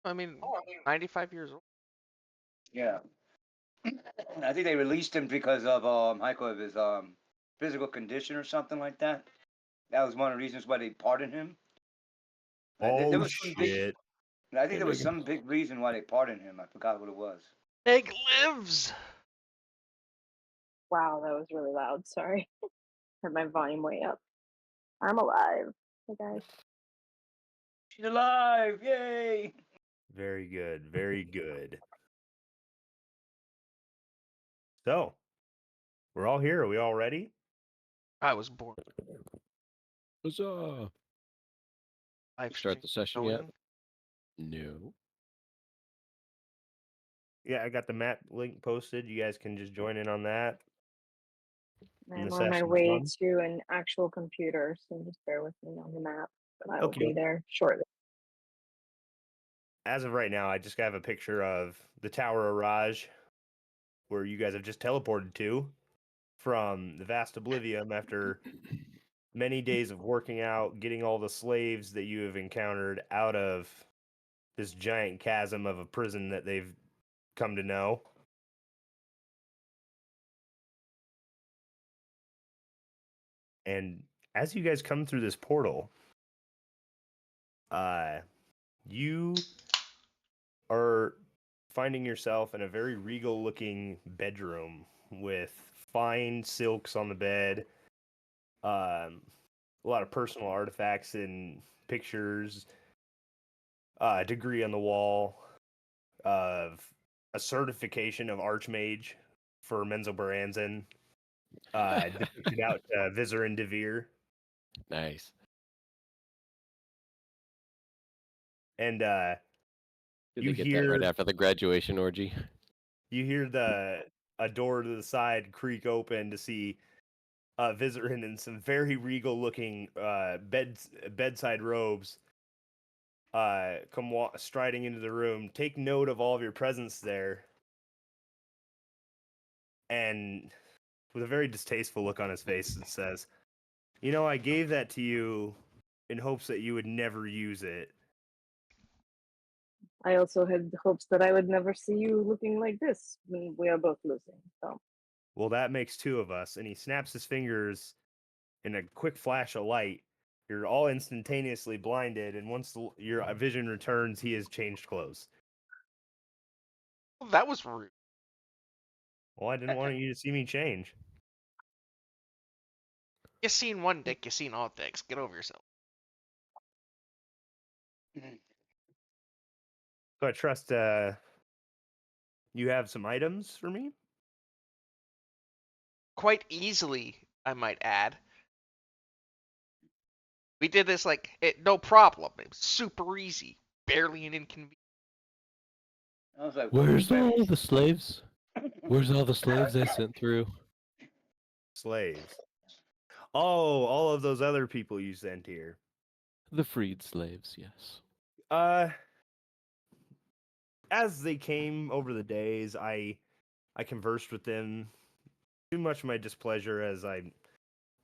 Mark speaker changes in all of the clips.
Speaker 1: I mean, 95 years old.
Speaker 2: Yeah. I think they released him because of of his physical condition or something like that. That was one of the reasons why they pardoned him. There
Speaker 3: Oh
Speaker 2: was some big.
Speaker 3: shit!
Speaker 2: I think there was some big reason why they pardoned him. I forgot what it was.
Speaker 1: Egg lives.
Speaker 4: Wow, that was really loud. Sorry. Had my volume way up. I'm alive. Hey guys.
Speaker 2: She's alive! Yay!
Speaker 3: Very good, very good. So, we're all here. Are we all ready?
Speaker 1: I was born.
Speaker 5: Huzzah!
Speaker 1: Live
Speaker 5: Start the session yet?
Speaker 1: going.
Speaker 5: No.
Speaker 3: Yeah, I got the map link posted. You guys can just join in on that.
Speaker 4: I'm
Speaker 3: the
Speaker 4: on my
Speaker 3: session's
Speaker 4: way
Speaker 3: done.
Speaker 4: to an actual computer, so just bear with me on the map. But I will
Speaker 3: Okay.
Speaker 4: be there shortly.
Speaker 3: As of right now, I just have a picture of the Tower of Raj, where you guys have just teleported to from the vast oblivion after many days of working out, getting all the slaves that you have encountered out of this giant chasm of a prison that they've come to know. And as you guys come through this portal, you are finding yourself in a very regal looking bedroom with fine silks on the bed, a lot of personal artifacts and pictures, a degree on the wall of a certification of Archmage for Menzo Baranzan, depicted out Visor and Devere.
Speaker 5: Nice.
Speaker 3: And
Speaker 5: Did
Speaker 3: you
Speaker 5: they get
Speaker 3: hear
Speaker 5: that right after the graduation orgy?
Speaker 3: you hear a door to the side creak open to see Vizorin in some very regal looking bedside robes come striding into the room. Take note of all of your presence there. And with a very distasteful look on his face, it says, "You know, I gave that to you in hopes that you would never use it."
Speaker 4: I also had hopes that I would never see you looking like this when we are both losing. So
Speaker 3: Well, that makes two of us. And he snaps his fingers in a quick flash of light. You're all instantaneously blinded, and once your vision returns, he has changed clothes.
Speaker 1: Well, that was rude.
Speaker 3: Well, I didn't want you to see me change.
Speaker 1: You seen one dick, you seen all dicks. Get over yourself.
Speaker 3: So I trust you have some items for me?
Speaker 1: Quite easily, I might add. We did this no problem. It was super easy. Barely an inconvenience.
Speaker 2: I was like,
Speaker 5: Where's all the slaves? Where's all the slaves I sent through?
Speaker 3: Slaves. Oh, all of those other people you sent here.
Speaker 5: The freed slaves, yes.
Speaker 3: As they came over the days, I conversed with them. Too much of my displeasure, as I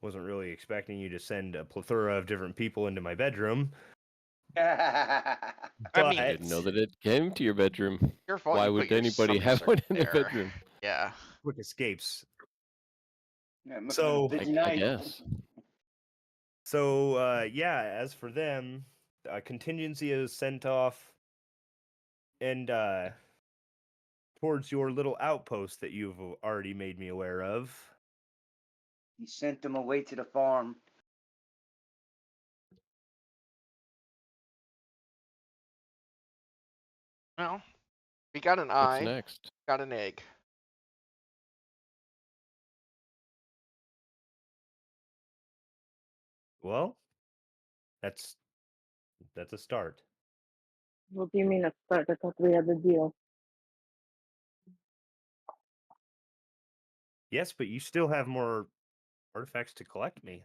Speaker 3: wasn't really expecting you to send a plethora of different people into my bedroom.
Speaker 1: I mean,
Speaker 5: I didn't know that it came to your bedroom.
Speaker 1: Your fault.
Speaker 5: Why
Speaker 1: you
Speaker 5: would
Speaker 1: put your
Speaker 5: anybody have
Speaker 1: summoner
Speaker 5: one in
Speaker 1: there.
Speaker 5: their bedroom?
Speaker 1: Yeah.
Speaker 3: Quick escapes.
Speaker 2: Yeah, must
Speaker 3: So-
Speaker 2: have been a busy
Speaker 5: I
Speaker 2: night.
Speaker 5: guess.
Speaker 3: So, yeah, as for them, a contingency is sent off and towards your little outpost that you've already made me aware of.
Speaker 2: He sent them away to the farm.
Speaker 1: Well, we got an
Speaker 5: What's
Speaker 1: eye.
Speaker 5: next?
Speaker 1: Got an egg.
Speaker 3: Well, that's a start.
Speaker 4: what do you mean a start? I thought we had a deal.
Speaker 3: Yes, but you still have more artifacts to collect me.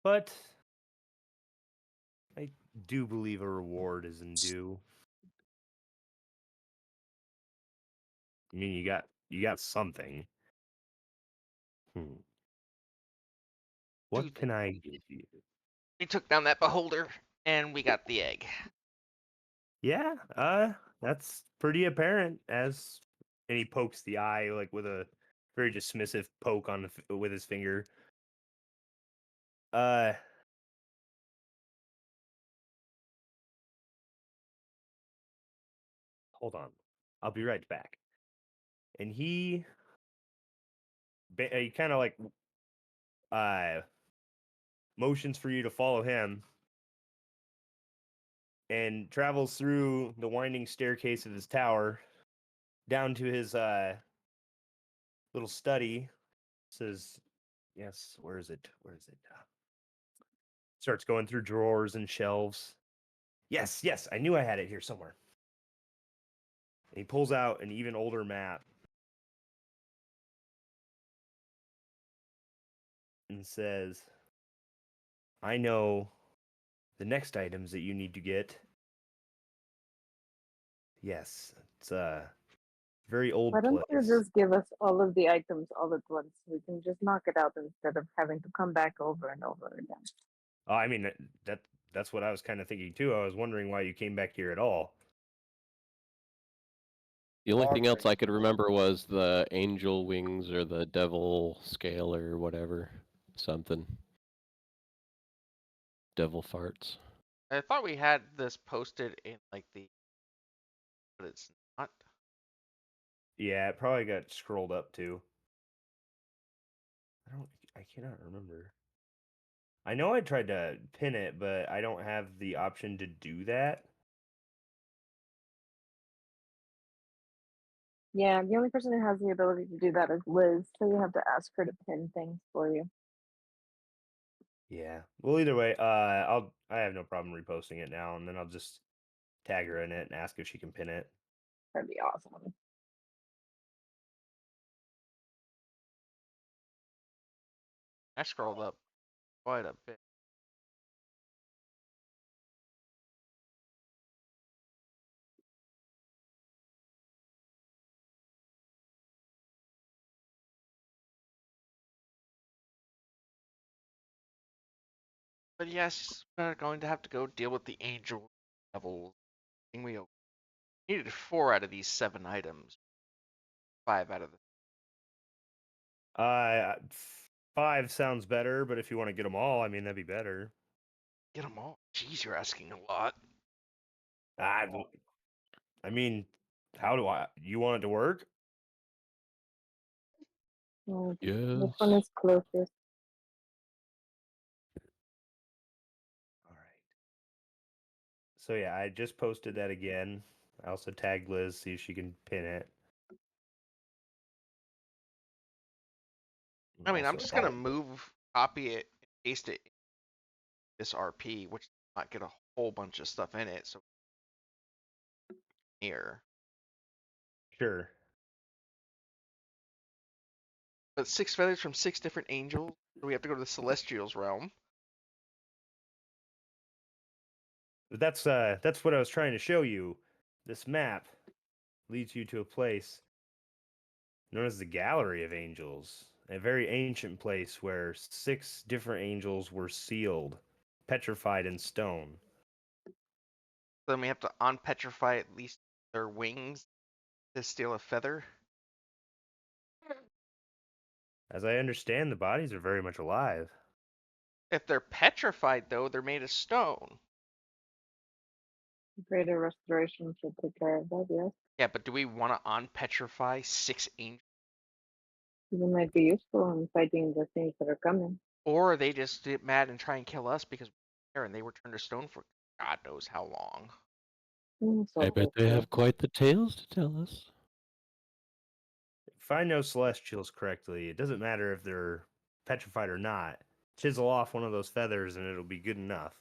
Speaker 3: But I do believe a reward is in due. I mean, you got something. What
Speaker 1: Dude.
Speaker 3: can I give you?
Speaker 1: We took down that beholder. And we got the egg.
Speaker 3: Yeah, that's pretty apparent as and he pokes the eye like with a very dismissive poke on with his finger. Uh Hold on. I'll be right back. And he kind of like motions for you to follow him and travels through the winding staircase of his tower down to his little study. Says, yes, where is it? Where is it? Starts going through drawers and shelves. Yes, I knew I had it here somewhere. And he pulls out an even older map and says, I know the next items that you need to get. Yes, it's a very old
Speaker 4: Why don't you
Speaker 3: place.
Speaker 4: just give us all of the items all at once? We can just knock it out instead of having to come back over and over again.
Speaker 3: Oh, I mean that's what I was kind of thinking too. I was wondering why you came back here at all.
Speaker 5: The only thing else
Speaker 2: Bartering.
Speaker 5: I could remember was the angel wings or the devil scale or whatever. Something. Devil farts.
Speaker 1: I thought we had this posted in like the, but it's not.
Speaker 3: Yeah, it probably got scrolled up too. I cannot remember. I know I tried to pin it, but I don't have the option to do that.
Speaker 4: Yeah, the only person who has the ability to do that is Liz, so you have to ask her to pin things for you.
Speaker 3: Yeah. Well, either way, I have no problem reposting it now, and then I'll just tag her in it and ask if she can pin it.
Speaker 4: That'd be awesome.
Speaker 1: I scrolled up quite a bit. But yes, we're going to have to go deal with the angel devil thing. We needed 4 out of these 7 items. 5 out of the.
Speaker 3: Uh, 5 sounds better, but if you want to get them all, I mean that'd be better.
Speaker 1: Get them all. Jeez, you're asking a lot.
Speaker 3: I, I mean, how do I? You want it to work?
Speaker 4: This one
Speaker 5: Yes.
Speaker 4: is closest.
Speaker 3: All right. So yeah, I just posted that again. I also tagged Liz, see if she can pin it. And
Speaker 1: I mean, I'm
Speaker 3: also
Speaker 1: just gonna
Speaker 3: follow.
Speaker 1: move, copy it, and paste it in this RP, which does not get a whole bunch of stuff in it. So here,
Speaker 3: Sure.
Speaker 1: but 6 feathers from 6 different angels. So we have to go to the Celestials realm.
Speaker 3: But that's what I was trying to show you. This map leads you to a place known as the Gallery of Angels, a very ancient place where 6 different angels were sealed, petrified in stone.
Speaker 1: Then we have to unpetrify at least their wings to steal a feather.
Speaker 3: As I understand, the bodies are very much alive.
Speaker 1: If they're petrified, though, they're made of stone.
Speaker 4: Greater restoration should take care of that, yes.
Speaker 1: Yeah, but do we want to unpetrify 6 angels?
Speaker 4: Even might be useful in fighting the things that are coming.
Speaker 1: Or they just get mad and try and kill us because we're there and they were turned to stone for God knows how long.
Speaker 5: I bet they have quite the tales to tell us.
Speaker 3: If I know Celestials correctly, it doesn't matter if they're petrified or not. Chisel off one of those feathers and it'll be good enough.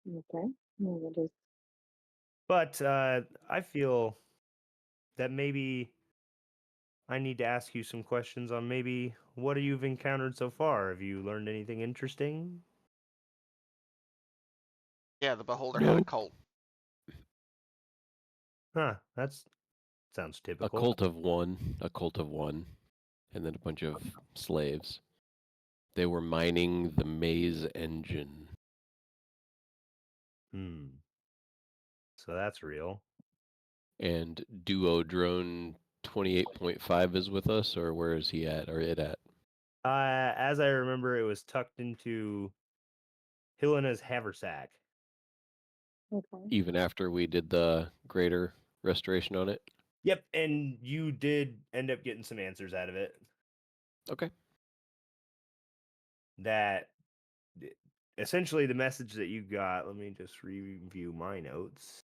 Speaker 4: Okay. What is
Speaker 3: But I feel that maybe I need to ask you some questions on maybe what you've encountered so far. Have you learned anything interesting?
Speaker 1: Yeah, the beholder had a
Speaker 5: Nope.
Speaker 1: cult.
Speaker 3: Huh, that's sounds
Speaker 5: A
Speaker 3: typical.
Speaker 5: cult of one, and then a bunch of slaves. They were mining the maze engine.
Speaker 3: Hmm. So that's real.
Speaker 5: And Duodrone 28.5 is with us, or where is he at, or it at?
Speaker 3: As I remember, it was tucked into Helena's haversack.
Speaker 4: Okay.
Speaker 5: Even after we did the greater restoration on it?
Speaker 3: Yep, and you did end up getting some answers out of it.
Speaker 5: Okay.
Speaker 3: That essentially the message that you got. Let me just review my notes.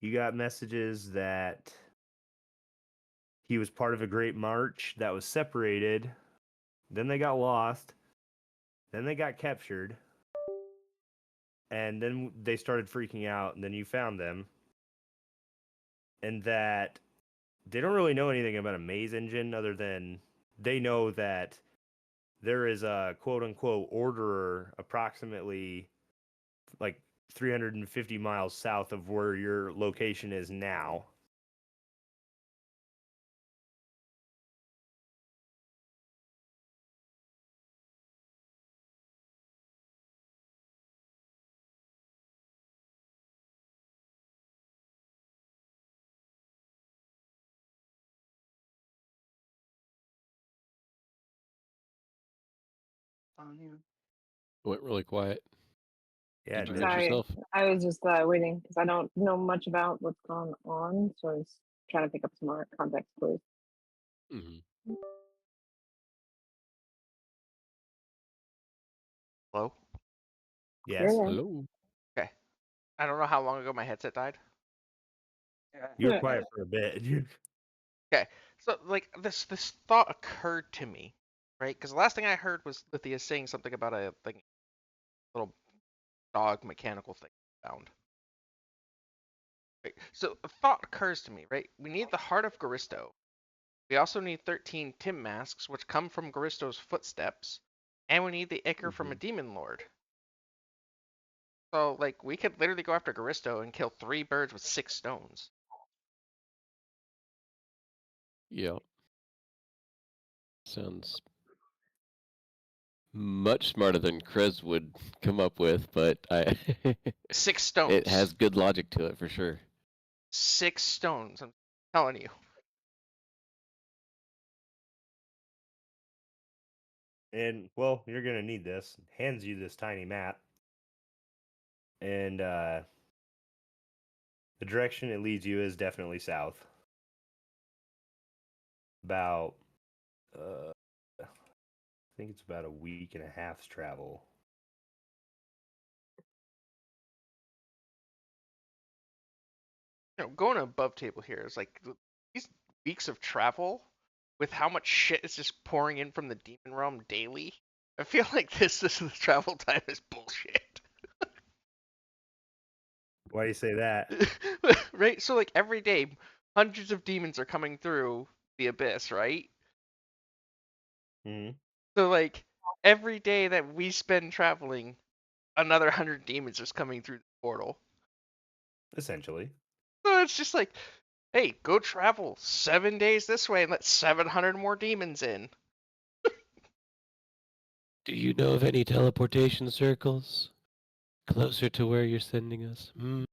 Speaker 3: You got messages that he was part of a great march that was separated. Then they got lost. Then they got captured. And then they started freaking out. And then you found them. And that they don't really know anything about a maze engine other than they know that there is a quote unquote orderer approximately like 350 miles south of where your location is now.
Speaker 5: Went really quiet.
Speaker 3: Yeah,
Speaker 5: Did you
Speaker 3: it
Speaker 5: hurt
Speaker 3: did.
Speaker 4: Sorry,
Speaker 5: yourself?
Speaker 4: I was just waiting because I don't know much about what's going on, so I was trying to pick up some more context clues.
Speaker 5: Hmm.
Speaker 1: Hello?
Speaker 3: Yes.
Speaker 4: Yeah,
Speaker 5: Hello?
Speaker 1: Okay. I don't know how long ago my headset died.
Speaker 3: You were
Speaker 4: yeah.
Speaker 3: quiet for a bit.
Speaker 1: Okay. So like this thought occurred to me, right? Because the last thing I heard was Lithia saying something about a thing, little dog mechanical thing found. Right. So a thought occurs to me, right? We need the heart of Garisto. We also need 13 Tim masks, which come from Garisto's footsteps, and we need the ichor from a demon lord. So like we could literally go after Garisto and kill 3 birds with 6 stones.
Speaker 5: Yeah. Sounds much smarter than Krez would come up with, but
Speaker 1: 6
Speaker 5: it
Speaker 1: stones.
Speaker 5: has good logic to it for sure.
Speaker 1: 6 stones. I'm telling you.
Speaker 3: And well, you're gonna need this. Hands you this tiny map, and the direction it leads you is definitely south. About, I think it's about a week and a half's travel.
Speaker 1: Going above table here is like these weeks of travel with how much shit is just pouring in from the demon realm daily. I feel like this the travel time is bullshit.
Speaker 3: Why do you say that?
Speaker 1: Right? So like every day hundreds of demons are coming through the abyss, right?
Speaker 3: Hmm.
Speaker 1: So like every day that we spend traveling, another 100 demons is coming through the portal.
Speaker 3: Essentially.
Speaker 1: So it's just like, hey, go travel 7 days this way and let 700 more demons in.
Speaker 5: Do you know of any teleportation circles closer to where you're sending us? Hmm?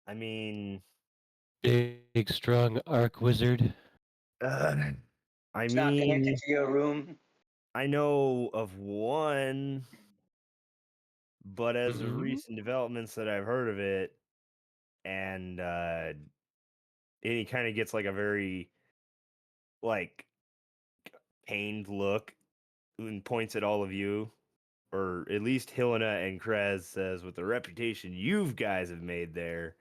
Speaker 3: I mean,
Speaker 5: Big, strong arc wizard.
Speaker 3: uh, I
Speaker 2: It's not connected
Speaker 3: mean,
Speaker 2: to your room.
Speaker 3: I know of one, but as of
Speaker 5: Hmm.
Speaker 3: recent developments that I've heard of it, and he kind of gets like a very like pained look and points at all of you, or at least Helena and Krez says, with the reputation you guys have made there,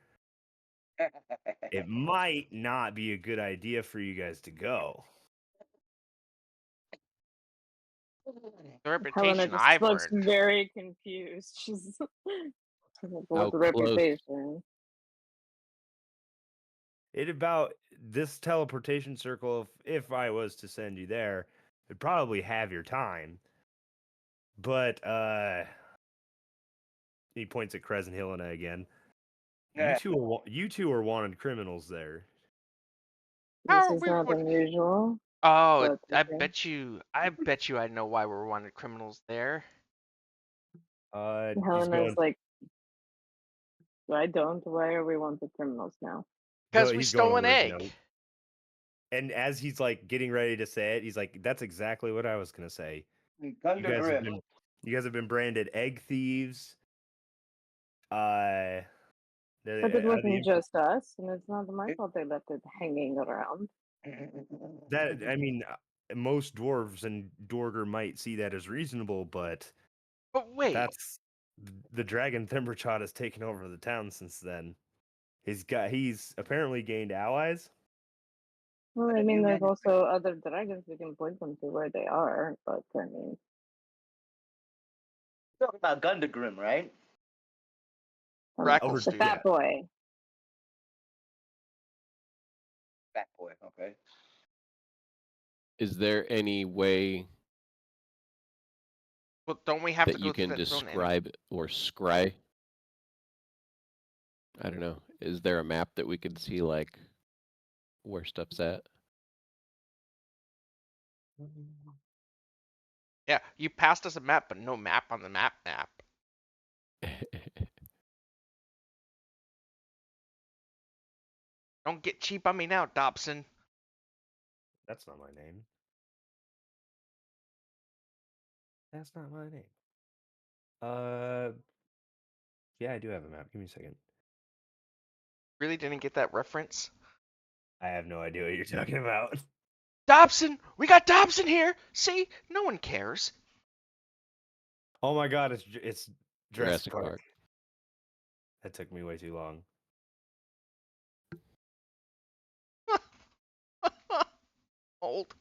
Speaker 3: it might not be a good idea for you guys to go.
Speaker 1: The
Speaker 4: Helena
Speaker 1: reputation
Speaker 4: just
Speaker 1: I've
Speaker 4: looks
Speaker 1: earned.
Speaker 4: very confused. She's like,
Speaker 5: How
Speaker 4: what's the
Speaker 5: close?
Speaker 4: reputation?
Speaker 3: It about this teleportation circle, if I was to send you there, would probably have your time. But he points at Krez and Helena again. You two are wanted criminals there.
Speaker 1: How
Speaker 4: This
Speaker 1: are
Speaker 4: is
Speaker 1: we?
Speaker 4: not unusual,
Speaker 1: Oh,
Speaker 4: but
Speaker 1: I
Speaker 4: okay.
Speaker 1: bet you. I bet you. I know why we're wanted criminals there.
Speaker 3: He's
Speaker 4: Helena's
Speaker 3: going.
Speaker 4: like, I don't. Why are we wanted criminals now?
Speaker 1: Because we
Speaker 3: He's going
Speaker 1: stole an
Speaker 3: over his
Speaker 1: egg.
Speaker 3: note. And as he's like getting ready to say it, he's like, "That's exactly what I was gonna say.
Speaker 2: Gun
Speaker 3: You
Speaker 2: to
Speaker 3: guys have
Speaker 2: grip.
Speaker 3: been branded egg thieves. Uh,
Speaker 4: But it wasn't
Speaker 3: the
Speaker 4: just us, and it's not my fault they left it hanging around.
Speaker 3: that I mean, most dwarves and Dorger might see that as reasonable, but
Speaker 1: But wait,
Speaker 3: that's the dragon Thimberchot has taken over the town since then. He's apparently gained allies.
Speaker 4: Well,
Speaker 2: And
Speaker 4: I
Speaker 2: a
Speaker 4: mean,
Speaker 2: new
Speaker 4: there's
Speaker 2: manuscript.
Speaker 4: also other dragons we can point them to where they are, but I mean,
Speaker 2: Talk about Gundagrim, right?
Speaker 3: Over
Speaker 4: the
Speaker 1: Bracklestone.
Speaker 3: yeah.
Speaker 4: fat boy.
Speaker 2: Fat boy. Okay.
Speaker 5: Is there any way
Speaker 1: Well, don't we have to
Speaker 5: that
Speaker 1: go
Speaker 5: you
Speaker 1: through
Speaker 5: can
Speaker 1: that zone anyway?
Speaker 5: describe or scry? I don't know. Is there a map that we could see like where stuff's at?
Speaker 1: Yeah, you passed us a map, but no map on the map. Don't get cheap on me now, Dobson.
Speaker 3: That's not my name. That's not my name. Yeah, I do have a map. Give me a second.
Speaker 1: Really didn't get that reference?
Speaker 3: I have no idea what you're talking about.
Speaker 1: Dobson! We got Dobson here! See? No one cares.
Speaker 3: Oh my god, it's Jurassic
Speaker 5: Jurassic
Speaker 3: Park.
Speaker 5: Park.
Speaker 3: That took me way too long.
Speaker 1: Old.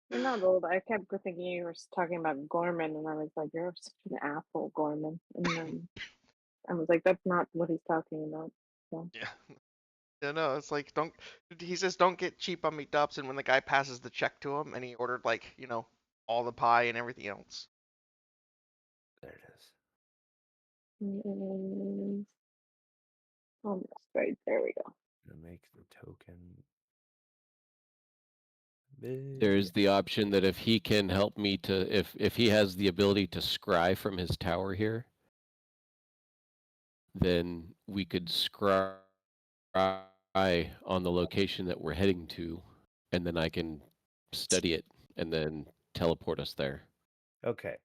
Speaker 4: You're not old. I kept thinking you were talking about Gorman, and I was like, you're such an asshole, Gorman. And then I was like, that's not what he's talking about. So,
Speaker 1: Yeah. Yeah, no, it's like don't. He says don't get cheap on me, Dobson. When the guy passes the check to him, and he ordered like all the pie and everything else.
Speaker 3: There it is.
Speaker 4: almost right. There we go.
Speaker 3: Gonna make the token big.
Speaker 5: There's the option that if he can help me to if he has the ability to scry from his tower here, then we could scry on the location that we're heading to, and then I can study it and then teleport us there.
Speaker 3: Okay.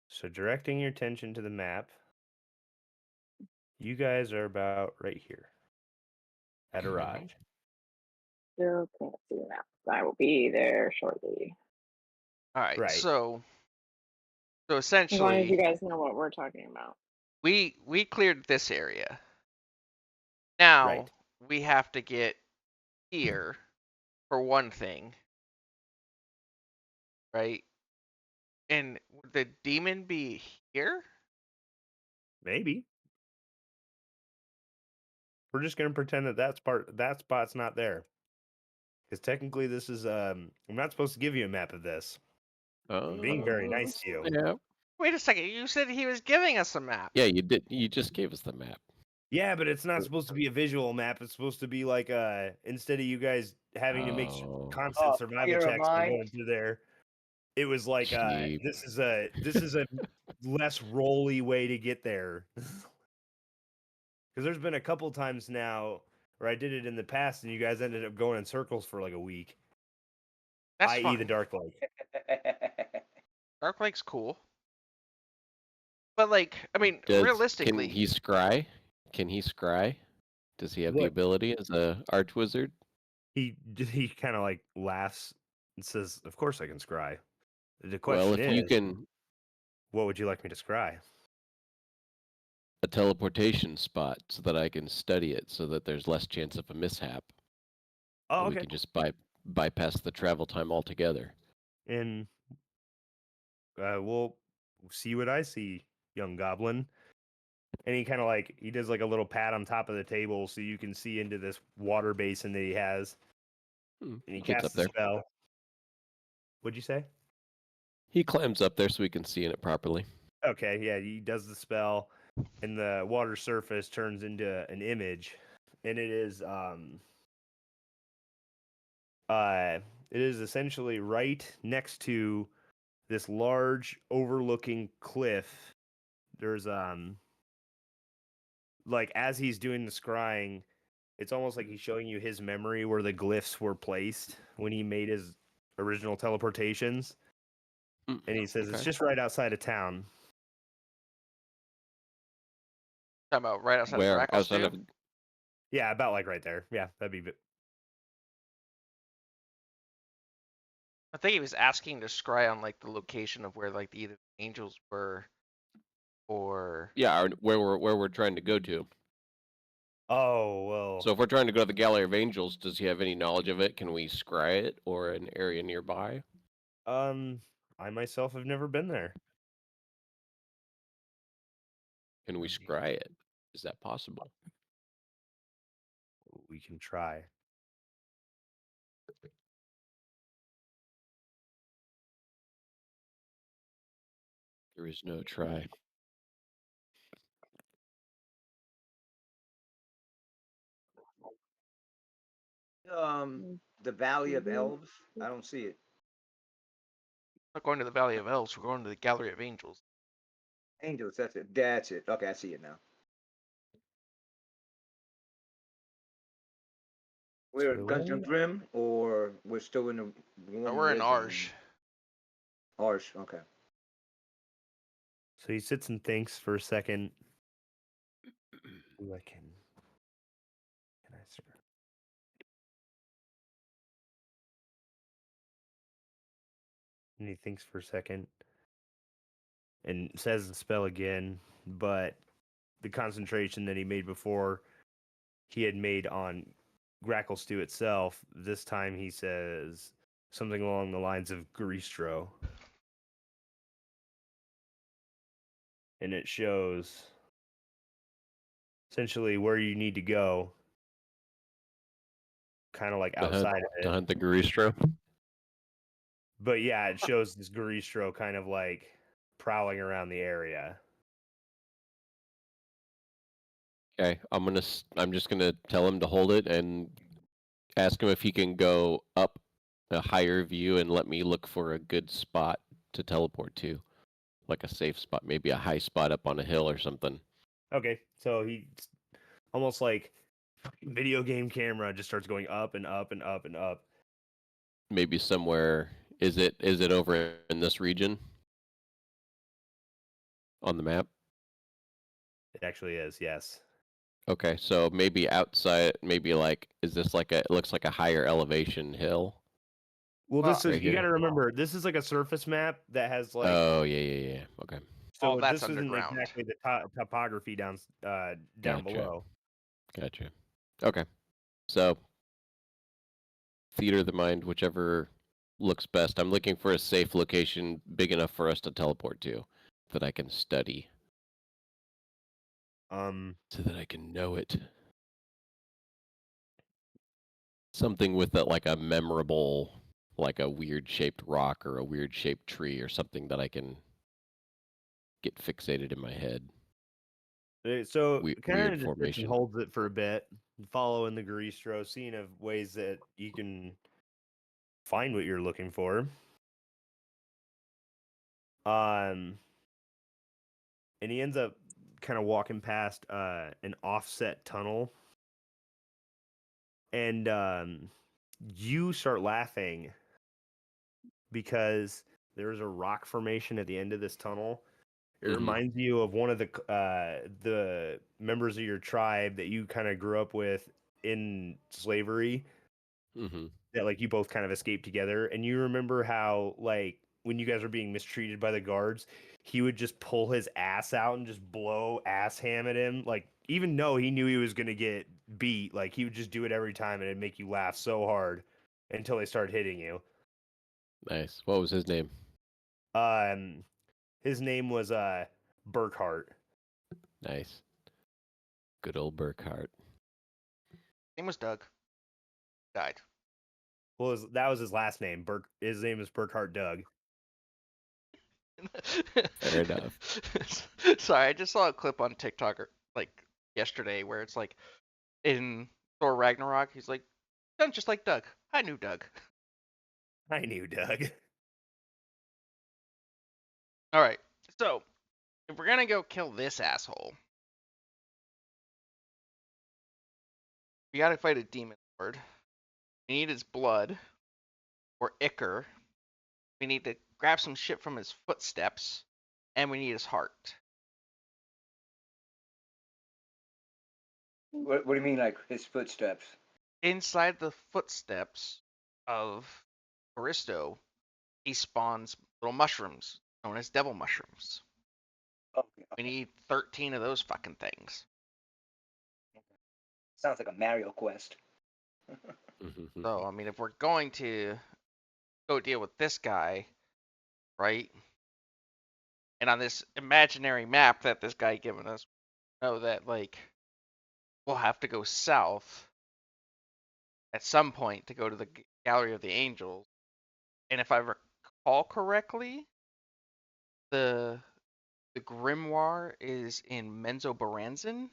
Speaker 3: So directing your attention to the map, you guys are about right here at a Raj.
Speaker 4: Still can't see that. I will be there shortly.
Speaker 1: All right,
Speaker 3: Right.
Speaker 1: so
Speaker 4: As long as you
Speaker 1: essentially,
Speaker 4: guys know what we're talking about.
Speaker 1: we cleared this area. Now
Speaker 3: Right.
Speaker 1: we have to get here for one thing, right? And would the demon be here?
Speaker 3: Maybe. We're just gonna pretend that spot's not there. Because technically this is I'm not supposed to give you a map of this. I'm being very nice to you.
Speaker 5: Yeah.
Speaker 1: Wait a second. You said he was giving us a map.
Speaker 5: Yeah, you did. You just gave us the map.
Speaker 3: Yeah, but it's not supposed to be a visual map. It's supposed to be like instead of you guys having to make
Speaker 5: Oh,
Speaker 3: constant
Speaker 2: Oh,
Speaker 3: survival
Speaker 2: theater of
Speaker 3: checks by
Speaker 2: mind.
Speaker 3: going through there. It was like
Speaker 5: cheap.
Speaker 3: this is a less rolly way to get there. Because there's been a couple times now where I did it in the past and you guys ended up going in circles for like a week.
Speaker 1: That's
Speaker 3: i.e.
Speaker 1: fine.
Speaker 3: the Dark Lake.
Speaker 1: Dark Lake's cool. But like, I mean,
Speaker 5: Can
Speaker 1: realistically,
Speaker 5: he scry? Can he scry? Does he have the
Speaker 3: What?
Speaker 5: ability as a arch wizard?
Speaker 3: He kind of like laughs and says, "Of course I can scry." The
Speaker 5: Well,
Speaker 3: question
Speaker 5: if you
Speaker 3: is,
Speaker 5: can
Speaker 3: what would you like me to scry?
Speaker 5: a teleportation spot so that I can study it, so that there's less chance of a mishap,
Speaker 3: Oh,
Speaker 5: and we
Speaker 3: okay.
Speaker 5: can just bypass the travel time altogether.
Speaker 3: And we'll see what I see, young goblin. And he kind of like he does like a little pat on top of the table so you can see into this water basin that he has. And he
Speaker 5: He gets
Speaker 3: casts
Speaker 5: up
Speaker 3: the
Speaker 5: there.
Speaker 3: spell. What'd you say?
Speaker 5: He climbs up there so we can see in it properly.
Speaker 3: Okay, yeah, he does the spell, and the water surface turns into an image, and it is essentially right next to this large overlooking cliff. There's like as he's doing the scrying, it's almost like he's showing you his memory where the glyphs were placed when he made his original teleportations.
Speaker 5: Mm,
Speaker 3: And he says it's
Speaker 5: okay.
Speaker 3: just right outside of town.
Speaker 1: Talking about right outside of
Speaker 5: Where?
Speaker 1: Grackle
Speaker 5: Outside
Speaker 1: Stew?
Speaker 5: of.
Speaker 3: Yeah, about like right there. Yeah, that'd be.
Speaker 1: I think he was asking to scry on like the location of where like either the angels were or
Speaker 5: Yeah, where we're trying to go to.
Speaker 3: Oh well.
Speaker 5: So if we're trying to go to the Gallery of Angels, does he have any knowledge of it? Can we scry it or an area nearby?
Speaker 3: I myself have never been there.
Speaker 5: Can we scry it? Is that possible?
Speaker 3: We can try.
Speaker 5: There is no try.
Speaker 2: The Valley of Elves. I don't see it.
Speaker 1: not going to the Valley of Elves. We're going to the Gallery of Angels.
Speaker 2: Angels. That's it. That's it. Okay, I see it now. We're
Speaker 3: So
Speaker 2: at Gungeon Grim, or we're still in the
Speaker 1: No,
Speaker 2: warm
Speaker 1: we're in
Speaker 2: red zone?
Speaker 1: Arsh.
Speaker 2: Arsh. Okay.
Speaker 3: So he sits and thinks for a second. Ooh, can I scry? And he thinks for a second and says the spell again, but the concentration that he made before he had made on Grackle Stew itself, this time he says something along the lines of Gristro. And it shows essentially where you need to go, kind of like outside of
Speaker 5: To
Speaker 3: it.
Speaker 5: hunt the Garistro?
Speaker 3: But yeah, it shows this Garistro kind of like prowling around the area.
Speaker 5: Okay, I'm just gonna tell him to hold it and ask him if he can go up a higher view and let me look for a good spot to teleport to, like a safe spot, maybe a high spot up on a hill or something.
Speaker 3: Okay, so he almost like video game camera just starts going up and up and up and up.
Speaker 5: Maybe somewhere. Is it over in this region on the map?
Speaker 3: It actually is, yes.
Speaker 5: Okay, so maybe outside, maybe like, is this like it looks like a higher elevation hill?
Speaker 3: Well,
Speaker 1: Well,
Speaker 3: this is
Speaker 5: Right
Speaker 3: you got to
Speaker 5: here.
Speaker 3: remember this is like a surface map that has like
Speaker 5: Oh, yeah. Okay,
Speaker 3: so
Speaker 1: all that's
Speaker 3: this isn't
Speaker 1: underground.
Speaker 3: exactly the topography down
Speaker 5: Gotcha.
Speaker 3: below.
Speaker 5: Gotcha. Okay, so theater of the mind, whichever looks best. I'm looking for a safe location big enough for us to teleport to that I can study so that I can know it. Something with like a memorable, like a weird shaped rock or a weird shaped tree or something that I can get fixated in my head.
Speaker 3: So kind
Speaker 5: Weird
Speaker 3: of just sits and
Speaker 5: formation.
Speaker 3: holds it for a bit, following the Garistro, seeing of ways that you can find what you're looking for. And he ends up kind of walking past an offset tunnel, and you start laughing because there's a rock formation at the end of this tunnel. It reminds you of one of the members of your tribe that you kind of grew up with in slavery.
Speaker 5: Mm-hmm.
Speaker 3: That like you both kind of escaped together, and you remember how like when you guys were being mistreated by the guards, he would just pull his ass out and just blow ass ham at him, like even though he knew he was gonna get beat, like he would just do it every time, and it'd make you laugh so hard until they started hitting you.
Speaker 5: Nice. What was his name?
Speaker 3: Um, his name was Burkhart.
Speaker 5: Nice. Good old Burkhart.
Speaker 1: Name was Doug. Died.
Speaker 3: Well, that was his last name. His name is Burkhart Doug.
Speaker 5: Fair enough.
Speaker 1: Sorry, I just saw a clip on TikTok like yesterday where it's like in Thor Ragnarok. He's like, done just like Doug. I knew Doug.
Speaker 3: I knew Doug.
Speaker 1: All right. So if we're gonna go kill this asshole, we gotta fight a demon lord. We need his blood or ichor. We need to grab some shit from his footsteps, and we need his heart.
Speaker 2: What do you mean, like his footsteps?
Speaker 1: Inside the footsteps of Aristo, he spawns little mushrooms known as devil mushrooms.
Speaker 2: Okay.
Speaker 1: We need 13 of those fucking things.
Speaker 2: Sounds like a Mario quest.
Speaker 1: So, I mean, if we're going to go deal with this guy, right? And on this imaginary map that this guy given us, know that, like, we'll have to go south at some point to go to the Gallery of the Angels. And if I recall correctly, the grimoire is in Menzoberranzan.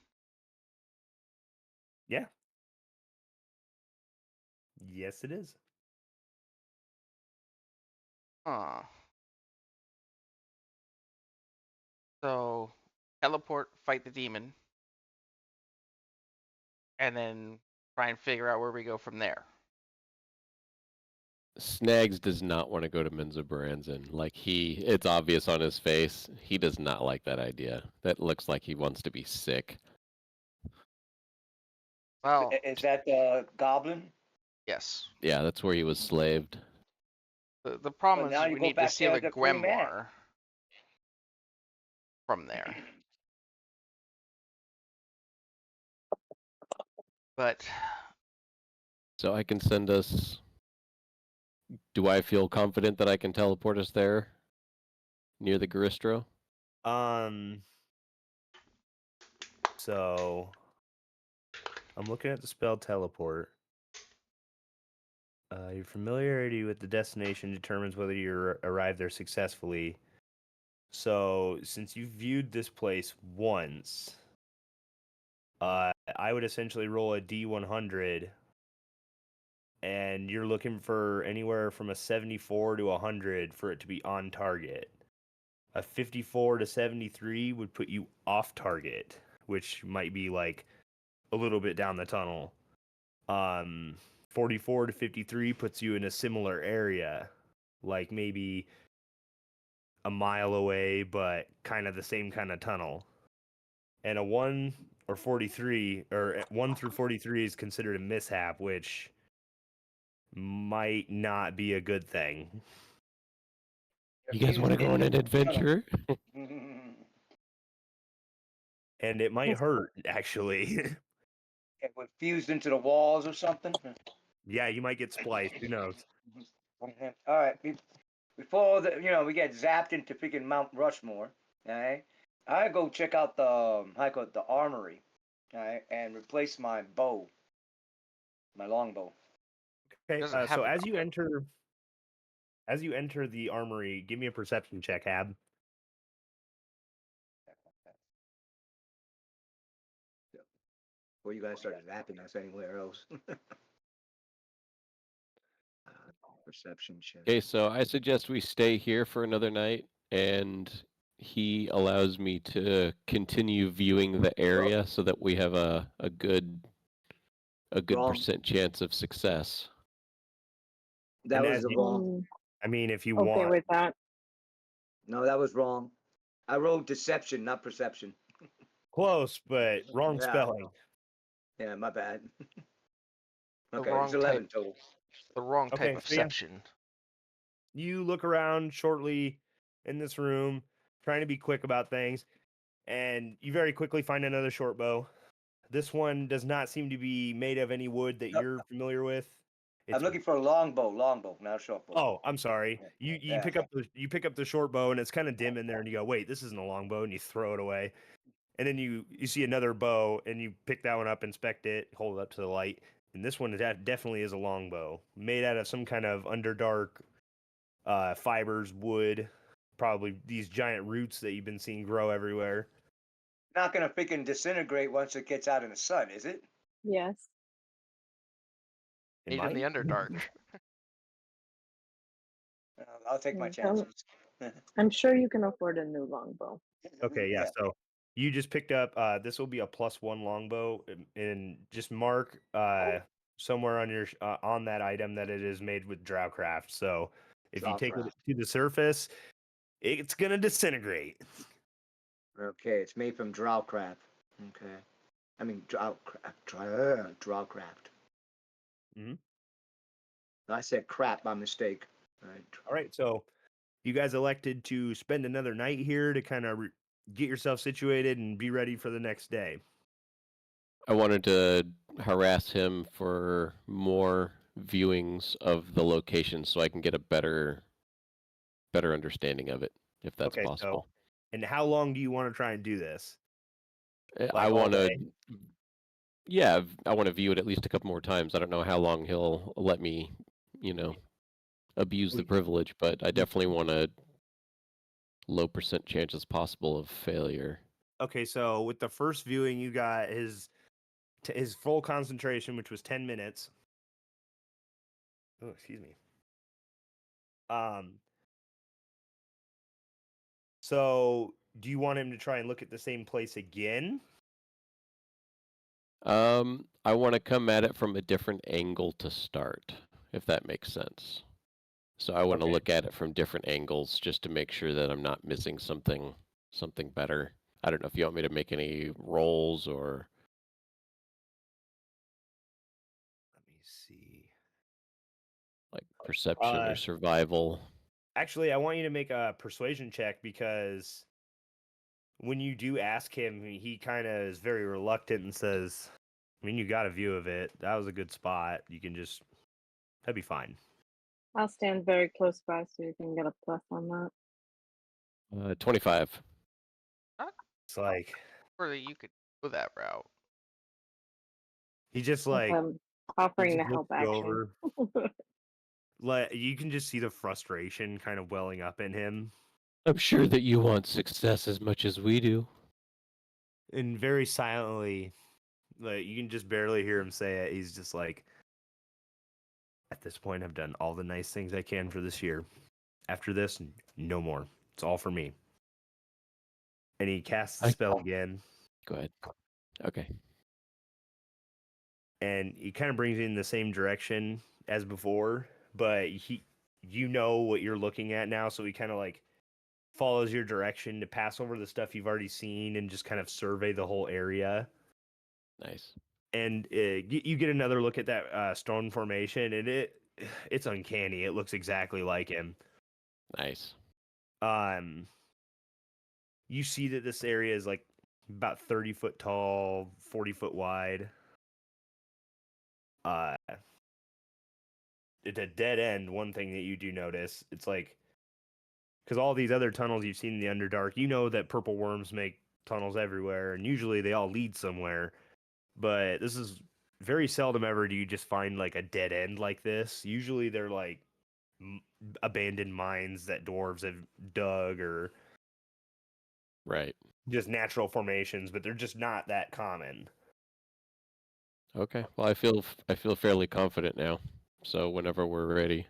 Speaker 3: Yeah. Yes, it is.
Speaker 1: Huh. So, teleport, fight the demon, and then try and figure out where we go from there.
Speaker 5: Snags does not want to go to Menzoberranzan. Like it's obvious on his face. He does not like that idea. That looks like he wants to be sick.
Speaker 1: Well,
Speaker 2: Is that the goblin?
Speaker 1: yes.
Speaker 5: Yeah, that's where he was slaved.
Speaker 1: The problem
Speaker 2: But now
Speaker 1: is
Speaker 2: you
Speaker 1: we
Speaker 2: go
Speaker 1: need to
Speaker 2: back
Speaker 1: steal
Speaker 2: there
Speaker 1: a
Speaker 2: as a free man.
Speaker 1: grimoire from there. But
Speaker 5: So I can send us. Do I feel confident that I can teleport us there? Near the Garistro?
Speaker 3: So I'm looking at the spell teleport. Your familiarity with the destination determines whether you arrive there successfully. So, since you've viewed this place once, I would essentially roll a D100, and you're looking for anywhere from a 74 to 100 for it to be on target. A 54 to 73 would put you off target, which might be like a little bit down the tunnel. 44 to 53 puts you in a similar area, like maybe a mile away, but kind of the same kind of tunnel. And a 1 or 43, or 1 through 43 is considered a mishap, which might not be a good thing.
Speaker 5: You guys want to go on an adventure?
Speaker 3: And it might hurt, actually.
Speaker 2: It was fused into the walls or something.
Speaker 3: Yeah, you might get spliced. Who knows?
Speaker 2: All right. Before we get zapped into freaking Mount Rushmore. All right. I go check out the the armory. All right, and replace my bow, my longbow.
Speaker 3: Okay,
Speaker 1: doesn't have
Speaker 3: so
Speaker 1: a
Speaker 3: as you enter the armory, give me a perception check, Ab.
Speaker 2: Before you guys start zapping us anywhere else. Perception check.
Speaker 5: Okay, so I suggest we stay here for another night, and he allows me to continue viewing the area so that we have a good
Speaker 2: Wrong.
Speaker 5: percent chance of success.
Speaker 2: That
Speaker 3: And
Speaker 2: was
Speaker 3: as
Speaker 2: the
Speaker 3: you-
Speaker 2: wrong.
Speaker 3: I mean, if you
Speaker 4: Okay
Speaker 3: want,
Speaker 4: with that.
Speaker 2: No, that was wrong. I wrote deception, not perception.
Speaker 3: close, but wrong
Speaker 2: Yeah.
Speaker 3: spelling.
Speaker 2: Yeah, my bad.
Speaker 1: The
Speaker 2: Okay,
Speaker 1: wrong
Speaker 2: it's 11
Speaker 1: type.
Speaker 2: total.
Speaker 1: The wrong type
Speaker 3: Okay,
Speaker 1: of
Speaker 3: so yeah.
Speaker 1: perception.
Speaker 3: You look around shortly in this room, trying to be quick about things, and you very quickly find another short bow. This one does not seem to be made of any wood that
Speaker 2: No.
Speaker 3: you're familiar with.
Speaker 2: I'm looking for a longbow, not a short bow.
Speaker 3: Oh, I'm sorry. You
Speaker 2: Yeah.
Speaker 3: pick up the short bow, and it's kind of dim in there, and you go, wait, this isn't a long bow, and you throw it away. And then you see another bow, and you pick that one up, inspect it, hold it up to the light, and this one definitely is a long bow, made out of some kind of underdark fibers, wood, probably these giant roots that you've been seeing grow everywhere.
Speaker 2: Not gonna freaking disintegrate once it gets out in the sun, is it?
Speaker 4: Yes.
Speaker 3: It
Speaker 1: Made in the
Speaker 3: might.
Speaker 1: Underdark.
Speaker 2: I'll take my
Speaker 4: Mm, tell-
Speaker 2: chances.
Speaker 4: I'm sure you can afford a new longbow.
Speaker 3: Okay, yeah. So you just picked up. This will be a +1 longbow, and just mark somewhere on your on that item that it is made with Drowcraft. So if you take it
Speaker 2: Drowcraft.
Speaker 3: to the surface, it's gonna disintegrate.
Speaker 2: Okay, it's made from Drowcraft. Okay. I mean, Drowcraft.
Speaker 3: Mhm.
Speaker 2: I said crap by mistake.
Speaker 3: All right, so you guys elected to spend another night here to kind of get yourself situated and be ready for the next day.
Speaker 5: I wanted to harass him for more viewings of the location so I can get a better understanding of it, if that's
Speaker 3: Okay, so
Speaker 5: possible.
Speaker 3: and how long do you want to try and do this?
Speaker 5: I
Speaker 3: Like all
Speaker 5: want to,
Speaker 3: day?
Speaker 5: yeah, I want to view it at least a couple more times. I don't know how long he'll let me, abuse the
Speaker 3: We-
Speaker 5: privilege, but I definitely want a low percent chances possible of failure.
Speaker 3: Okay, so with the first viewing, you got his full concentration, which was 10 minutes. Oh, excuse me. So do you want him to try and look at the same place again?
Speaker 5: I want to come at it from a different angle to start, if that makes sense. So I want to
Speaker 3: Okay.
Speaker 5: look at it from different angles just to make sure that I'm not missing something better. I don't know if you want me to make any rolls or
Speaker 3: Let me see.
Speaker 5: like perception or survival.
Speaker 3: Actually, I want you to make a persuasion check because when you do ask him, he kind of is very reluctant and says, I mean, you got a view of it. That was a good spot. You can just, that'd be fine.
Speaker 4: I'll stand very close by so you can get a plus on that.
Speaker 5: 25.
Speaker 3: It's like,
Speaker 1: Or that you could go that route.
Speaker 3: he just
Speaker 4: If
Speaker 3: like,
Speaker 4: I'm
Speaker 3: he
Speaker 4: offering
Speaker 3: just
Speaker 4: to
Speaker 3: looks
Speaker 4: help,
Speaker 3: you
Speaker 4: actually.
Speaker 3: over. Like, you can just see the frustration kind of welling up in him.
Speaker 5: I'm sure that you want success as much as we do.
Speaker 3: And very silently, like, you can just barely hear him say it. He's just like, at this point, I've done all the nice things I can for this year. After this, no more. It's all for me. And he casts the spell again,
Speaker 5: Go ahead. Okay.
Speaker 3: and he kind of brings you in the same direction as before, but you know what you're looking at now, so he kind of like follows your direction to pass over the stuff you've already seen and just kind of survey the whole area.
Speaker 5: Nice.
Speaker 3: And you get another look at that stone formation, and it's uncanny. It looks exactly like him.
Speaker 5: Nice.
Speaker 3: You see that this area is like about 30 foot tall, 40 foot wide. It's a dead end. One thing that you do notice, it's like, because all these other tunnels you've seen in the Underdark, you know that purple worms make tunnels everywhere, and usually they all lead somewhere. But this is very seldom ever do you just find like a dead end like this. Usually they're like abandoned mines that dwarves have dug, or
Speaker 5: Right.
Speaker 3: just natural formations, but they're just not that common.
Speaker 5: Okay. Well, I feel fairly confident now. So whenever we're ready.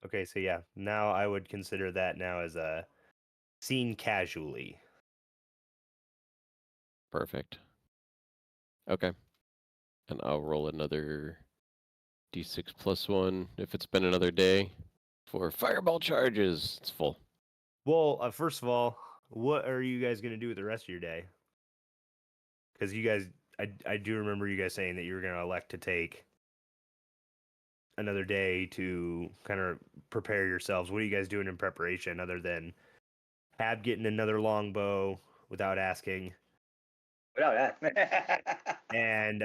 Speaker 3: Okay, so yeah, now I would consider that now as a seen casually.
Speaker 5: Perfect. Okay. And I'll roll another d6 plus 1 if it's been another day for fireball charges. It's full.
Speaker 3: Well, first of all, what are you guys going to do with the rest of your day? Because you guys, I do remember you guys saying that you were going to elect to take another day to kind of prepare yourselves. What are you guys doing in preparation other than Hab getting another longbow without asking,
Speaker 2: Without that.
Speaker 3: and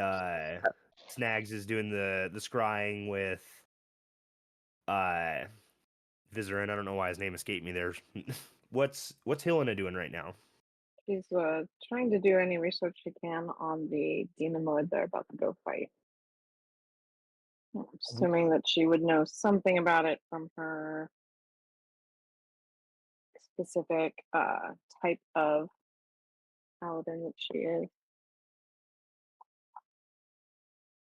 Speaker 3: Snags is doing the scrying with Vizerin. I don't know why his name escaped me there. What's Helena doing right now?
Speaker 4: She's trying to do any research she can on the demon lord they're about to go fight. I'm assuming that she would know something about it from her specific type of paladin that she is.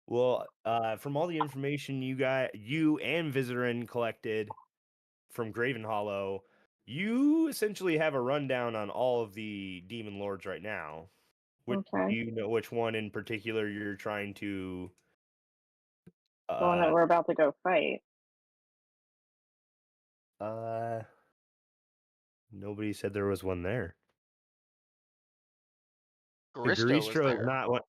Speaker 3: Well, from all the information you and Vizorin collected from Graven Hollow, you essentially have a rundown on all of the demon lords right now. Do
Speaker 4: Okay.
Speaker 3: you know which one in particular you're trying to?
Speaker 4: The one that we're about to go fight.
Speaker 3: Nobody said there was one there. The
Speaker 1: Garisto was
Speaker 3: Garistro is
Speaker 1: there.
Speaker 3: not what.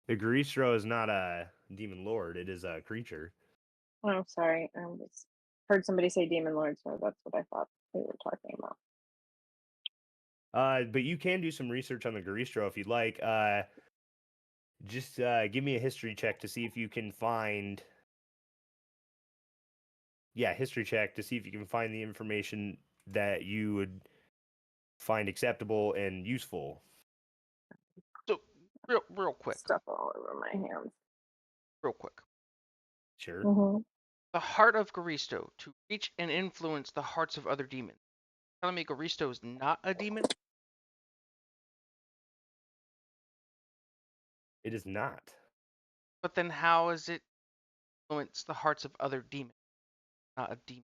Speaker 3: The Garistro is not a demon lord. It is a creature.
Speaker 4: Oh, sorry. I just heard somebody say Demon Lord, so that's what I thought they were talking about.
Speaker 3: But you can do some research on the Garistro if you'd like. Just give me a history check to see if you can find. Yeah, history check to see if you can find the information that you would find acceptable and useful.
Speaker 1: So, real quick,
Speaker 4: Stuff all over my hands.
Speaker 1: real quick.
Speaker 3: Sure.
Speaker 4: Mm-hmm.
Speaker 1: The heart of Garisto to reach and influence the hearts of other demons. Telling me Garisto is not a demon?
Speaker 3: It is not.
Speaker 1: But then how is it influence the hearts of other demons? Not a demon.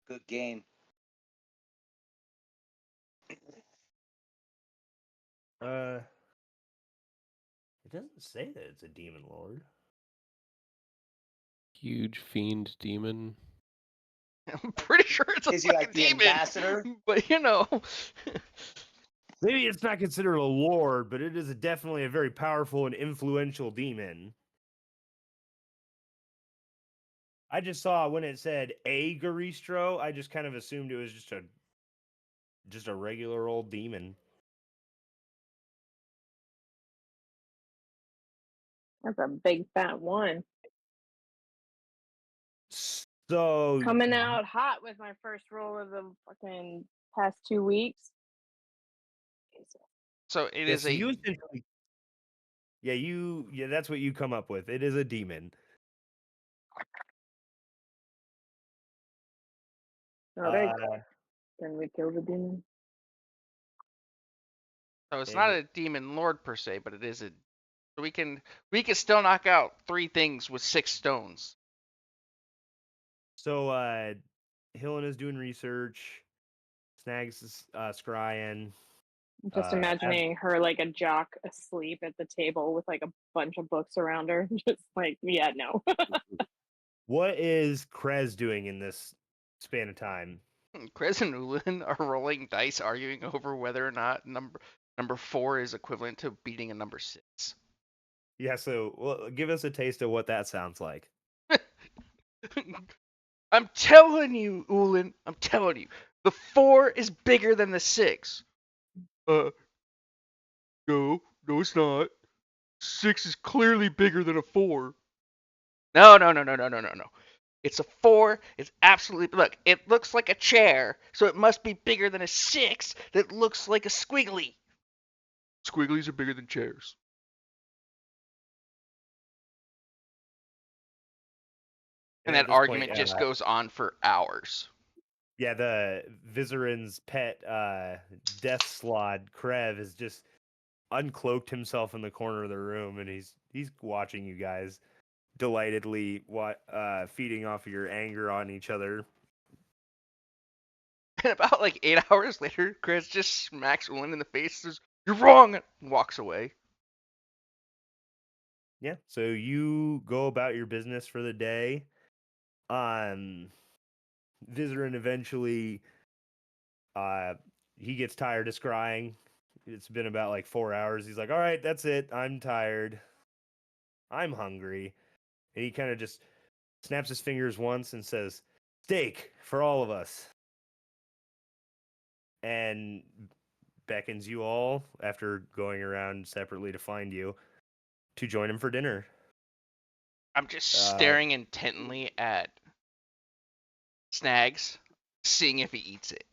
Speaker 2: Good game.
Speaker 3: It doesn't say that it's a demon lord.
Speaker 5: Huge fiend demon.
Speaker 1: I'm pretty sure it's a
Speaker 2: Is he like
Speaker 1: fucking
Speaker 2: the
Speaker 1: demon.
Speaker 2: ambassador?
Speaker 1: But you know.
Speaker 3: Maybe it's not considered a lord, but it is definitely a very powerful and influential demon. I just saw when it said a Garistro, I just kind of assumed it was just a regular old demon.
Speaker 4: That's a big fat one.
Speaker 3: So
Speaker 4: Coming out hot with my first roll of the fucking past 2 weeks.
Speaker 1: So it
Speaker 3: yeah,
Speaker 1: is
Speaker 3: so
Speaker 1: a.
Speaker 3: you essentially, yeah, that's what you come up with. It is a demon.
Speaker 4: All right.
Speaker 3: Uh,
Speaker 4: Can we kill the demon?
Speaker 1: So it's
Speaker 3: and
Speaker 1: not a demon lord per se, but it is a. So we can still knock out 3 things with 6 stones.
Speaker 3: so Hillen is doing research. Snags is scrying.
Speaker 4: Just imagining her like a jock asleep at the table with like a bunch of books around her. Just like, yeah, no.
Speaker 3: What is Krez doing in this span of time?
Speaker 1: Chris and Ulin are rolling dice, arguing over whether or not number 4 is equivalent to beating a number 6.
Speaker 3: Yeah, so give us a taste of what that sounds like.
Speaker 1: I'm telling you, Ulin. I'm telling you, the 4 is bigger than the 6. No, it's not. 6 is clearly bigger than a 4. No. It's a 4. It's absolutely. Look, it looks like a chair, so it must be bigger than a 6 that looks like a squiggly. Squigglies are bigger than chairs. And
Speaker 3: And at
Speaker 1: that
Speaker 3: this point,
Speaker 1: argument just goes on for hours.
Speaker 3: yeah, the Vizorin's pet death slod, Krev, has just uncloaked himself in the corner of the room, and he's watching you guys delightedly feeding off of your anger on each other.
Speaker 1: And about like 8 hours later, Chris just smacks Ulin in the face, says, "You're wrong," and walks away.
Speaker 3: Yeah, so you go about your business for the day. Vizorin eventually he gets tired of scrying. It's been about like 4 hours. He's like, all right, that's it. I'm tired. I'm hungry. And he kind of just snaps his fingers once and says, steak for all of us. And beckons you all, after going around separately to find you, to join him for dinner.
Speaker 1: I'm just staring intently at Snags, seeing if he eats it.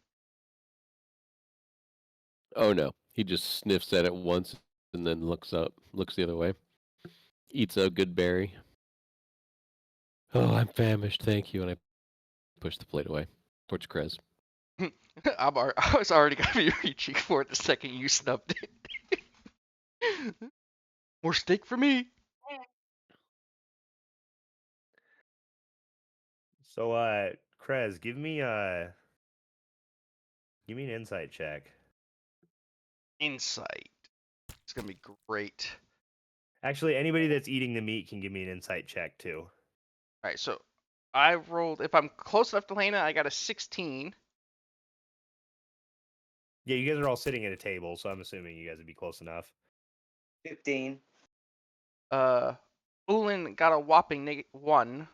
Speaker 5: Oh no. He just sniffs at it once and then looks the other way. Eats a good berry. Oh, I'm famished, thank you. And I push the plate away towards Krez.
Speaker 1: I was already gonna be reaching for it the second you snubbed it. More steak for me.
Speaker 3: So, Krez, give me an insight check.
Speaker 1: Insight. It's gonna be great.
Speaker 3: Actually, anybody that's eating the meat can give me an insight check too.
Speaker 1: All right, so I rolled. If I'm close enough to Lena, I got a 16.
Speaker 3: Yeah, you guys are all sitting at a table, so I'm assuming you guys would be close enough.
Speaker 2: 15.
Speaker 1: Ulin got a whopping 1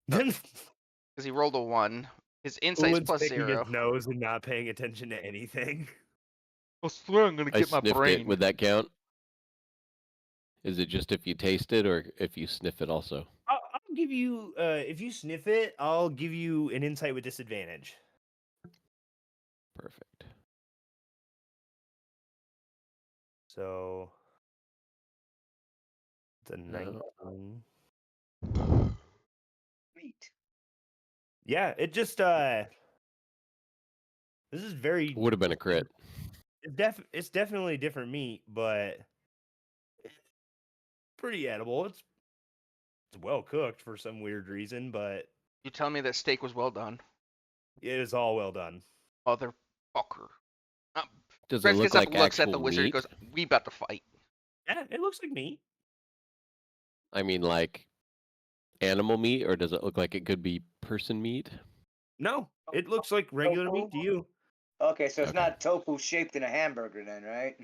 Speaker 3: Then
Speaker 1: because he rolled a 1. His insight's
Speaker 3: Ulin's
Speaker 1: plus
Speaker 3: picking
Speaker 1: 0.
Speaker 3: his nose and not paying attention to anything.
Speaker 1: I swear I'm gonna
Speaker 5: I
Speaker 1: get my
Speaker 5: sniffed
Speaker 1: brain.
Speaker 5: it. Would that count? Is it just if you taste it or if you sniff it also?
Speaker 3: I'll give you, if you sniff it, I'll give you an insight with disadvantage.
Speaker 5: Perfect.
Speaker 3: So, it's a
Speaker 5: No.
Speaker 3: 19.
Speaker 2: Meat.
Speaker 3: Yeah, it just, this is very,
Speaker 5: Would have been a crit.
Speaker 3: it's definitely different meat, but it's pretty edible. It's well cooked for some weird reason, but
Speaker 1: You tell me that steak was well done,
Speaker 3: it is all well done.
Speaker 1: motherfucker.
Speaker 5: Does it
Speaker 1: Rez
Speaker 5: look
Speaker 1: gets up,
Speaker 5: like
Speaker 1: looks at the
Speaker 5: actual
Speaker 1: wizard,
Speaker 5: meat?
Speaker 1: goes, "We about to fight."
Speaker 3: Yeah, it looks like meat.
Speaker 5: I mean, like animal meat, or does it look like it could be person meat?
Speaker 3: No, it looks like regular meat to you.
Speaker 2: Okay, so it's
Speaker 5: Okay.
Speaker 2: not tofu shaped in a hamburger then, right?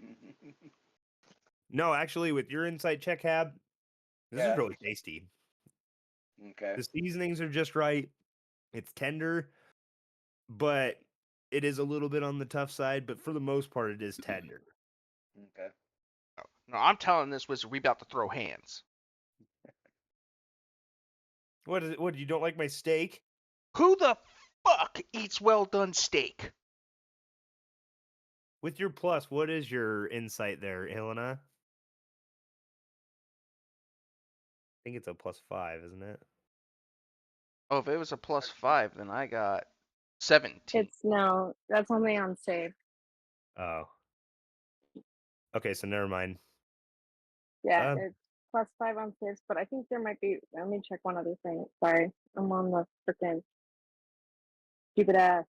Speaker 3: No, actually, with your insight check, Hab, this
Speaker 2: Yeah.
Speaker 3: is really tasty.
Speaker 2: Okay.
Speaker 3: The seasonings are just right. It's tender, but it is a little bit on the tough side. But for the most part, it is tender.
Speaker 2: Okay.
Speaker 1: No, I'm telling this wizard, we about to throw hands.
Speaker 3: What is it? What, you don't like my steak?
Speaker 1: Who the fuck eats well done steak?
Speaker 3: With your plus, what is your insight there, Helena? I think it's a +5, isn't it?
Speaker 1: Oh, if it was a +5, then I got 17.
Speaker 4: No, that's only on save.
Speaker 3: Oh. Okay, so never mind.
Speaker 4: Yeah, it's +5 on saves, but I think there might be. Let me check one other thing. Sorry, I'm on the freaking stupid ass.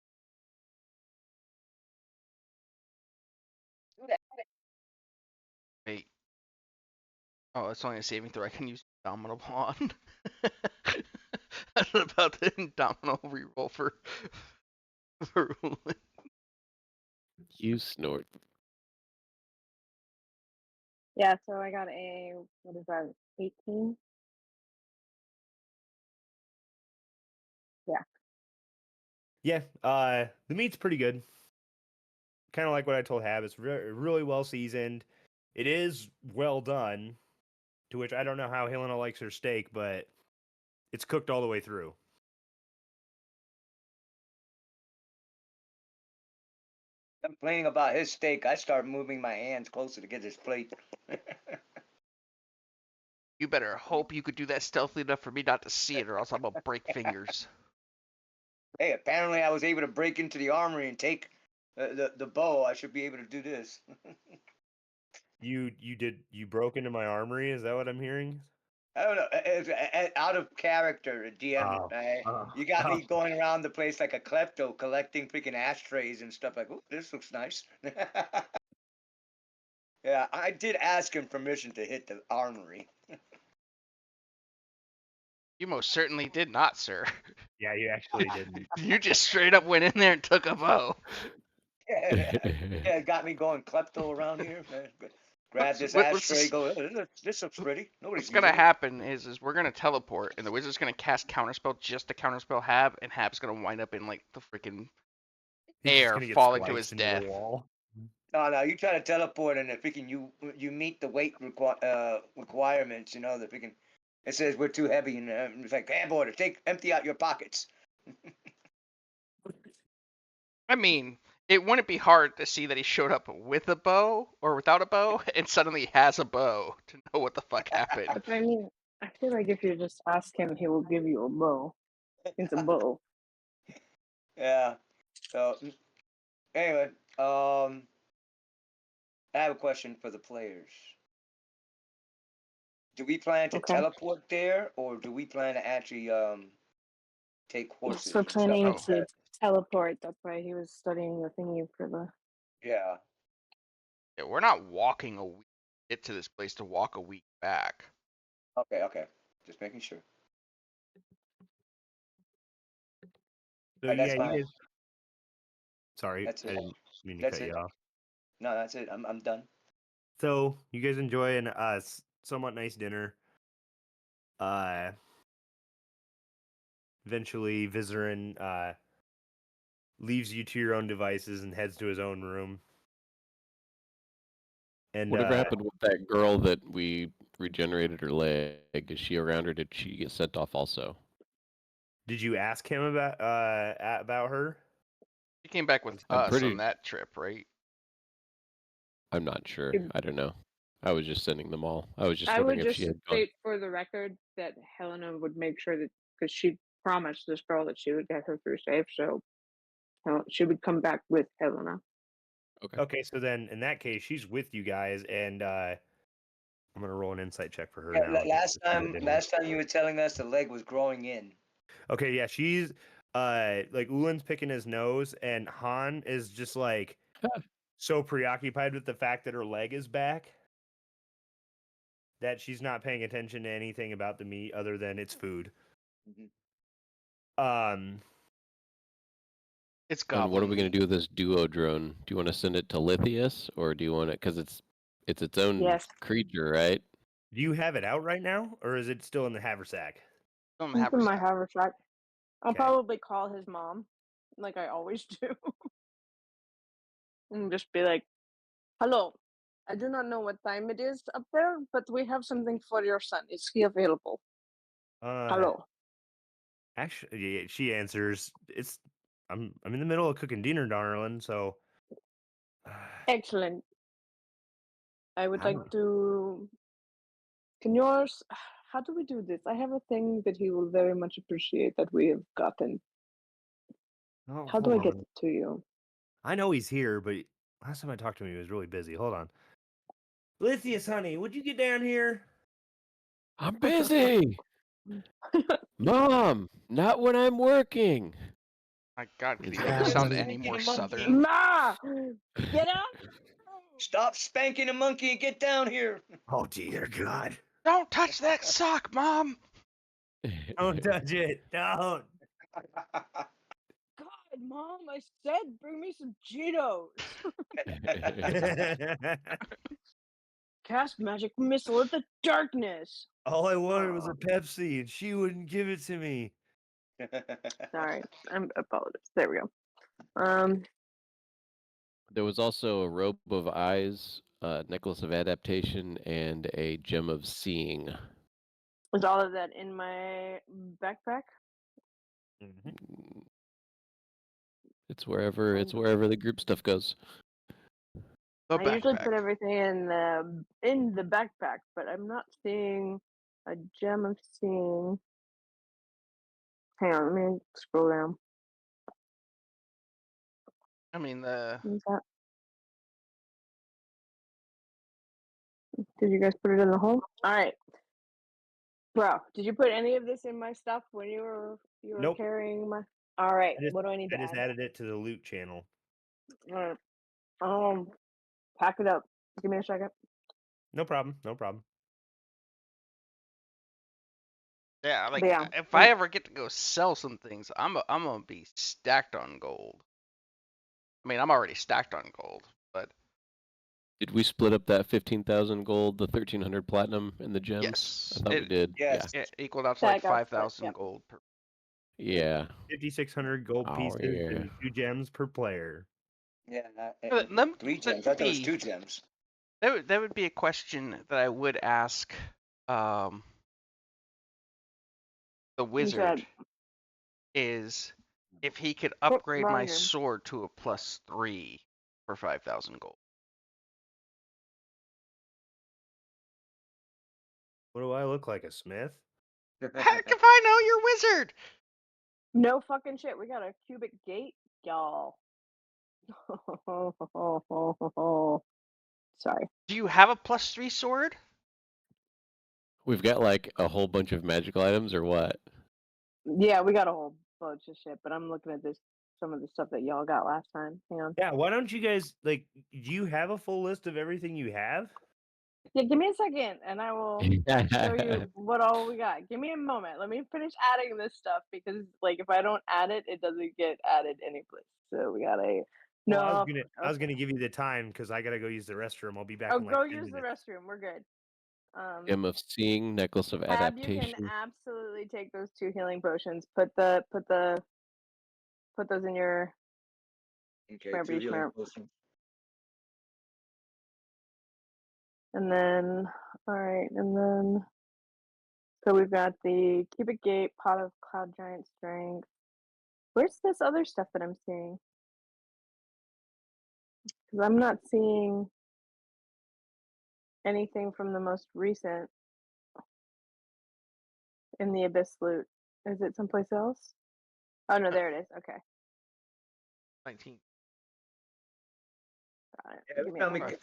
Speaker 1: Wait. Oh, it's only a saving throw. I can use Indomitable on. I was about the Indomitable reroll for Ulin.
Speaker 5: You snort.
Speaker 4: Yeah, so I got a, what is that, 18?
Speaker 3: Yeah, the meat's pretty good. Kind of like what I told Hab. It's really well seasoned. It is well done. To which I don't know how Helena likes her steak, but it's cooked all the way through.
Speaker 2: Complaining about his steak, I start moving my hands closer to get his plate.
Speaker 1: You better hope you could do that stealthily enough for me not to see it, or else I'm gonna break fingers.
Speaker 2: Hey, apparently I was able to break into the armory and take the bow. I should be able to do this.
Speaker 3: You broke into my armory? Is that what I'm hearing?
Speaker 2: I don't know. It's out of character, DM. You got me going around the place like a klepto, collecting freaking ashtrays and stuff. Like, oh, this looks nice. Yeah, I did ask him permission to hit the armory.
Speaker 1: You most certainly did not, sir.
Speaker 3: Yeah, you actually didn't.
Speaker 1: You just straight up went in there and took a bow.
Speaker 2: Yeah, it got me going klepto around here. Grab this
Speaker 1: What's
Speaker 2: ashtray. Go. This looks pretty. Nobody's
Speaker 1: What's gonna
Speaker 2: using it.
Speaker 1: happen is we're gonna teleport, and the wizard's gonna cast counterspell just to counterspell Hab, and Hab's gonna wind up in like the freaking
Speaker 3: He's just
Speaker 1: air,
Speaker 3: gonna get
Speaker 1: falling to his
Speaker 3: spliced into
Speaker 1: death.
Speaker 3: the wall.
Speaker 2: No, you try to teleport and the freaking you meet the weight requirements. You know the freaking. It says we're too heavy, and it's like, hey, boy, empty out your pockets.
Speaker 1: I mean, it wouldn't be hard to see that he showed up with a bow or without a bow, and suddenly has a bow to know what the fuck happened.
Speaker 4: But I mean, I feel like if you just ask him, he will give you a bow. It's a bow.
Speaker 2: Yeah. So anyway, I have a question for the players. Do we plan to
Speaker 4: Okay.
Speaker 2: teleport there, or do we plan to actually take
Speaker 4: Yes,
Speaker 2: horses
Speaker 4: we're
Speaker 2: and stuff
Speaker 4: planning
Speaker 2: like
Speaker 1: Oh.
Speaker 4: to
Speaker 2: that?
Speaker 4: teleport. That's why he was studying the thingy for the.
Speaker 2: Yeah.
Speaker 1: Yeah, we're not walking a week to get to this place to walk a week back.
Speaker 2: Okay. Okay. Just making sure.
Speaker 3: So
Speaker 2: Alright,
Speaker 3: yeah,
Speaker 2: that's
Speaker 3: you
Speaker 2: fine.
Speaker 3: guys. Sorry,
Speaker 2: That's
Speaker 3: I
Speaker 2: it.
Speaker 3: didn't mean to
Speaker 2: That's
Speaker 3: cut
Speaker 2: it.
Speaker 3: you off.
Speaker 2: No, that's it. I'm done.
Speaker 3: So you guys enjoy an somewhat nice dinner. Uh, eventually, Vizerin leaves you to your own devices and heads to his own room. And
Speaker 5: Whatever happened with that girl that we regenerated her leg? Is she around or did she get sent off also?
Speaker 3: did you ask him about her?
Speaker 1: He came back with
Speaker 5: I'm
Speaker 1: us on
Speaker 5: pretty.
Speaker 1: that trip, right?
Speaker 5: I'm not sure.
Speaker 4: It-
Speaker 5: I don't know. I was just sending them all. I was just
Speaker 4: I would
Speaker 5: wondering if she
Speaker 4: just
Speaker 5: had gone.
Speaker 4: state for the record that Helena would make sure that because she promised this girl that she would get her through safe, so she would come back with Helena.
Speaker 3: Okay, so then in that case, she's with you guys, and I'm gonna roll an insight check for her
Speaker 2: Yeah,
Speaker 3: now.
Speaker 2: last time you were telling us the leg was growing in.
Speaker 3: Okay, yeah, she's like Ulan's picking his nose, and Han is just like so preoccupied with the fact that her leg is back that she's not paying attention to anything about the meat other than it's food.
Speaker 2: Mhm.
Speaker 1: It's
Speaker 5: And what
Speaker 1: goblin
Speaker 5: are we going
Speaker 1: meat.
Speaker 5: to do with this duo drone? Do you want to send it to Lithius, or do you want it because it's its own
Speaker 4: Yes,
Speaker 5: creature, right?
Speaker 3: Do you have it out right now, or is it still in the haversack?
Speaker 1: Don't
Speaker 4: he's
Speaker 1: have
Speaker 4: in my
Speaker 1: haversack.
Speaker 4: haversack. I'll
Speaker 3: Okay.
Speaker 4: probably call his mom, like I always do, and just be like, "Hello, I do not know what time it is up there, but we have something for your son. Is he available?
Speaker 3: Uh,
Speaker 4: Hello."
Speaker 3: actually, yeah, she answers. I'm in the middle of cooking dinner, darling. So,
Speaker 4: Excellent. I would
Speaker 3: I'm-
Speaker 4: like to. Can yours? How do we do this? I have a thing that he will very much appreciate that we have gotten.
Speaker 3: oh,
Speaker 4: How do
Speaker 3: hold
Speaker 4: I get
Speaker 3: on.
Speaker 4: it to you?
Speaker 3: I know he's here, but last time I talked to him, he was really busy. Hold on. Lithius, honey, would you get down here?
Speaker 5: I'm busy, Mom. Not when I'm working.
Speaker 1: My God, could he
Speaker 5: Is
Speaker 1: ever
Speaker 5: that
Speaker 1: sound
Speaker 5: what
Speaker 1: any
Speaker 2: Spanking
Speaker 1: more
Speaker 2: a
Speaker 1: southern?
Speaker 2: monkey.
Speaker 4: Ma, get up!
Speaker 2: Stop spanking a monkey and get down here.
Speaker 3: Oh dear God!
Speaker 1: Don't touch that sock, Mom!
Speaker 3: Don't touch it! Don't!
Speaker 4: God, Mom, I said bring me some Cheetos. Cast magic missile at the darkness.
Speaker 3: All I wanted was a Pepsi, and she wouldn't give it to me.
Speaker 4: Sorry, I'm apologies. There we go.
Speaker 5: There was also a robe of eyes, a necklace of adaptation, and a gem of seeing.
Speaker 4: Is all of that in my backpack?
Speaker 5: Mm, It's wherever the group stuff goes.
Speaker 1: The
Speaker 4: I usually put
Speaker 1: backpack.
Speaker 4: everything in the backpack, but I'm not seeing a gem of seeing. Hang on, let me scroll down.
Speaker 1: I mean, the
Speaker 4: Is that? Did you guys put it in the hole? All right, bro. Did you put any of this in my stuff when you were
Speaker 3: Nope.
Speaker 4: carrying my? All right.
Speaker 3: I just,
Speaker 4: What do I need
Speaker 3: I
Speaker 4: to
Speaker 3: just
Speaker 4: add?
Speaker 3: added it to the loot channel.
Speaker 4: All right. Pack it up. Give me a second.
Speaker 3: No problem. No problem.
Speaker 1: yeah,
Speaker 4: But
Speaker 1: like
Speaker 4: yeah,
Speaker 1: if I ever get to go sell some things, I'm gonna be stacked on gold. I mean, I'm already stacked on gold, but
Speaker 5: Did we split up that 15,000 gold, the 1,300 platinum, and the gems?
Speaker 1: yes,
Speaker 5: I thought we did.
Speaker 2: Yes.
Speaker 1: it equaled out to
Speaker 4: that
Speaker 1: like
Speaker 4: got split.
Speaker 1: 5,000
Speaker 4: Yep.
Speaker 1: gold per.
Speaker 5: Yeah.
Speaker 3: 5,600 gold
Speaker 5: Oh,
Speaker 3: pieces
Speaker 5: yeah.
Speaker 3: and 2 gems per player.
Speaker 2: Yeah.
Speaker 1: Them
Speaker 2: 3 gems. I thought it was
Speaker 1: be
Speaker 2: 2 gems.
Speaker 1: that would be a question that I would ask the
Speaker 4: You
Speaker 1: wizard
Speaker 4: said
Speaker 1: is if he could
Speaker 4: oh,
Speaker 1: upgrade
Speaker 4: wrong
Speaker 1: my
Speaker 4: game.
Speaker 1: sword to a +3 for 5,000 gold.
Speaker 3: What do I look like, a smith?
Speaker 1: Heck if I know, you're wizard.
Speaker 4: No fucking shit. We got a cubic gate, y'all. Sorry.
Speaker 1: Do you have a +3 sword?
Speaker 5: We've got like a whole bunch of magical items, or what?
Speaker 4: Yeah, we got a whole bunch of shit, but I'm looking at some of the stuff that y'all got last time. Hang on.
Speaker 3: Yeah, why don't you guys do you have a full list of everything you have?
Speaker 4: Yeah, give me a second, and I will show you what all we got. Give me a moment. Let me finish adding this stuff because, like, if I don't add it, it doesn't get added anyplace. So we got a
Speaker 3: Well, I was
Speaker 4: no.
Speaker 3: gonna
Speaker 4: Okay.
Speaker 3: give you the time because I gotta go use the restroom. I'll be back
Speaker 4: Oh,
Speaker 3: in like
Speaker 4: go
Speaker 3: 10
Speaker 4: use the
Speaker 3: minutes.
Speaker 4: restroom. We're good.
Speaker 5: Gem of Seeing, Necklace of
Speaker 4: Tab, you can
Speaker 5: Adaptation.
Speaker 4: absolutely take those 2 healing potions. Put those in your
Speaker 2: Okay,
Speaker 4: shmerp,
Speaker 2: 2 healing
Speaker 4: shmerp.
Speaker 2: potions.
Speaker 4: And then, all right, and then, so we've got the cubic gate, pot of cloud giant strength. Where's this other stuff that I'm seeing? Because I'm not seeing anything from the most recent in the abyss loot. Is it someplace else? Oh no, there it is. Okay,
Speaker 1: 19.
Speaker 4: got it.
Speaker 2: Yeah,
Speaker 4: Give me a moment.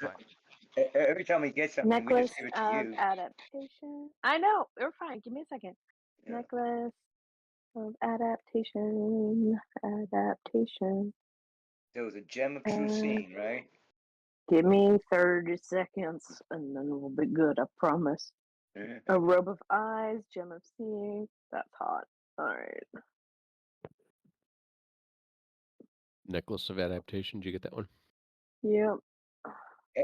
Speaker 2: every time we get something, we
Speaker 4: Necklace
Speaker 2: just give it to
Speaker 4: of
Speaker 2: you.
Speaker 4: adaptation. I know, they're fine. Give me a second.
Speaker 2: Yeah.
Speaker 4: Necklace of adaptation. Adaptation.
Speaker 2: There was a gem of true seeing, right?
Speaker 4: Give me 30 seconds and then we'll be good, I promise. A robe of eyes, gem of seeing. That's hot. Alright.
Speaker 5: Necklace of Adaptation. Did you get that one?
Speaker 4: Yep.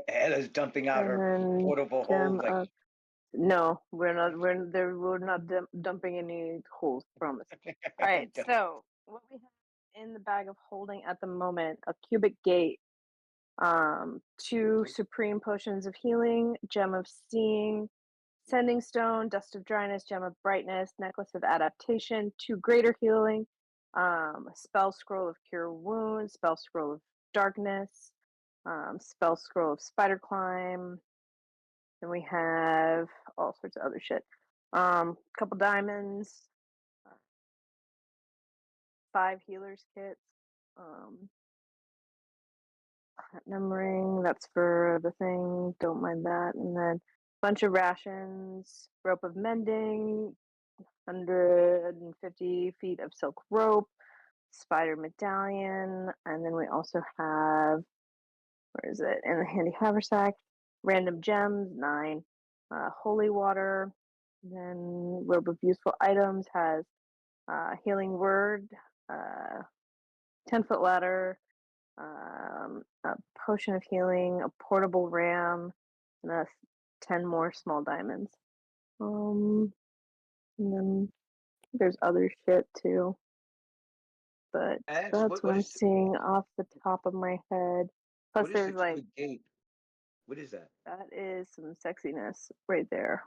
Speaker 2: Ella's dumping out
Speaker 4: And
Speaker 2: her
Speaker 4: then
Speaker 2: portable
Speaker 4: gem
Speaker 2: hole like
Speaker 4: of no, we're not dumping any holes, promise. Alright, so what we have in the bag of holding at the moment, a cubic gate, 2 supreme potions of healing, gem of seeing, Sending Stone, Dust of Dryness, Gem of Brightness, Necklace of Adaptation, 2 Greater Healing, Spell Scroll of Cure Wounds, Spell Scroll of Darkness, Spell Scroll of Spider Climb. Then we have all sorts of other shit. Couple diamonds, 5 healers kits, platinum ring, that's for the thing, don't mind that. And then bunch of rations, rope of mending, 150 feet of silk rope, spider medallion, and then we also have, where is it? In the handy haversack, random gems, 9, holy water, then robe of useful items has healing word, 10-foot ladder, a potion of healing, a portable ram, and 10 more small diamonds. And then there's other shit too. But
Speaker 2: Ash,
Speaker 4: that's what I'm seeing off the top of my head. Plus,
Speaker 2: what is the
Speaker 4: there's like,
Speaker 2: cubic gate? What is that?
Speaker 4: that is some sexiness right there.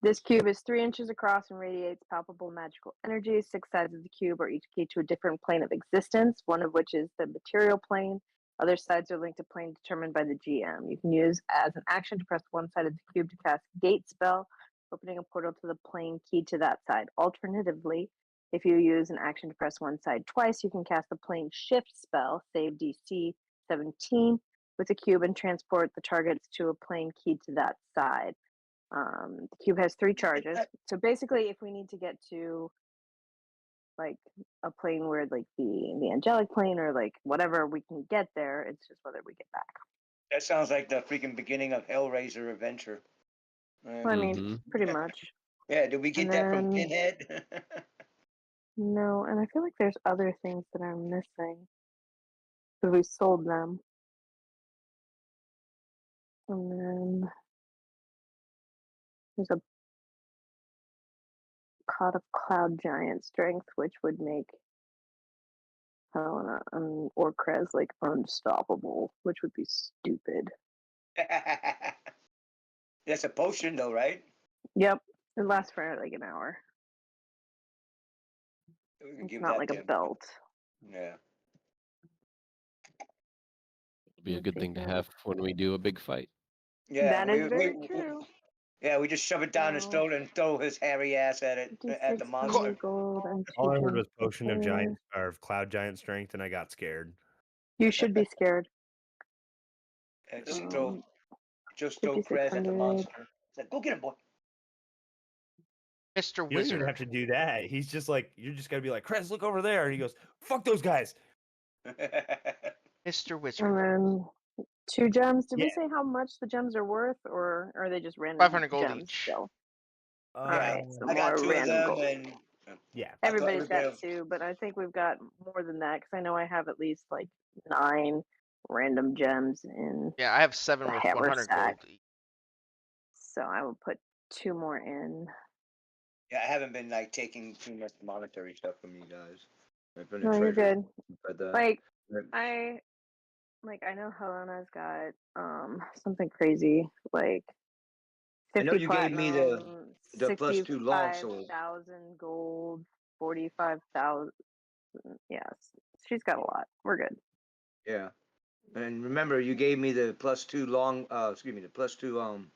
Speaker 4: This cube is 3 inches across and radiates palpable magical energy. 6 sides of the cube are each key to a different plane of existence, one of which is the material plane. Other sides are linked to plane determined by the GM. You can use as an action to press one side of the cube to cast Gate spell, opening a portal to the plane key to that side. Alternatively, if you use an action to press one side twice, you can cast the plane shift spell, save DC 17, with the cube and transport the targets to a plane key to that side. The cube has 3 charges. So basically, if we need to get to like a plane where like the angelic plane or like whatever, we can get there. It's just whether we get back.
Speaker 2: That sounds like the freaking beginning of Hellraiser Adventure.
Speaker 4: Well, I mean, pretty much.
Speaker 2: Yeah, did we get that from Pinhead?
Speaker 4: No, and I feel like there's other things that I'm missing because we sold them. And then there's a pot of cloud giant strength, which would make Helena and Orcrez like unstoppable, which would be stupid.
Speaker 2: That's a potion, though, right?
Speaker 4: Yep, it lasts for like an hour.
Speaker 2: We can
Speaker 4: It's
Speaker 2: give
Speaker 4: not
Speaker 2: that
Speaker 4: like
Speaker 2: to
Speaker 4: a
Speaker 2: him.
Speaker 4: belt.
Speaker 2: Yeah.
Speaker 5: It'll be a good thing to have when we do a big fight.
Speaker 2: Yeah.
Speaker 4: That is very true.
Speaker 2: Yeah, we just shove it down his throat and throw his hairy ass at it, at the
Speaker 4: 56
Speaker 2: monster.
Speaker 4: gold and
Speaker 3: All I
Speaker 4: 2
Speaker 3: heard was
Speaker 4: gems for
Speaker 3: potion of
Speaker 4: hair.
Speaker 3: cloud giant strength, and I got scared.
Speaker 4: You should be scared.
Speaker 2: And just throw Krez at the
Speaker 4: 5600.
Speaker 2: monster. It's like, go get him, boy.
Speaker 1: Mr.
Speaker 3: You don't even
Speaker 1: Wizard.
Speaker 3: have to do that. He's just like, you're just gotta be like, Krez, look over there. And he goes, fuck those guys.
Speaker 1: Mr.
Speaker 4: And
Speaker 1: Wizard.
Speaker 4: then 2 gems. Did we
Speaker 3: Yeah.
Speaker 4: say how much the gems are worth, or are they just random
Speaker 1: 500 gold
Speaker 4: gems
Speaker 1: each.
Speaker 4: still?
Speaker 3: Uh,
Speaker 4: Alright, so
Speaker 2: I got
Speaker 4: more
Speaker 2: 2 of
Speaker 4: random
Speaker 2: them,
Speaker 4: gold.
Speaker 2: and
Speaker 3: yeah.
Speaker 2: I thought
Speaker 4: Everybody's got
Speaker 2: everybody
Speaker 4: 2, but I think we've got more than that because I know I have at least like 9 random gems in
Speaker 1: Yeah, I have 7
Speaker 4: the
Speaker 1: with
Speaker 4: hammer
Speaker 1: 100
Speaker 4: stack.
Speaker 1: gold each.
Speaker 4: So I will put 2 more in.
Speaker 2: Yeah, I haven't been like taking too much monetary stuff from you guys. I've been a
Speaker 4: No, you're
Speaker 2: treasure,
Speaker 4: good.
Speaker 2: but
Speaker 4: Like I know Helena's got something crazy like
Speaker 2: I know
Speaker 4: 50
Speaker 2: you gave me the
Speaker 4: platinum,
Speaker 2: +2 longsword.
Speaker 4: 65,000 gold, 45,000. Yes, she's got a lot. We're good.
Speaker 2: Yeah, and remember you gave me the +2 the +2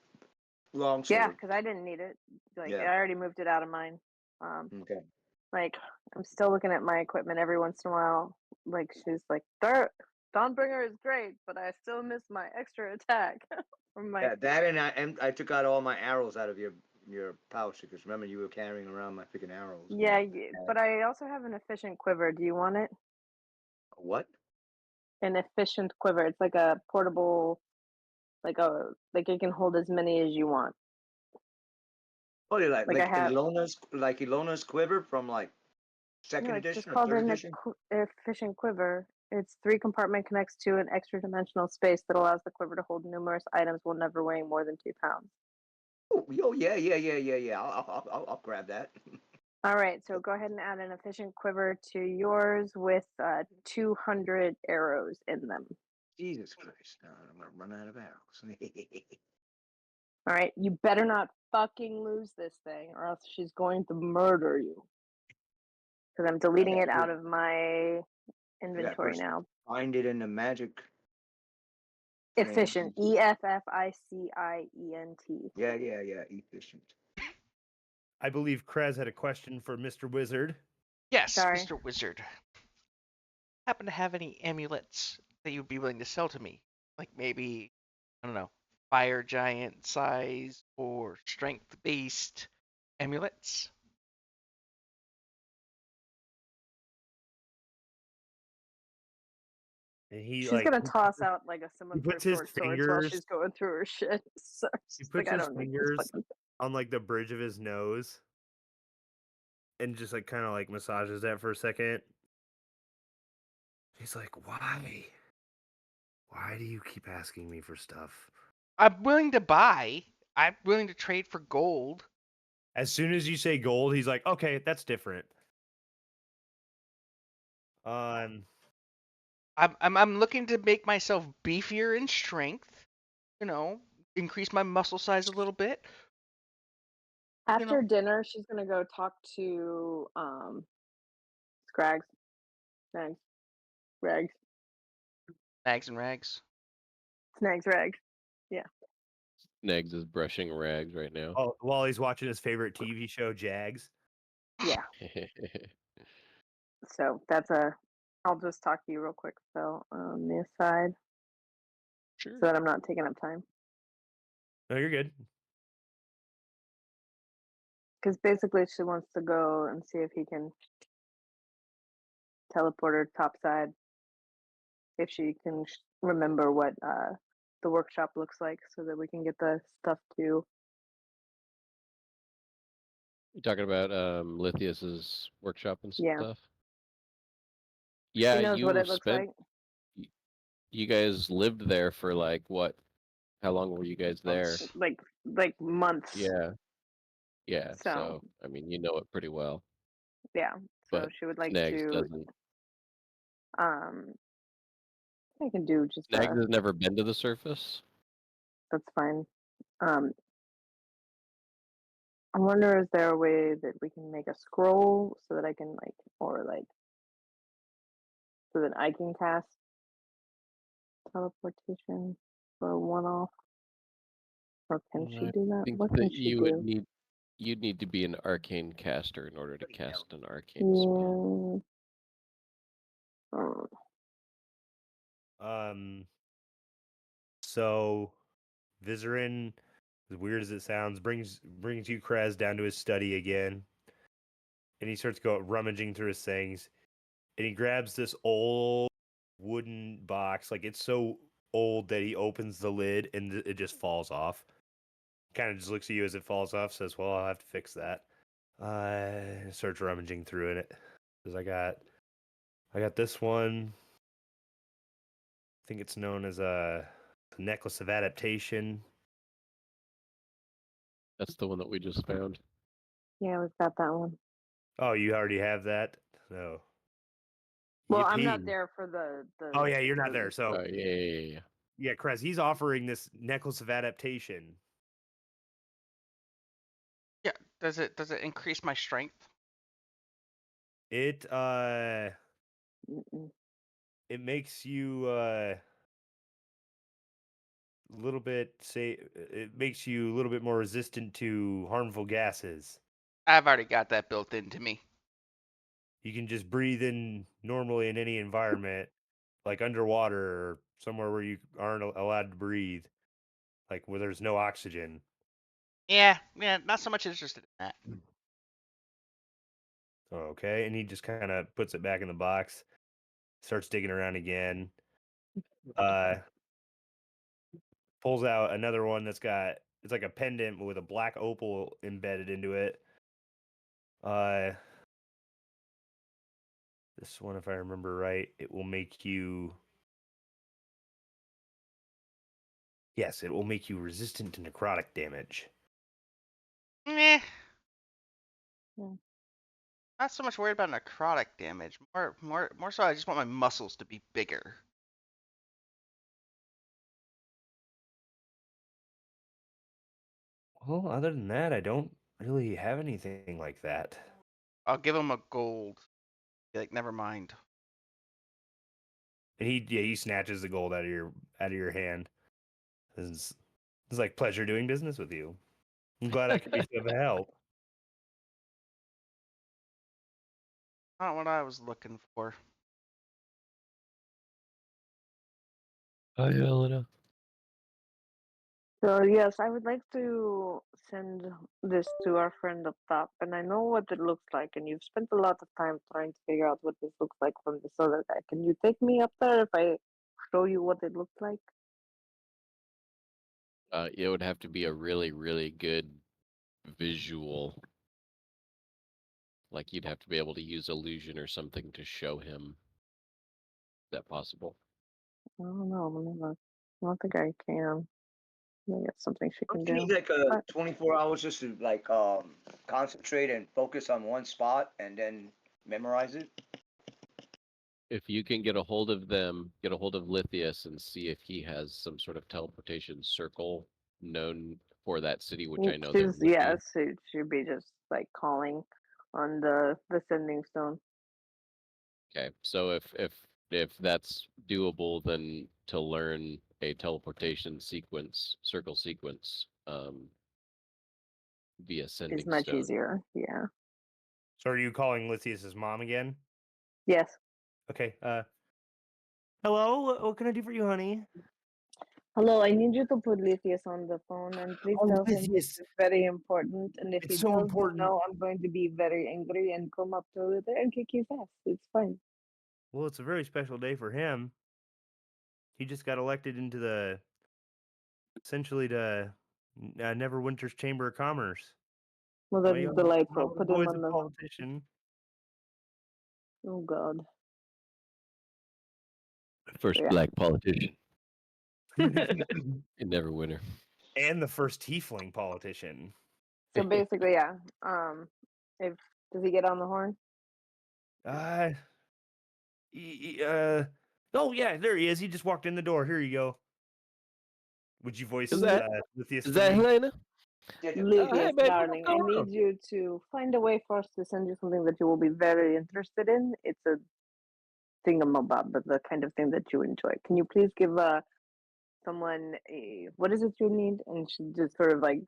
Speaker 2: longsword.
Speaker 4: Yeah, because I didn't need it. Like
Speaker 2: Yeah.
Speaker 4: I already moved it out of mine.
Speaker 2: Okay.
Speaker 4: Like I'm still looking at my equipment every once in a while. Like she's like, Dawnbringer is great, but I still miss my extra attack from my.
Speaker 2: Yeah, that and I took out all my arrows out of your pouch because remember you were carrying around my freaking arrows.
Speaker 4: Yeah, but I also have an efficient quiver. Do you want it?
Speaker 2: What?
Speaker 4: An efficient quiver. It's like a portable, like it can hold as many as you want.
Speaker 2: Oh, you
Speaker 4: Like I have.
Speaker 2: Ilona's quiver from like second
Speaker 4: No, it's just
Speaker 2: edition or
Speaker 4: called
Speaker 2: third
Speaker 4: an
Speaker 2: edition?
Speaker 4: efficient quiver. Its 3-compartment connects to an extra dimensional space that allows the quiver to hold numerous items while never weighing more than 2 pounds.
Speaker 2: Oh, yeah. I'll grab that.
Speaker 4: All right, so go ahead and add an efficient quiver to yours with 200 arrows in them.
Speaker 2: Jesus Christ! No, I'm gonna run out of arrows.
Speaker 4: All right, you better not fucking lose this thing, or else she's going to murder you. Because I'm deleting it out of my inventory now.
Speaker 2: Find it in the magic.
Speaker 4: Efficient. EFFICIENT.
Speaker 2: Yeah. Efficient.
Speaker 3: I believe Krez had a question for Mr. Wizard.
Speaker 1: Yes,
Speaker 4: Sorry.
Speaker 1: Mr. Wizard. Happen to have any amulets that you'd be willing to sell to me? Like maybe, I don't know, fire giant size or strength based amulets?
Speaker 3: And he
Speaker 4: She's
Speaker 3: like
Speaker 4: gonna toss out like some
Speaker 3: he
Speaker 4: of her
Speaker 3: puts his
Speaker 4: short swords while
Speaker 3: fingers
Speaker 4: she's going through her shit. So
Speaker 3: he
Speaker 4: she's
Speaker 3: puts
Speaker 4: like, I
Speaker 3: his
Speaker 4: don't need this
Speaker 3: fingers
Speaker 4: fucking.
Speaker 3: on like the bridge of his nose and just like kind of like massages that for a second. He's like, why? Why do you keep asking me for stuff?
Speaker 1: I'm willing to buy. I'm willing to trade for gold.
Speaker 3: As soon as you say gold, he's like, okay, that's different.
Speaker 1: I'm looking to make myself beefier in strength. You know, increase my muscle size a little bit.
Speaker 4: After dinner, she's gonna go talk to Scrags. Snags. Rags.
Speaker 1: Snags and rags.
Speaker 4: Snags Rags. Yeah.
Speaker 5: Negs is brushing rags right now.
Speaker 3: Oh, while he's watching his favorite TV show, Jags.
Speaker 4: Yeah. So that's I'll just talk to you real quick, Phil, on this side.
Speaker 5: Sure.
Speaker 4: So that I'm not taking up time.
Speaker 3: No, you're good.
Speaker 4: Because basically she wants to go and see if he can teleport her topside. If she can remember what the workshop looks like so that we can get the stuff to.
Speaker 5: You talking about Lithius's workshop and
Speaker 4: Yeah.
Speaker 5: stuff? Yeah,
Speaker 4: She knows what
Speaker 5: you
Speaker 4: it looks
Speaker 5: spent.
Speaker 4: like.
Speaker 5: You guys lived there for like what? How long were you guys there?
Speaker 4: Like months.
Speaker 5: Yeah. Yeah.
Speaker 4: So
Speaker 5: So I mean, you know it pretty well.
Speaker 4: yeah. So
Speaker 5: But
Speaker 4: she would like
Speaker 5: Snags
Speaker 4: to
Speaker 5: doesn't.
Speaker 4: I can do just
Speaker 5: Snags has never been to the surface.
Speaker 4: that's fine. I wonder, is there a way that we can make a scroll so that I can so that I can cast teleportation for a one-off? Or can she do that?
Speaker 5: I think
Speaker 4: What can
Speaker 5: that
Speaker 4: she
Speaker 5: you
Speaker 4: do?
Speaker 5: you'd need to be an arcane caster in order to cast an arcane spell.
Speaker 4: Yeah. Oh.
Speaker 3: So, Vizerin, as weird as it sounds, brings you Krez down to his study again, and he starts rummaging through his things, and he grabs this old wooden box, like it's so old that he opens the lid and it just falls off. Kind of just looks at you as it falls off, says, "Well, I'll have to fix that." Starts rummaging through it. Says, I got this one. I think it's known as a necklace of adaptation.
Speaker 5: That's the one that we just found.
Speaker 4: Yeah, we've got that one.
Speaker 3: Oh, you already have that? No.
Speaker 4: Well, I'm not
Speaker 3: Yippee.
Speaker 4: there for the.
Speaker 3: Oh yeah, you're not there. So
Speaker 5: Yeah.
Speaker 3: yeah, Krez, he's offering this necklace of adaptation.
Speaker 1: Yeah. Does it increase my strength?
Speaker 3: It
Speaker 4: Mm-mm.
Speaker 3: it makes you little bit say it makes you a little bit more resistant to harmful gases.
Speaker 1: I've already got that built into me.
Speaker 3: You can just breathe in normally in any environment, like underwater or somewhere where you aren't allowed to breathe, like where there's no oxygen.
Speaker 1: Yeah, not so much interested in that.
Speaker 3: Okay, and he just kind of puts it back in the box, starts digging around again. Pulls out another one that's got it's like a pendant with a black opal embedded into it. This one, if I remember right, it will make you. Yes, it will make you resistant to necrotic damage.
Speaker 1: Meh.
Speaker 4: Yeah.
Speaker 1: Not so much worried about necrotic damage. More so, I just want my muscles to be bigger.
Speaker 3: Well, other than that, I don't really have anything like that.
Speaker 1: I'll give him a gold. Be like, never mind.
Speaker 3: And he snatches the gold out of your hand. It's like pleasure doing business with you. I'm glad I could be of help.
Speaker 1: Not what I was looking for.
Speaker 5: Hi, Elena.
Speaker 4: So yes, I would like to send this to our friend up top, and I know what it looks like, and you've spent a lot of time trying to figure out what this looks like from this other guy. Can you take me up there if I show you what it looks like?
Speaker 5: It would have to be a really, really good visual. Like you'd have to be able to use illusion or something to show him. Is that possible?
Speaker 4: I don't know. Let me look. I don't think I can. Maybe it's something she can
Speaker 2: Don't you
Speaker 4: do.
Speaker 2: need like a
Speaker 4: But
Speaker 2: 24 hours just to like concentrate and focus on one spot and then memorize it?
Speaker 5: If you can get a hold of them, get a hold of Lithius and see if he has some sort of teleportation circle known for that city, which I know there
Speaker 4: she's
Speaker 5: would be.
Speaker 4: it should be just like calling on the sending stone.
Speaker 5: Okay, so if that's doable, then to learn a teleportation sequence, circle sequence, via
Speaker 4: Is
Speaker 5: sending
Speaker 4: much
Speaker 5: stone.
Speaker 4: easier. Yeah.
Speaker 3: So are you calling Lithius's mom again?
Speaker 4: Yes.
Speaker 3: Okay. Hello. What can I do for you, honey?
Speaker 4: Hello, I need you to put Lithius on the phone and please
Speaker 3: Oh,
Speaker 4: tell him
Speaker 3: Lithius,
Speaker 4: this is very important. And if
Speaker 3: it's
Speaker 4: he
Speaker 3: so
Speaker 4: tells me
Speaker 3: important.
Speaker 4: no, I'm going to be very angry and come up to it and kick his ass. It's fine.
Speaker 3: Well, it's a very special day for him. He just got elected into the essentially to Neverwinter's Chamber of Commerce.
Speaker 4: Well,
Speaker 3: My
Speaker 4: that's delightful.
Speaker 3: older
Speaker 4: Put him
Speaker 3: boy's
Speaker 4: on
Speaker 3: a
Speaker 4: the.
Speaker 3: politician.
Speaker 4: Oh God.
Speaker 5: First
Speaker 4: Yeah.
Speaker 5: black politician
Speaker 3: And
Speaker 5: in Neverwinter.
Speaker 3: the first tiefling politician.
Speaker 4: So basically, yeah. If does he get on the horn?
Speaker 3: Uh, oh yeah, there he is. He just walked in the door. Here you go. Would you voice
Speaker 5: Is that
Speaker 3: Lithius
Speaker 5: is
Speaker 3: for
Speaker 5: that
Speaker 3: me?
Speaker 5: Helena?
Speaker 4: Lithius,
Speaker 5: Hey baby, what's
Speaker 4: darling, I
Speaker 5: going
Speaker 4: need
Speaker 5: on?
Speaker 4: you to find a way for us to send you something that you will be very interested in. It's a thingamabob, but the kind of thing that you enjoy. Can you please give someone a what is it you need? And she just sort of like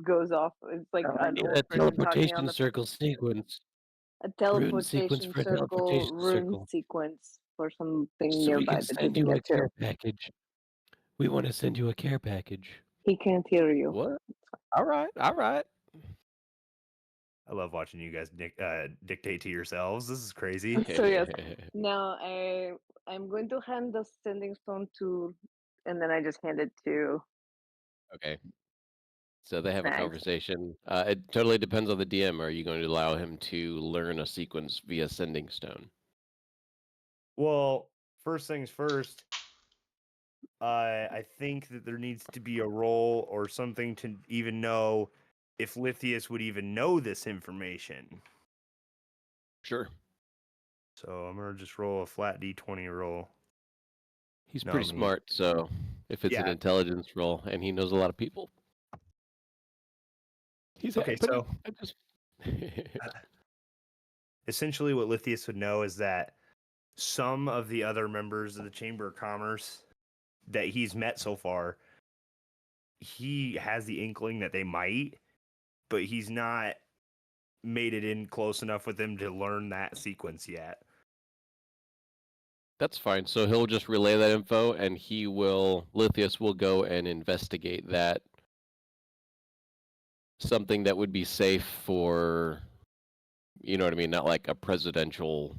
Speaker 4: goes off. It's like
Speaker 5: I
Speaker 4: an
Speaker 5: need
Speaker 4: old
Speaker 5: a
Speaker 4: person talking on
Speaker 5: teleportation
Speaker 4: the phone.
Speaker 5: circle sequence.
Speaker 4: A
Speaker 5: Rune sequence
Speaker 4: teleportation
Speaker 5: for a
Speaker 4: circle,
Speaker 5: teleportation
Speaker 4: rune
Speaker 5: circle.
Speaker 4: sequence for something
Speaker 5: So we
Speaker 4: nearby
Speaker 5: can
Speaker 4: that you
Speaker 5: send
Speaker 4: can
Speaker 5: you a
Speaker 4: get to.
Speaker 5: care package. We want to send you a care package.
Speaker 4: He can't hear you.
Speaker 5: What? All right, all right.
Speaker 3: I love watching you guys dictate to yourselves. This is crazy.
Speaker 4: So yes, now I'm going to hand the sending stone to, and then I just hand it to
Speaker 5: Okay. So they have a
Speaker 4: Snags.
Speaker 5: conversation. It totally depends on the DM. Are you going to allow him to learn a sequence via sending stone?
Speaker 3: Well, first things first, I think that there needs to be a roll or something to even know if Lithius would even know this information.
Speaker 5: Sure.
Speaker 3: So I'm gonna just roll a flat D20 roll.
Speaker 5: He's
Speaker 3: No,
Speaker 5: pretty
Speaker 3: I mean,
Speaker 5: smart, so if it's an
Speaker 3: yeah.
Speaker 5: intelligence roll and he knows a lot of people, he's
Speaker 3: Okay,
Speaker 5: but
Speaker 3: so
Speaker 5: I just
Speaker 3: essentially what Lithius would know is that some of the other members of the Chamber of Commerce that he's met so far, he has the inkling that they might, but he's not made it in close enough with them to learn that sequence yet.
Speaker 5: That's fine. So he'll just relay that info, and Lithius will go and investigate that. Something that would be safe for, you know what I mean, not like a presidential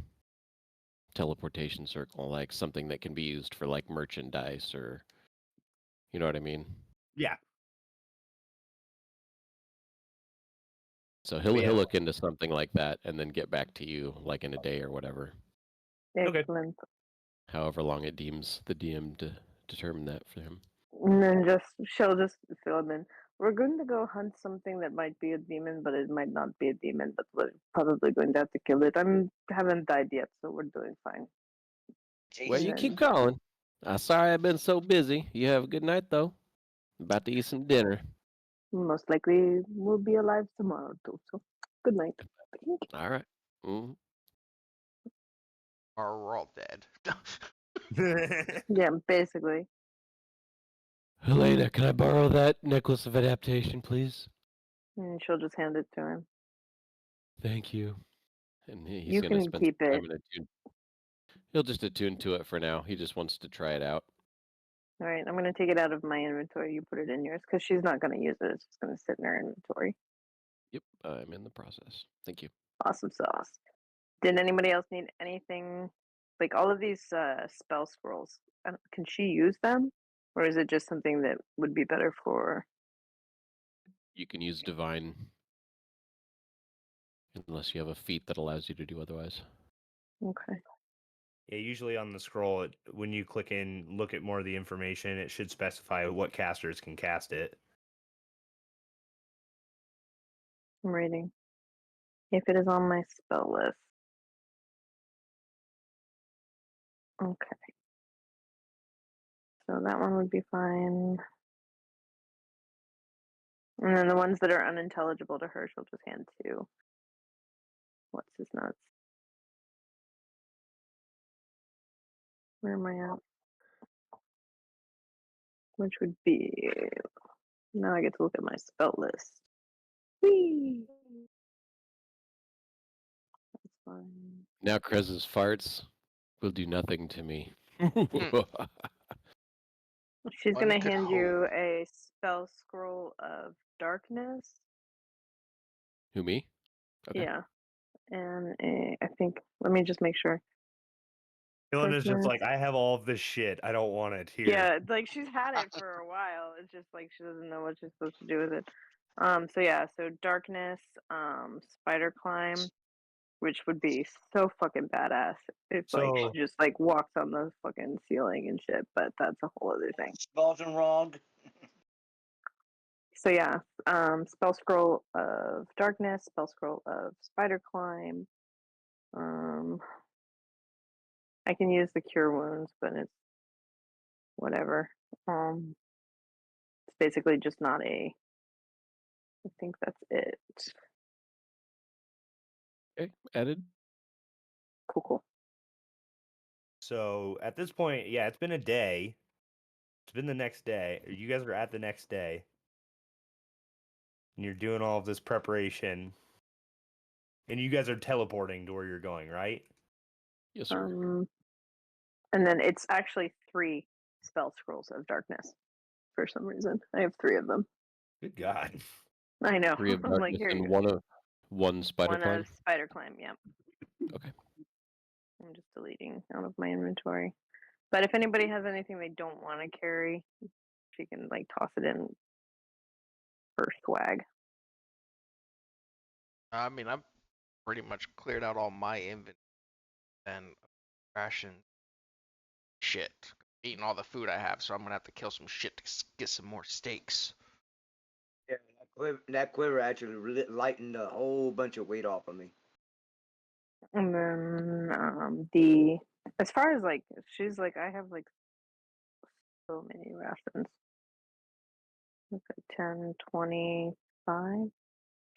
Speaker 5: teleportation circle, like something that can be used for like merchandise or, you know what I mean.
Speaker 3: Yeah.
Speaker 5: So he'll
Speaker 3: Yeah.
Speaker 5: look into something like that and then get back to you like in a day or whatever,
Speaker 3: Okay.
Speaker 4: Excellent.
Speaker 5: however long it deems the DM to determine that for him.
Speaker 4: And then she'll just fill him in. We're going to go hunt something that might be a demon, but it might not be a demon, but we're probably going to have to kill it. Haven't died yet, so we're doing fine.
Speaker 5: Well,
Speaker 2: Jesus.
Speaker 5: you keep
Speaker 4: And
Speaker 5: calling. Sorry I've been so busy. You have a good night though. About to eat some dinner.
Speaker 4: most likely we'll be alive tomorrow too. So good night.
Speaker 5: All right. Mm.
Speaker 1: Or we're all dead.
Speaker 4: Yeah, basically.
Speaker 5: Helena, can I borrow that necklace of adaptation, please?
Speaker 4: And she'll just hand it to him.
Speaker 5: Thank you. And he's
Speaker 4: You
Speaker 5: gonna
Speaker 4: can
Speaker 5: spend
Speaker 4: keep
Speaker 5: some
Speaker 4: it.
Speaker 5: time in attune. He'll just attune to it for now. He just wants to try it out.
Speaker 4: All right, I'm gonna take it out of my inventory. You put it in yours because she's not gonna use it. It's just gonna sit in her inventory.
Speaker 5: Yep, I'm in the process. Thank you.
Speaker 4: Awesome sauce. Did anybody else need anything? Like all of these spell scrolls, can she use them, or is it just something that would be better for?
Speaker 5: You can use divine unless you have a feat that allows you to do otherwise.
Speaker 4: Okay.
Speaker 3: Yeah, usually on the scroll, when you click in, look at more of the information, it should specify what casters can cast it.
Speaker 4: I'm reading. If it is on my spell list. Okay. So that one would be fine. And then the ones that are unintelligible to her, she'll just hand to. What's his nuts? Where am I at? Which would be. Now I get to look at my spell list. Whee! That's fine.
Speaker 5: Now Krez's farts will do nothing to me.
Speaker 4: She's
Speaker 1: One
Speaker 4: gonna
Speaker 1: could
Speaker 4: hand you
Speaker 1: hope.
Speaker 4: a spell scroll of darkness.
Speaker 5: Who, me? Okay.
Speaker 4: Yeah. And I think, let me just make sure.
Speaker 3: Helena's just
Speaker 4: Darkness.
Speaker 3: like, I have all of this shit. I don't want it here.
Speaker 4: Yeah, like she's had it for a while. It's just like she doesn't know what she's supposed to do with it. So yeah, so darkness, spider climb, which would be so fucking badass if like
Speaker 3: So
Speaker 4: she just like walks on the fucking ceiling and shit, but that's a whole other thing.
Speaker 2: Belgian wrong.
Speaker 4: So yeah, spell scroll of darkness, spell scroll of spider climb. I can use the cure wounds, but it's whatever. It's basically just not a. I think that's it.
Speaker 5: Okay, added.
Speaker 4: Cool.
Speaker 3: So at this point, yeah, it's been a day. It's been the next day. You guys are at the next day. And you're doing all of this preparation. And you guys are teleporting to where you're going, right?
Speaker 5: Yes, sir.
Speaker 4: And then it's actually 3. spell scrolls of darkness for some reason. I have 3 of them.
Speaker 3: Good God.
Speaker 4: I know.
Speaker 5: 3 of
Speaker 4: I'm like,
Speaker 5: darkness
Speaker 4: here you
Speaker 5: and
Speaker 4: go.
Speaker 5: one spider
Speaker 4: One
Speaker 5: climb.
Speaker 4: of spider climb. Yep.
Speaker 5: Okay.
Speaker 4: I'm just deleting out of my inventory. But if anybody has anything they don't want to carry, she can like toss it in for swag.
Speaker 1: I mean, I've pretty much cleared out all my inventory and ration shit. Eating all the food I have, so I'm gonna have to kill some shit to get some more steaks.
Speaker 2: Yeah, that quiver actually lightened a whole bunch of weight off of me.
Speaker 4: And then the as far as like she's like I have like so many rations. It's like 10, 25,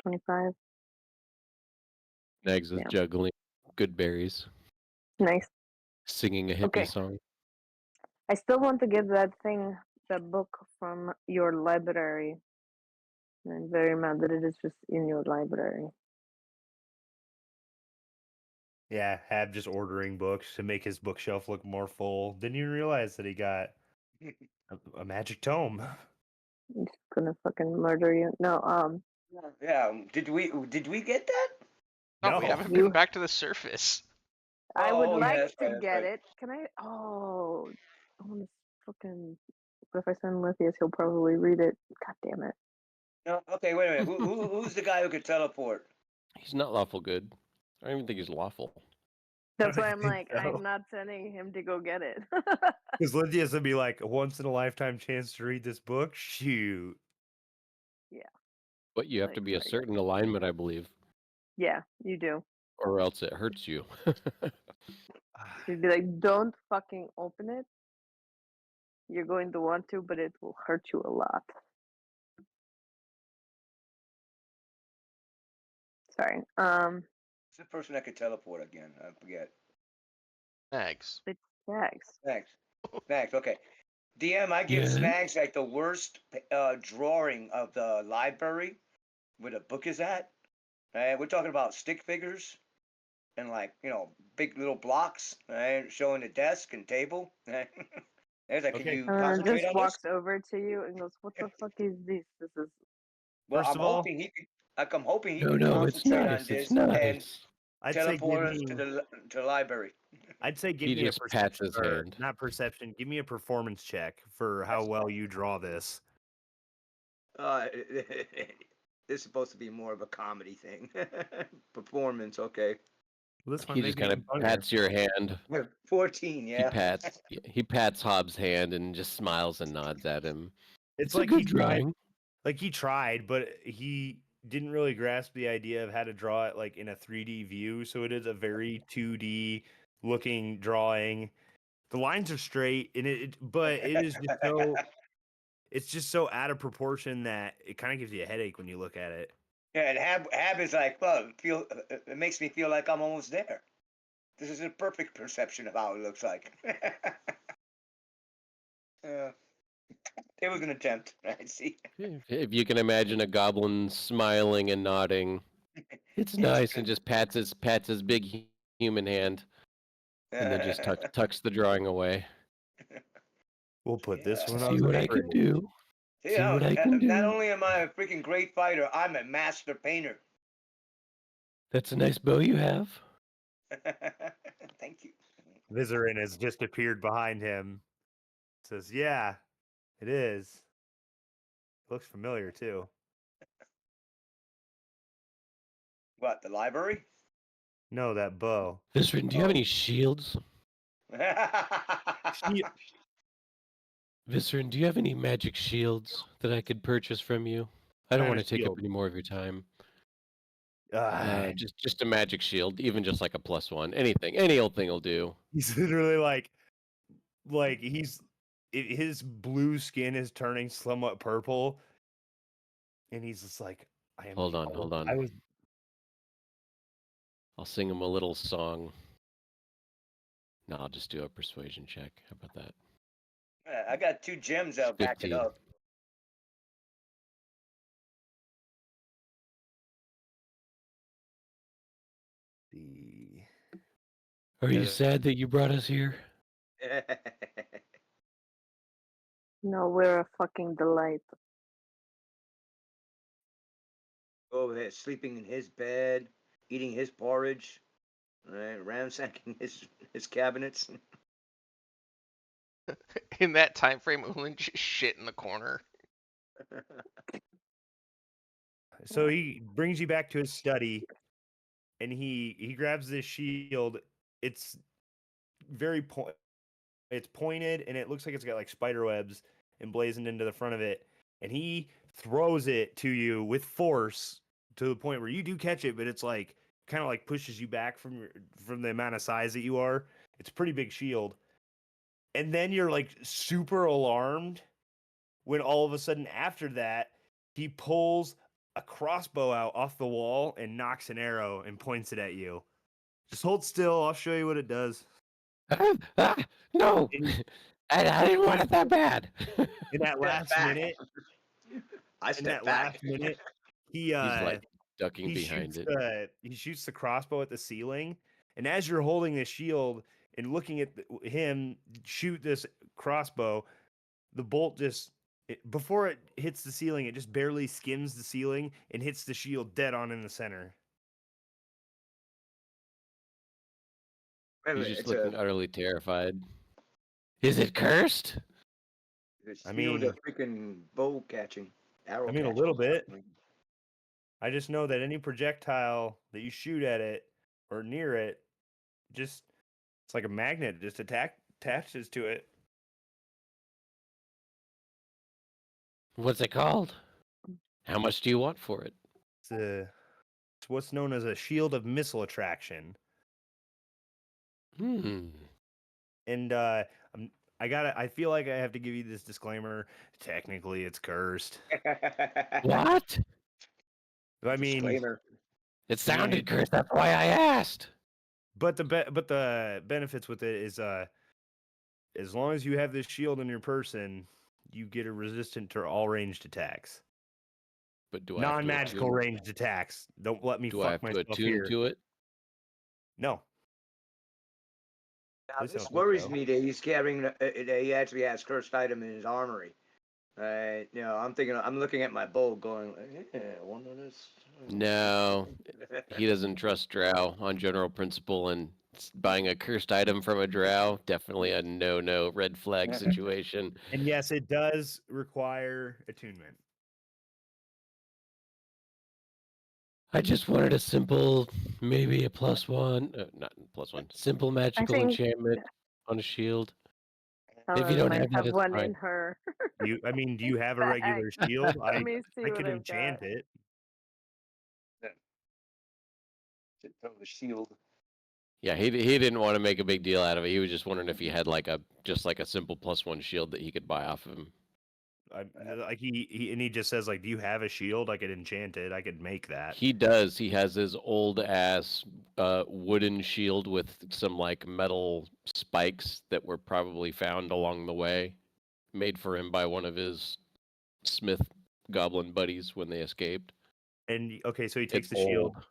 Speaker 4: 25.
Speaker 5: Nags is
Speaker 4: Yeah.
Speaker 5: juggling good berries,
Speaker 4: Nice.
Speaker 5: singing a hippie
Speaker 4: Okay.
Speaker 5: song.
Speaker 4: I still want to get that book from your library. And I'm very mad that it is just in your library.
Speaker 3: Yeah, Hab just ordering books to make his bookshelf look more full. Didn't even realize that he got a magic tome.
Speaker 4: I'm just gonna fucking murder you. No,
Speaker 2: Yeah, did we get that?
Speaker 1: No,
Speaker 3: No.
Speaker 1: we haven't
Speaker 4: You-
Speaker 1: been back to the surface.
Speaker 4: I would
Speaker 2: Oh, yeah,
Speaker 4: like
Speaker 2: that's
Speaker 4: to
Speaker 2: right, that's
Speaker 4: get
Speaker 2: right.
Speaker 4: it. Can I? Oh, I want to fucking. But if I send Lithius, he'll probably read it. God damn it.
Speaker 2: No, okay, wait a minute. Who's the guy who could teleport?
Speaker 5: He's not lawful good. I don't even think he's lawful.
Speaker 4: That's
Speaker 3: I
Speaker 4: why I'm
Speaker 3: think
Speaker 4: like,
Speaker 3: so.
Speaker 4: I'm not sending him to go get it.
Speaker 3: Because Lydia's gonna be like a once in a lifetime chance to read this book. Shoot.
Speaker 5: But you have to
Speaker 4: Like,
Speaker 5: be a
Speaker 4: like,
Speaker 5: certain alignment, I believe,
Speaker 4: yeah, you do.
Speaker 5: or else it hurts you.
Speaker 4: You'd be like, don't fucking open it. You're going to want to, but it will hurt you a lot. Sorry.
Speaker 2: It's the person that could teleport again. I forget.
Speaker 1: Eggs.
Speaker 4: It's Jags.
Speaker 2: Thanks. Thanks. Okay. DM, I give
Speaker 5: Yeah.
Speaker 2: Snags like the worst drawing of the library where the book is at. We're talking about stick figures and like big little blocks, showing the desk and table. There's like, can
Speaker 3: Okay.
Speaker 2: you
Speaker 4: And then
Speaker 2: concentrate
Speaker 4: just
Speaker 2: on this?
Speaker 4: walks over to you and goes, "What the fuck is this? This is
Speaker 2: Well,
Speaker 3: First
Speaker 2: I'm
Speaker 3: of all,
Speaker 2: hoping he could. Like, I'm hoping he
Speaker 5: No,
Speaker 2: could
Speaker 5: no, it's
Speaker 2: concentrate on
Speaker 5: nice. It's
Speaker 2: this and
Speaker 5: nice.
Speaker 3: I'd say give
Speaker 2: teleport us
Speaker 3: me.
Speaker 2: to the library.
Speaker 3: I'd say give
Speaker 5: He
Speaker 3: me a
Speaker 5: just pats
Speaker 3: perception,
Speaker 5: his
Speaker 3: or
Speaker 5: hand.
Speaker 3: not perception. Give me a performance check for how well you draw this.
Speaker 2: This is supposed to be more of a comedy thing. Performance, okay.
Speaker 3: Well, this
Speaker 5: He
Speaker 3: might make
Speaker 5: just
Speaker 3: it
Speaker 5: kind of
Speaker 3: even funnier.
Speaker 5: pats your hand.
Speaker 2: 14, yeah.
Speaker 5: He pats Hobbs' hand and just smiles and nods at him.
Speaker 3: It's
Speaker 5: a
Speaker 3: like
Speaker 5: good
Speaker 3: he tried.
Speaker 5: drawing.
Speaker 3: Like he tried, but he didn't really grasp the idea of how to draw it like in a 3D view. So it is a very 2D looking drawing. The lines are straight, and but it is just so. It's just so out of proportion that it kind of gives you a headache when you look at it.
Speaker 2: Yeah, and Hab is like, well, it makes me feel like I'm almost there. This is a perfect perception of how it looks like. It was an attempt, right? See,
Speaker 5: If you can imagine a goblin smiling and nodding, it's nice, and just pats his big human hand, and then just tucks the drawing away.
Speaker 3: We'll put this
Speaker 2: Yeah.
Speaker 3: one
Speaker 5: See
Speaker 3: on
Speaker 5: what
Speaker 3: the
Speaker 5: I can
Speaker 3: fridge.
Speaker 5: do.
Speaker 2: See,
Speaker 5: See what I can
Speaker 2: not
Speaker 5: do.
Speaker 2: only am I a freaking great fighter, I'm a master painter.
Speaker 5: That's a nice bow you have.
Speaker 2: Thank you.
Speaker 3: Vizerin has just appeared behind him. Says, "Yeah, it is. Looks familiar too."
Speaker 2: What, the library?
Speaker 3: No, that bow.
Speaker 5: Visrin, do you have any shields?
Speaker 3: She-
Speaker 5: Visrin, do you have any magic shields that I could purchase from you? I don't
Speaker 3: Kind
Speaker 5: want
Speaker 3: of
Speaker 5: to take up
Speaker 3: shield.
Speaker 5: any more of your time.
Speaker 3: Ah,
Speaker 5: Just a magic shield, even just like a +1. Anything, any old thing will do.
Speaker 3: he's literally like his blue skin is turning somewhat purple, and he's just like, "I am."
Speaker 5: Hold
Speaker 3: the
Speaker 5: on,
Speaker 3: old-
Speaker 5: hold on.
Speaker 3: I was.
Speaker 5: I'll sing him a little song. No, I'll just do a persuasion check. How about that?
Speaker 2: I got 2 gems that'll back it
Speaker 5: 15.
Speaker 2: up.
Speaker 3: The
Speaker 5: Are you
Speaker 3: Yeah.
Speaker 5: sad that you brought us here?
Speaker 4: No, we're a fucking delight.
Speaker 2: Over there, sleeping in his bed, eating his porridge, right? Ransacking his cabinets.
Speaker 1: In that time frame, Ulan just shit in the corner.
Speaker 3: So he brings you back to his study, and he grabs this shield. It's very it's pointed, and it looks like it's got like spider webs emblazoned into the front of it. And he throws it to you with force to the point where you do catch it, but it's like kind of like pushes you back from the amount of size that you are. It's a pretty big shield. And then you're like super alarmed when all of a sudden after that he pulls a crossbow out off the wall and knocks an arrow and points it at you. Just hold still, I'll show you what it does.
Speaker 5: No,
Speaker 3: In,
Speaker 5: I didn't want it that bad.
Speaker 3: in that
Speaker 2: Step
Speaker 3: last
Speaker 2: back.
Speaker 3: minute,
Speaker 2: I
Speaker 3: in
Speaker 2: step
Speaker 3: that
Speaker 2: back.
Speaker 3: last minute,
Speaker 5: He's like ducking behind it.
Speaker 3: he shoots the crossbow at the ceiling, and as you're holding the shield and looking at him shoot this crossbow, the bolt just before it hits the ceiling, it just barely skims the ceiling and hits the shield dead on in the center.
Speaker 2: Wait a
Speaker 5: He's
Speaker 2: minute,
Speaker 5: just
Speaker 2: it's
Speaker 5: looking utterly terrified. Is it cursed?
Speaker 2: a
Speaker 3: I
Speaker 2: shield of
Speaker 3: mean,
Speaker 2: freaking bow catching, arrow
Speaker 3: a
Speaker 2: catching.
Speaker 3: little bit. I just know that any projectile that you shoot at it or near it, just it's like a magnet, it just attaches to it.
Speaker 5: What's it called? How much do you want for it?
Speaker 3: It's what's known as a shield of missile attraction.
Speaker 5: Hmm.
Speaker 3: And I feel like I have to give you this disclaimer. Technically, it's cursed.
Speaker 5: What?
Speaker 3: I mean,
Speaker 2: Disclaimer.
Speaker 5: It sounded cursed. That's why I asked.
Speaker 3: but the benefits with it is as long as you have this shield in your person, you get a resistant to all ranged attacks.
Speaker 5: But do I have to
Speaker 3: Non-magical
Speaker 5: attune?
Speaker 3: ranged attacks. Don't let me
Speaker 5: Do I
Speaker 3: fuck
Speaker 5: have to
Speaker 3: myself
Speaker 5: attune
Speaker 3: here.
Speaker 5: to it?
Speaker 3: No.
Speaker 2: Now
Speaker 3: At least I
Speaker 2: this
Speaker 3: don't think
Speaker 2: worries
Speaker 3: so.
Speaker 2: me that he's carrying. That he actually has cursed item in his armory. You know, I'm looking at my bow, going, yeah, one of this.
Speaker 5: No, he doesn't trust Drow on general principle, and buying a cursed item from a Drow, definitely a no, red flag situation.
Speaker 3: And yes, it does require attunement.
Speaker 5: I just wanted a simple, maybe a +1, not +1, simple
Speaker 4: I
Speaker 5: magical
Speaker 4: think
Speaker 5: enchantment on a shield. If you
Speaker 4: Helen
Speaker 5: don't
Speaker 4: might
Speaker 5: have that,
Speaker 4: have
Speaker 5: it's
Speaker 4: one
Speaker 5: fine.
Speaker 4: in her
Speaker 3: Do you have a
Speaker 4: bag.
Speaker 3: regular shield?
Speaker 4: Let me see
Speaker 3: I
Speaker 4: what
Speaker 3: could
Speaker 4: I've got.
Speaker 3: enchant it.
Speaker 2: Throw the shield.
Speaker 5: Yeah, he didn't want to make a big deal out of it. He was just wondering if he had like a simple +1 shield that he could buy off of him.
Speaker 3: Like he just says like, "Do you have a shield? I could enchant it. I could make that."
Speaker 5: He does. He has his old ass wooden shield with some like metal spikes that were probably found along the way, made for him by one of his Smith goblin buddies when they escaped.
Speaker 3: And okay, so he takes
Speaker 5: It's
Speaker 3: the shield
Speaker 5: old.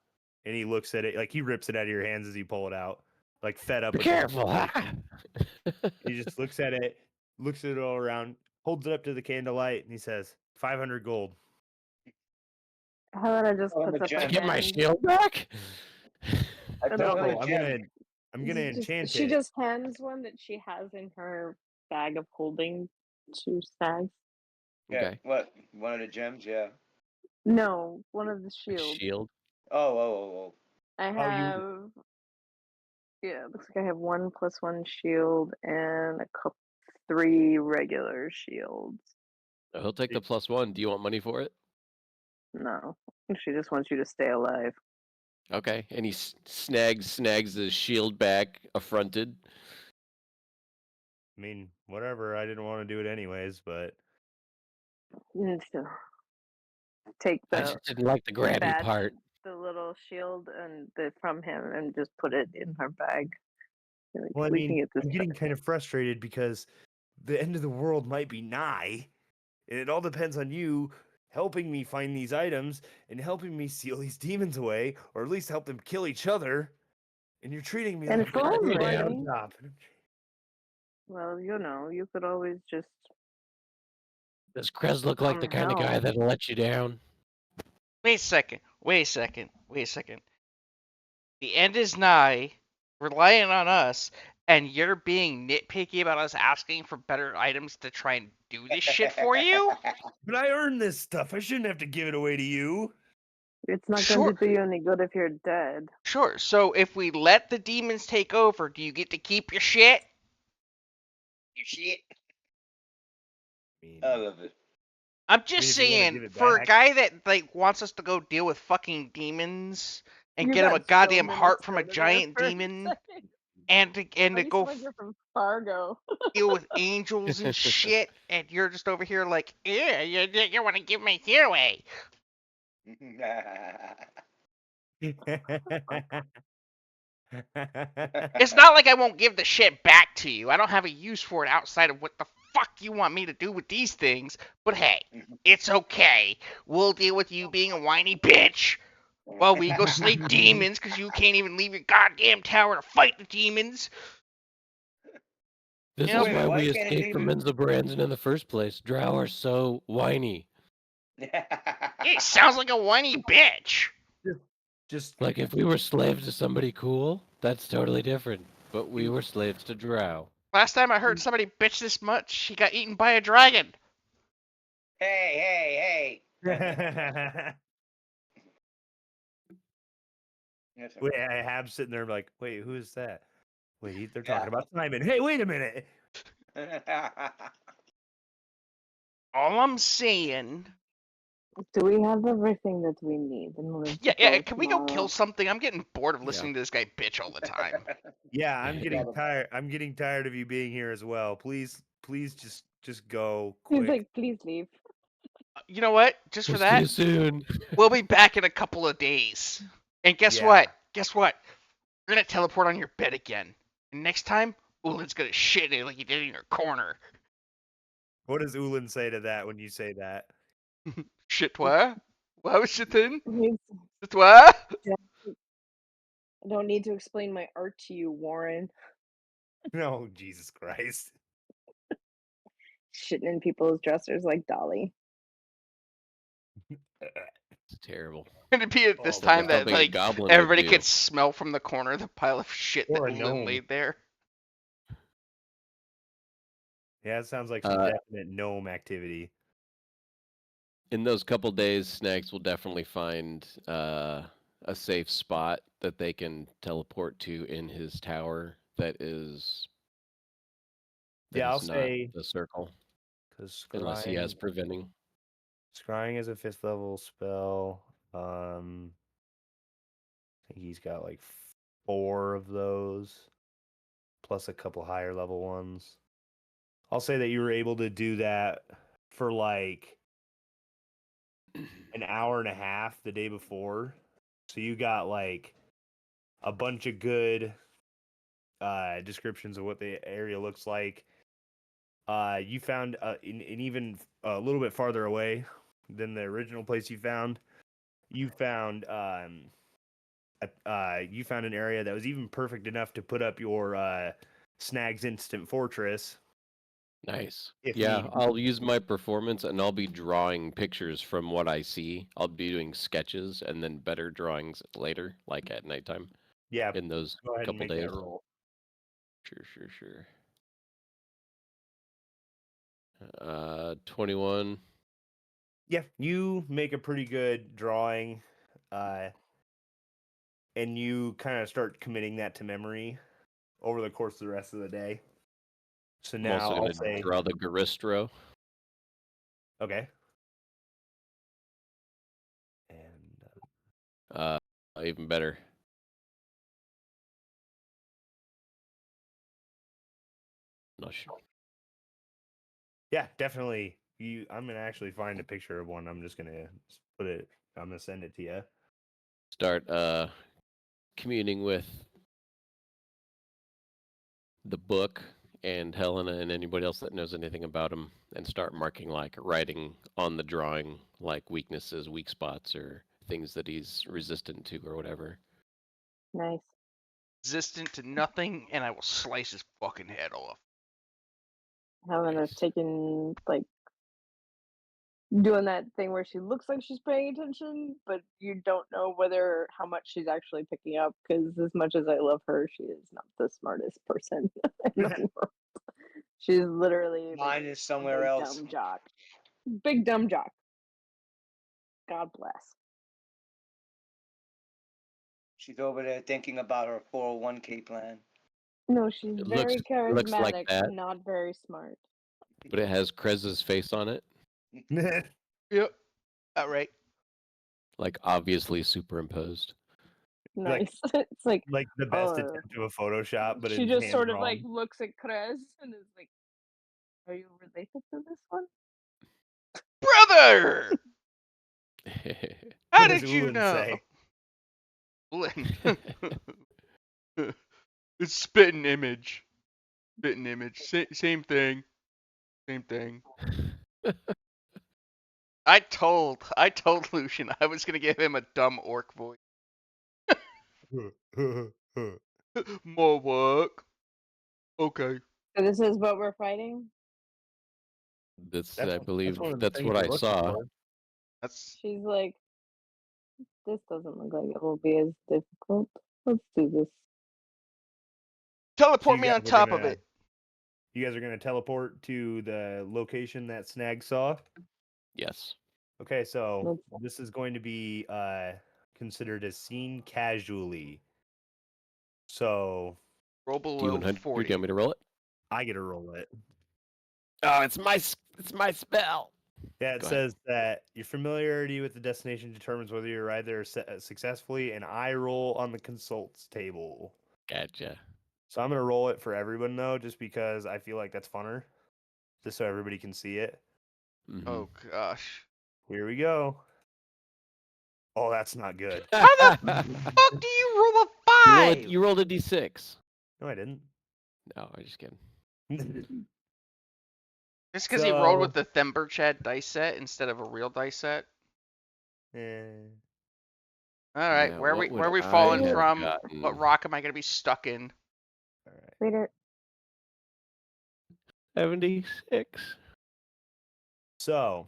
Speaker 3: and he looks at it like he rips it out of your hands as you pull it out, like fed up
Speaker 5: Be
Speaker 3: with the whole
Speaker 5: careful!
Speaker 3: situation. He just looks at it all around, holds it up to the candlelight, and he says, 500 gold.
Speaker 4: Helena just
Speaker 2: Oh,
Speaker 4: puts
Speaker 2: the
Speaker 4: up a
Speaker 5: I
Speaker 2: gem.
Speaker 5: get my
Speaker 4: hand.
Speaker 5: shield back.
Speaker 2: I
Speaker 4: No,
Speaker 2: throw
Speaker 3: No,
Speaker 2: him
Speaker 4: like
Speaker 2: a
Speaker 3: I'm
Speaker 2: gem.
Speaker 3: gonna enchant
Speaker 4: she
Speaker 3: it.
Speaker 4: just hands one that she has in her bag of holding to Stags.
Speaker 2: Yeah,
Speaker 5: Okay.
Speaker 2: what? One of the gems? Yeah.
Speaker 4: No, one of the
Speaker 5: A
Speaker 4: shields.
Speaker 5: shield.
Speaker 2: Oh.
Speaker 4: I
Speaker 3: Oh, you
Speaker 4: have yeah, it looks like I have 1+1 shield and 3 regular shields.
Speaker 5: He'll take the +1. Do you want money for it?
Speaker 4: No, she just wants you to stay alive.
Speaker 5: Okay. And he snags the shield back, affronted.
Speaker 3: I mean, whatever. I didn't want to do it anyways, but
Speaker 4: And so take
Speaker 5: I
Speaker 4: the
Speaker 5: just didn't like the grabby
Speaker 4: badge,
Speaker 5: part.
Speaker 4: the little shield, and from him, and just put it in her bag. Like,
Speaker 3: well, I
Speaker 4: we can
Speaker 3: mean,
Speaker 4: get this
Speaker 3: I'm getting
Speaker 4: done.
Speaker 3: kind of frustrated because the end of the world might be nigh, and it all depends on you helping me find these items and helping me seal these demons away, or at least help them kill each other. And you're treating me
Speaker 4: And
Speaker 3: like
Speaker 4: if
Speaker 3: a goddamn
Speaker 4: only,
Speaker 3: job.
Speaker 4: well, you could always just
Speaker 5: Does Krez look like the kind of guy
Speaker 4: hell.
Speaker 5: that'll let you down?
Speaker 1: Wait a second. The end is nigh, relying on us, and you're being nitpicky about us asking for better items to try and do this shit for you?
Speaker 3: But I earned this stuff. I shouldn't have to give it away to you.
Speaker 4: It's not
Speaker 1: Sure.
Speaker 4: going to do you any good if you're dead.
Speaker 1: Sure, so if we let the demons take over, do you get to keep your shit?
Speaker 2: You shit.
Speaker 3: I mean,
Speaker 2: I love it.
Speaker 1: I'm just
Speaker 3: if you wanna give
Speaker 1: saying,
Speaker 3: it
Speaker 1: for a
Speaker 3: back.
Speaker 1: guy that like wants us to go deal with fucking demons and
Speaker 4: You
Speaker 1: get him a
Speaker 4: got so
Speaker 1: goddamn heart from a
Speaker 4: Minnesota there
Speaker 1: giant
Speaker 4: for a
Speaker 1: demon
Speaker 4: second.
Speaker 1: and to
Speaker 4: Oh, you
Speaker 1: go
Speaker 4: sound like you're from Fargo.
Speaker 1: deal with angels and shit, and you're just over here like, yeah, you want to give my shit away. It's not like I won't give the shit back to you. I don't have a use for it outside of what the fuck you want me to do with these things. But hey, it's okay. We'll deal with you being a whiny bitch while we go slay demons because you can't even leave your goddamn tower to fight the demons.
Speaker 5: This
Speaker 1: You know,
Speaker 5: is
Speaker 2: Wait a
Speaker 5: why
Speaker 2: minute, why
Speaker 5: we
Speaker 2: can't a
Speaker 5: escaped from
Speaker 2: demon?
Speaker 5: Menzoberranzan in the first place. Drow are so whiny.
Speaker 1: it sounds like a whiny bitch.
Speaker 3: just
Speaker 5: Like, if we were slaves to somebody cool, that's totally different. But we were slaves to Drow.
Speaker 1: Last time I heard somebody bitch this much, he got eaten by a dragon.
Speaker 2: Hey.
Speaker 3: Wait, I have sitting there like, wait, who is that? Wait, they're talking
Speaker 2: Yeah.
Speaker 3: about Simon. Hey, wait a minute.
Speaker 1: All I'm saying.
Speaker 4: Do we have everything that we need in order to
Speaker 1: Yeah.
Speaker 4: go
Speaker 1: Can we go kill
Speaker 4: tomorrow?
Speaker 1: something? I'm getting bored of
Speaker 5: Yeah.
Speaker 1: listening to this guy bitch all the time.
Speaker 3: Yeah, I'm getting
Speaker 2: Yeah.
Speaker 3: tired. I'm getting tired of you being here as well. Please just go
Speaker 4: He's
Speaker 3: quick.
Speaker 4: like, please leave.
Speaker 1: You know what? Just for
Speaker 5: We'll see you
Speaker 1: that,
Speaker 5: soon.
Speaker 1: we'll be back in a couple of days. And guess
Speaker 3: Yeah.
Speaker 1: what? We're gonna teleport on your bed again. And next time, Ulin's gonna shit in it like he did in your corner.
Speaker 3: What does Ulin say to that when you say that?
Speaker 1: Shit toi? What was shit in?
Speaker 4: He's,
Speaker 1: Shit toi?
Speaker 4: I don't need to explain my art to you, Warren.
Speaker 3: No, Jesus Christ.
Speaker 4: Shitting in people's dressers like Dolly.
Speaker 5: It's terrible.
Speaker 1: And it'd be at this
Speaker 3: Oh,
Speaker 5: That's
Speaker 1: time
Speaker 3: God.
Speaker 1: that
Speaker 5: something a
Speaker 1: like
Speaker 5: goblin would
Speaker 1: everybody
Speaker 5: do.
Speaker 1: could smell from the corner the pile of shit that
Speaker 3: Or a
Speaker 1: Ulin
Speaker 3: gnome.
Speaker 1: laid there.
Speaker 3: Yeah, it sounds like some definite gnome activity.
Speaker 5: In those couple days, Snags will definitely find a safe spot that they can teleport to in his tower that is
Speaker 3: Yeah, I'll
Speaker 5: not
Speaker 3: say
Speaker 5: the circle,
Speaker 3: because
Speaker 5: unless he has preventing.
Speaker 3: scrying is a 5th level spell. I think he's got like 4 of those, plus a couple higher level ones. I'll say that you were able to do that for like an hour and a half the day before. So you got like a bunch of good descriptions of what the area looks like. You found in even a little bit farther away than the original place you found. You found you found an area that was even perfect enough to put up your Snags Instant Fortress.
Speaker 5: Nice.
Speaker 3: If
Speaker 5: Yeah,
Speaker 3: need
Speaker 5: I'll use my performance and I'll be drawing pictures from what I see. I'll be doing sketches and then better drawings later, like at nighttime,
Speaker 3: Yeah,
Speaker 5: in those
Speaker 3: go ahead and
Speaker 5: couple
Speaker 3: make
Speaker 5: days.
Speaker 3: that roll.
Speaker 5: Sure. 21.
Speaker 3: Yeah, you make a pretty good drawing, and you kind of start committing that to memory over the course of the rest of the day. So
Speaker 5: I'm
Speaker 3: now
Speaker 5: also
Speaker 3: I'll
Speaker 5: going to
Speaker 3: say,
Speaker 5: draw the Garistro.
Speaker 3: okay. And
Speaker 5: Even better. No,
Speaker 3: yeah, definitely. I'm gonna actually find a picture of one. I'm just gonna put it. I'm gonna send it to you.
Speaker 5: start communing with the book and Helena and anybody else that knows anything about him, and start marking, like writing on the drawing, like weaknesses, weak spots, or things that he's resistant to or whatever.
Speaker 4: Nice.
Speaker 1: Resistant to nothing, and I will slice his fucking head off.
Speaker 4: Helena
Speaker 5: Nice.
Speaker 4: taking like doing that thing where she looks like she's paying attention, but you don't know whether how much she's actually picking up. Because as much as I love her, she is not the smartest person in the world. She's literally like
Speaker 2: Mine is
Speaker 4: a
Speaker 2: somewhere
Speaker 4: big
Speaker 2: else.
Speaker 4: dumb jock. Big dumb jock. God bless.
Speaker 2: She's over there thinking about her 401k plan.
Speaker 4: No, she's
Speaker 5: It
Speaker 4: very
Speaker 5: looks like
Speaker 4: charismatic,
Speaker 5: that,
Speaker 4: not very smart.
Speaker 5: but it has Krez's face on it,
Speaker 1: Yep. All right.
Speaker 5: like obviously superimposed.
Speaker 3: Like-
Speaker 4: Nice. It's like,
Speaker 3: like the best attempt of a Photoshop, but
Speaker 4: she
Speaker 3: it's
Speaker 4: just
Speaker 3: hand
Speaker 4: sort of
Speaker 3: drawn.
Speaker 4: like looks at Krez and is like, "Are you related to this one?"
Speaker 1: Brother! How
Speaker 3: What does
Speaker 1: did you
Speaker 3: Ulin
Speaker 1: know?
Speaker 3: say?
Speaker 1: Lynn. It's spitting image. Spitting image. Same thing. Same thing. I told Lucian I was gonna give him a dumb orc voice. More work. Okay.
Speaker 4: So this is what we're fighting.
Speaker 5: That's,
Speaker 3: That's
Speaker 5: I
Speaker 3: one
Speaker 5: believe,
Speaker 3: of the
Speaker 5: that's
Speaker 3: things
Speaker 5: what
Speaker 3: you're
Speaker 5: I
Speaker 3: looking
Speaker 5: saw.
Speaker 3: for.
Speaker 1: That's
Speaker 4: She's like, "This doesn't look like it will be as difficult. Let's do this."
Speaker 3: So
Speaker 1: teleport
Speaker 3: you
Speaker 1: me
Speaker 3: guys
Speaker 1: on
Speaker 3: are
Speaker 1: top
Speaker 3: gonna
Speaker 1: of it.
Speaker 3: you guys are gonna teleport to the location that Snag saw.
Speaker 5: Yes.
Speaker 3: Okay, so
Speaker 4: Let's-
Speaker 3: this is going to be considered as seen casually. So
Speaker 1: Roll
Speaker 5: Do you
Speaker 1: below
Speaker 5: 100? Do
Speaker 1: 40.
Speaker 5: you want me to roll it?
Speaker 3: I get to roll it.
Speaker 5: Oh, it's my spell.
Speaker 3: Yeah, it
Speaker 5: Go ahead.
Speaker 3: says that your familiarity with the destination determines whether you arrive there successfully, and I roll on the consults table.
Speaker 5: Gotcha.
Speaker 3: So I'm gonna roll it for everyone though, just because I feel like that's funner, just so everybody can see it.
Speaker 5: Mhm.
Speaker 1: Oh gosh.
Speaker 3: Here we go. Oh, that's not good.
Speaker 1: How the fuck do you roll a
Speaker 5: You roll
Speaker 1: 5?
Speaker 5: you rolled a d6.
Speaker 3: No, I didn't.
Speaker 5: No, I'm just kidding.
Speaker 1: Just because he rolled with
Speaker 3: So,
Speaker 1: the Themberchad dice set instead of a real dice set.
Speaker 3: eh,
Speaker 1: All right,
Speaker 5: Now,
Speaker 1: where
Speaker 5: what
Speaker 1: where
Speaker 5: would
Speaker 1: we
Speaker 5: I
Speaker 1: falling
Speaker 5: have
Speaker 1: from?
Speaker 5: gotten?
Speaker 1: What rock am I gonna be stuck in?
Speaker 3: all right.
Speaker 4: Later.
Speaker 5: 76.
Speaker 3: So,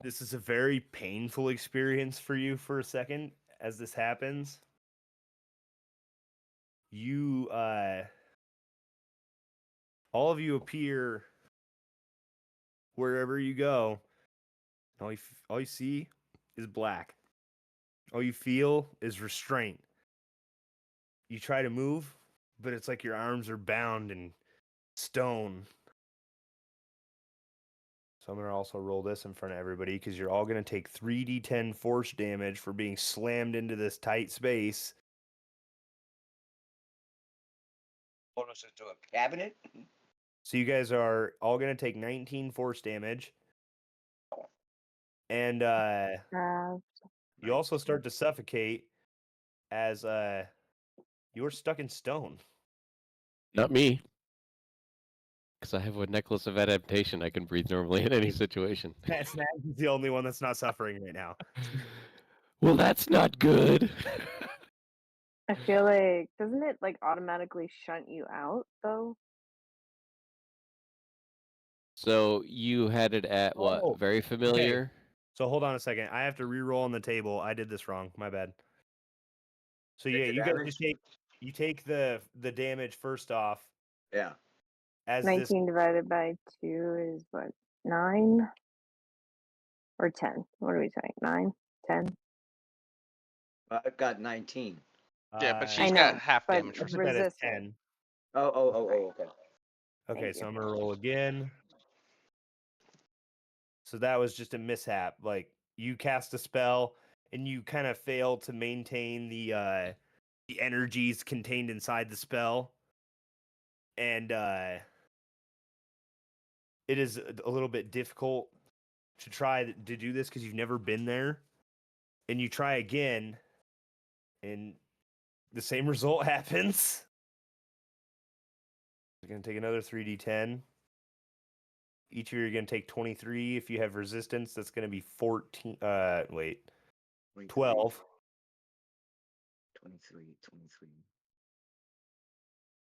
Speaker 3: this is a very painful experience for you for a second as this happens. You, all of you appear wherever you go. All you see is black. All you feel is restraint. You try to move, but it's like your arms are bound in stone. So I'm going to also roll this in front of everybody because you're all going to take 3d10 force damage for being slammed into this tight space.
Speaker 2: Put us into a cabinet.
Speaker 3: So you guys are all going to take 19 force damage. And you also start to suffocate as you're stuck in stone.
Speaker 5: Not me. Because I have a necklace of adaptation. I can breathe normally in any situation.
Speaker 3: That's the only one that's not suffering right now.
Speaker 5: Well, that's not good.
Speaker 4: I feel like, doesn't it like automatically shunt you out though?
Speaker 5: So you had it at what?
Speaker 3: Oh,
Speaker 5: Very familiar?
Speaker 3: So hold on a second. I have to re-roll on the table. I did this wrong. My bad. So yeah,
Speaker 2: the
Speaker 3: you guys
Speaker 2: damage?
Speaker 3: just take the damage first off
Speaker 2: Yeah.
Speaker 3: as this
Speaker 4: 19 divided by 2 is what? 9 or 10? What are we saying? 9, 10?
Speaker 2: I've got 19.
Speaker 1: Yeah, but
Speaker 3: I
Speaker 1: she's
Speaker 4: know,
Speaker 1: got half
Speaker 4: but
Speaker 1: damage
Speaker 3: I
Speaker 1: from
Speaker 3: put that as
Speaker 4: resisted.
Speaker 3: 10.
Speaker 2: Okay.
Speaker 3: Okay,
Speaker 4: Thank
Speaker 3: so
Speaker 4: you.
Speaker 3: I'm gonna roll again. So that was just a mishap. Like you cast a spell and you kind of fail to maintain the energies contained inside the spell. And it is a little bit difficult to try to do this because you've never been there. And you try again, and the same result happens. You're going to take another 3d10. Each of you are going to take 23. If you have resistance, that's going to be 14.
Speaker 2: 23,
Speaker 3: 12.
Speaker 2: 23.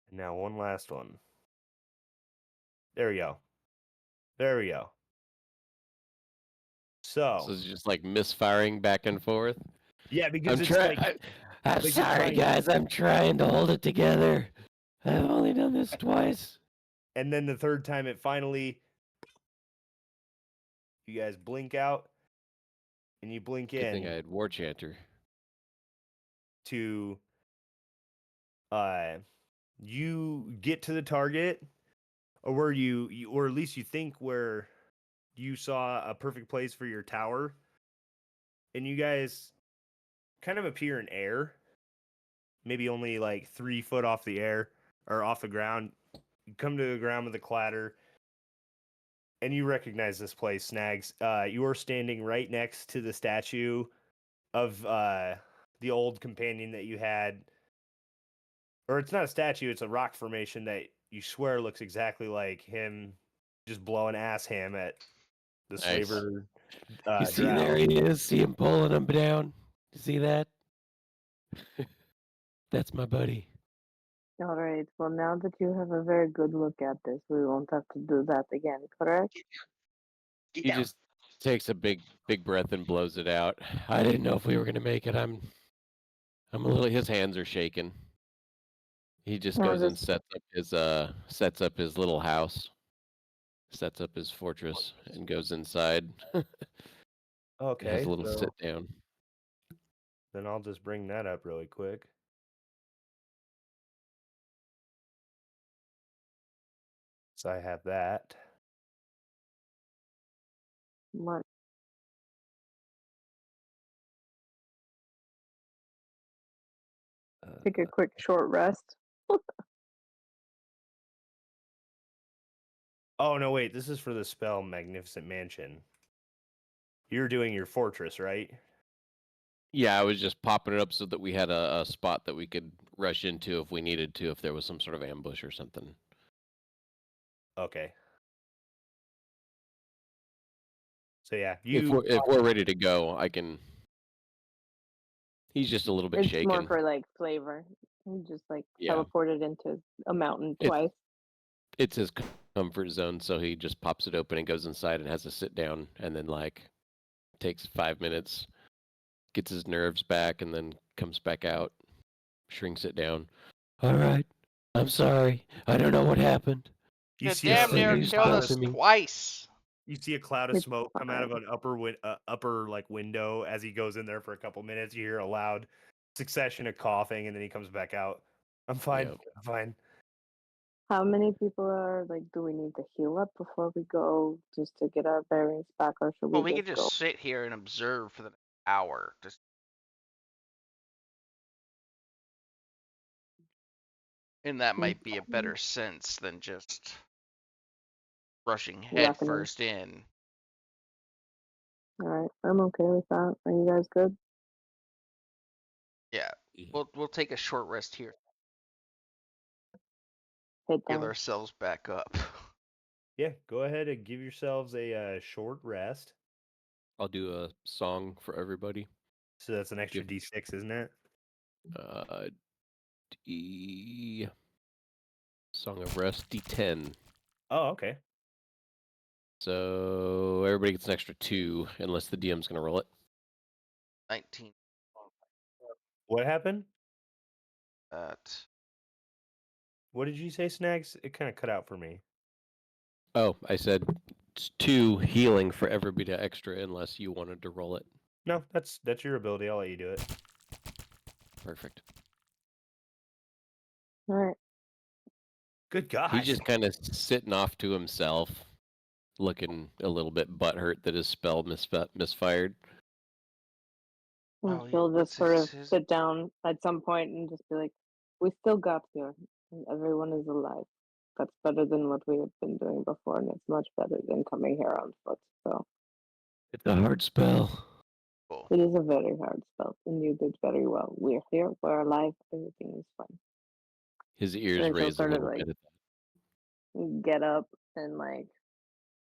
Speaker 3: And now one last one. There we go. There we go.
Speaker 5: So
Speaker 3: So
Speaker 5: it's just like misfiring back and forth.
Speaker 3: yeah, because
Speaker 5: I'm
Speaker 3: it's
Speaker 5: trying.
Speaker 3: like
Speaker 5: I'm
Speaker 3: like you're
Speaker 5: sorry,
Speaker 3: trying,
Speaker 5: guys. I'm trying to hold it together. I've only done this twice.
Speaker 3: and then the third time it finally, you guys blink out, and you blink
Speaker 5: Good thing I
Speaker 3: in
Speaker 5: had War Chanter.
Speaker 3: to you get to the target, or where you or at least you think where you saw a perfect place for your tower, and you guys kind of appear in air, maybe only like 3 foot off the air or off the ground. You come to the ground with a clatter, and you recognize this place, Snags. You are standing right next to the statue of the old companion that you had, or it's not a statue; it's a rock formation that you swear looks exactly like him, just blowing ass ham at the
Speaker 5: Nice.
Speaker 3: slaver.
Speaker 5: You see,
Speaker 3: Drow.
Speaker 5: there he is. See him pulling him down. You see that? That's my buddy.
Speaker 4: All right. Well, now that you have a very good look at this, we won't have to do that again, correct?
Speaker 2: Get
Speaker 5: He
Speaker 2: down.
Speaker 5: just takes a big breath and blows it out. I didn't know if we were gonna make it. I'm a little. His hands are shaking. He just
Speaker 4: I'll
Speaker 5: goes and
Speaker 4: just
Speaker 5: sets up his little house, sets up his fortress, and goes inside. Has
Speaker 3: Okay,
Speaker 5: a little
Speaker 3: so
Speaker 5: sit down.
Speaker 3: then I'll just bring that up really quick. So I have that.
Speaker 4: what? Take a quick short rest.
Speaker 3: Oh no, wait, this is for the spell Magnificent Mansion. You're doing your fortress, right?
Speaker 5: Yeah, I was just popping it up so that we had a spot that we could rush into if we needed to, if there was some sort of ambush or something.
Speaker 3: Okay. So yeah,
Speaker 5: If we're ready to go, I can. He's just a little bit
Speaker 4: It's more
Speaker 5: shaken.
Speaker 4: for like flavor. He just like
Speaker 5: Yeah,
Speaker 4: teleported into a mountain
Speaker 5: it's
Speaker 4: twice.
Speaker 5: it's his comfort zone, so he just pops it open and goes inside and has a sit down, and then like takes 5 minutes, gets his nerves back, and then comes back out, shrinks it down. All right, I'm sorry. I don't know what happened.
Speaker 3: you
Speaker 1: You
Speaker 3: see a
Speaker 1: damn
Speaker 5: Something
Speaker 1: near
Speaker 5: just
Speaker 1: killed
Speaker 5: got
Speaker 1: us
Speaker 5: to
Speaker 3: cloud,
Speaker 5: me.
Speaker 1: twice.
Speaker 3: you see a cloud of
Speaker 4: It's
Speaker 3: smoke come out of
Speaker 4: fine.
Speaker 3: an upper like window as he goes in there for a couple minutes. You hear a loud succession of coughing, and then he comes back out. I'm fine.
Speaker 5: Yep.
Speaker 3: I'm fine.
Speaker 4: How many people are like? Do we need to heal up before we go, just to get our bearings back, or should
Speaker 1: Well,
Speaker 4: we
Speaker 1: we
Speaker 4: just
Speaker 1: could just
Speaker 4: go?
Speaker 1: sit here and observe for the next hour. Just and that might be a better sense than just rushing
Speaker 4: Rocking in.
Speaker 1: headfirst in.
Speaker 4: All right, I'm okay with that. Are you guys good?
Speaker 1: Yeah, we'll take a short rest here.
Speaker 4: Hit
Speaker 1: Heal
Speaker 4: down.
Speaker 1: ourselves back up.
Speaker 3: Yeah, go ahead and give yourselves a short rest.
Speaker 5: I'll do a song for everybody.
Speaker 3: So that's an extra
Speaker 5: Give
Speaker 3: D6, isn't it?
Speaker 5: D Song of Rest D10.
Speaker 3: Oh, okay.
Speaker 5: So everybody gets an extra 2, unless the DM's gonna roll it.
Speaker 1: 19.
Speaker 3: What happened?
Speaker 1: That.
Speaker 3: What did you say, Snags? It kind of cut out for me.
Speaker 5: Oh, I said it's 2 healing for everybody extra, unless you wanted to roll it.
Speaker 3: No, that's your ability. I'll let you do it.
Speaker 5: Perfect.
Speaker 4: All right.
Speaker 3: Good gosh.
Speaker 5: He's just kind of sitting off to himself, looking a little bit butthurt that his spell misfired.
Speaker 4: And
Speaker 1: Oh,
Speaker 4: she'll
Speaker 1: what's
Speaker 4: just sort of
Speaker 1: his?
Speaker 4: sit down at some point and just be like, "We still got here, and everyone is alive. That's better than what we have been doing before, and it's much better than coming here on foot. So
Speaker 5: It's a hard spell.
Speaker 1: Cool.
Speaker 4: it is a very hard spell, and you did very well. We're here. We're alive. Everything is fine."
Speaker 5: His
Speaker 4: And
Speaker 5: ears
Speaker 4: then she'll
Speaker 5: raise a
Speaker 4: sort of
Speaker 5: little
Speaker 4: like
Speaker 5: bit.
Speaker 4: get up and like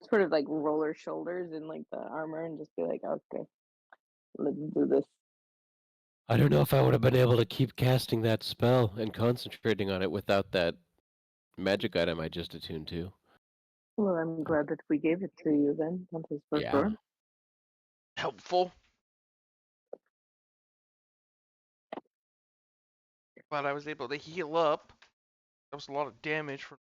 Speaker 4: sort of like roll her shoulders in like the armor and just be like, "Okay, let's do this."
Speaker 5: I don't know if I would have been able to keep casting that spell and concentrating on it without that magic item I just attuned to.
Speaker 4: Well, I'm glad that we gave it to you then, once it's for
Speaker 5: Yeah.
Speaker 4: sure.
Speaker 1: Helpful. Glad I was able to heal up. That was a lot of damage for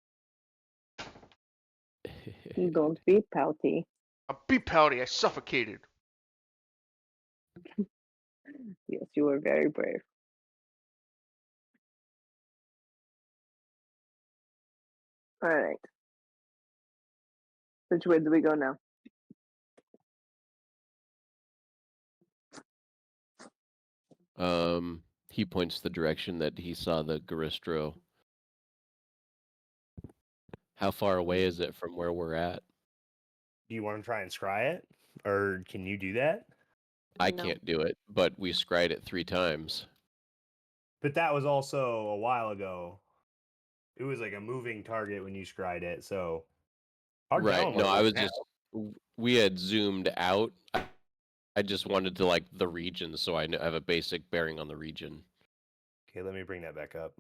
Speaker 4: Don't be pouty.
Speaker 1: a beep pouty. I suffocated.
Speaker 4: Yes, you were very brave. All right. Which way do we go now?
Speaker 5: He points the direction that he saw the Garistro. How far away is it from where we're at?
Speaker 3: Do you want to try and scry it, or can you do that?
Speaker 5: I
Speaker 4: No.
Speaker 5: can't do it, but we scried it 3 times.
Speaker 3: But that was also a while ago. It was like a moving target when you scried it, so hard
Speaker 5: Right.
Speaker 3: telling
Speaker 5: No,
Speaker 3: what it
Speaker 5: I
Speaker 3: is
Speaker 5: was
Speaker 3: now.
Speaker 5: just we had zoomed out. I just wanted to like the region, so I have a basic bearing on the region.
Speaker 3: Okay, let me bring that back up.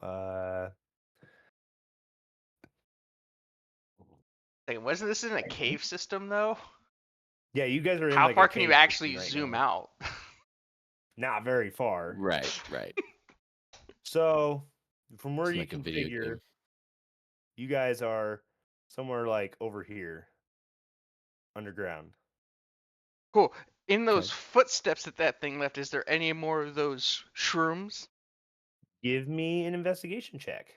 Speaker 1: Like, wasn't this in a cave system though?
Speaker 3: Yeah, you guys are in
Speaker 1: How
Speaker 3: like a
Speaker 1: far can
Speaker 3: cave
Speaker 1: you
Speaker 3: system
Speaker 1: actually
Speaker 3: right
Speaker 1: zoom
Speaker 3: now.
Speaker 1: out?
Speaker 3: Not very far.
Speaker 5: Right, right.
Speaker 3: So, from where
Speaker 5: It's
Speaker 3: you
Speaker 5: like a video
Speaker 3: configure,
Speaker 5: game.
Speaker 3: you guys are somewhere like over here, underground.
Speaker 1: Cool. In those
Speaker 3: Okay.
Speaker 1: footsteps that that thing left, is there any more of those shrooms?
Speaker 3: Give me an investigation check.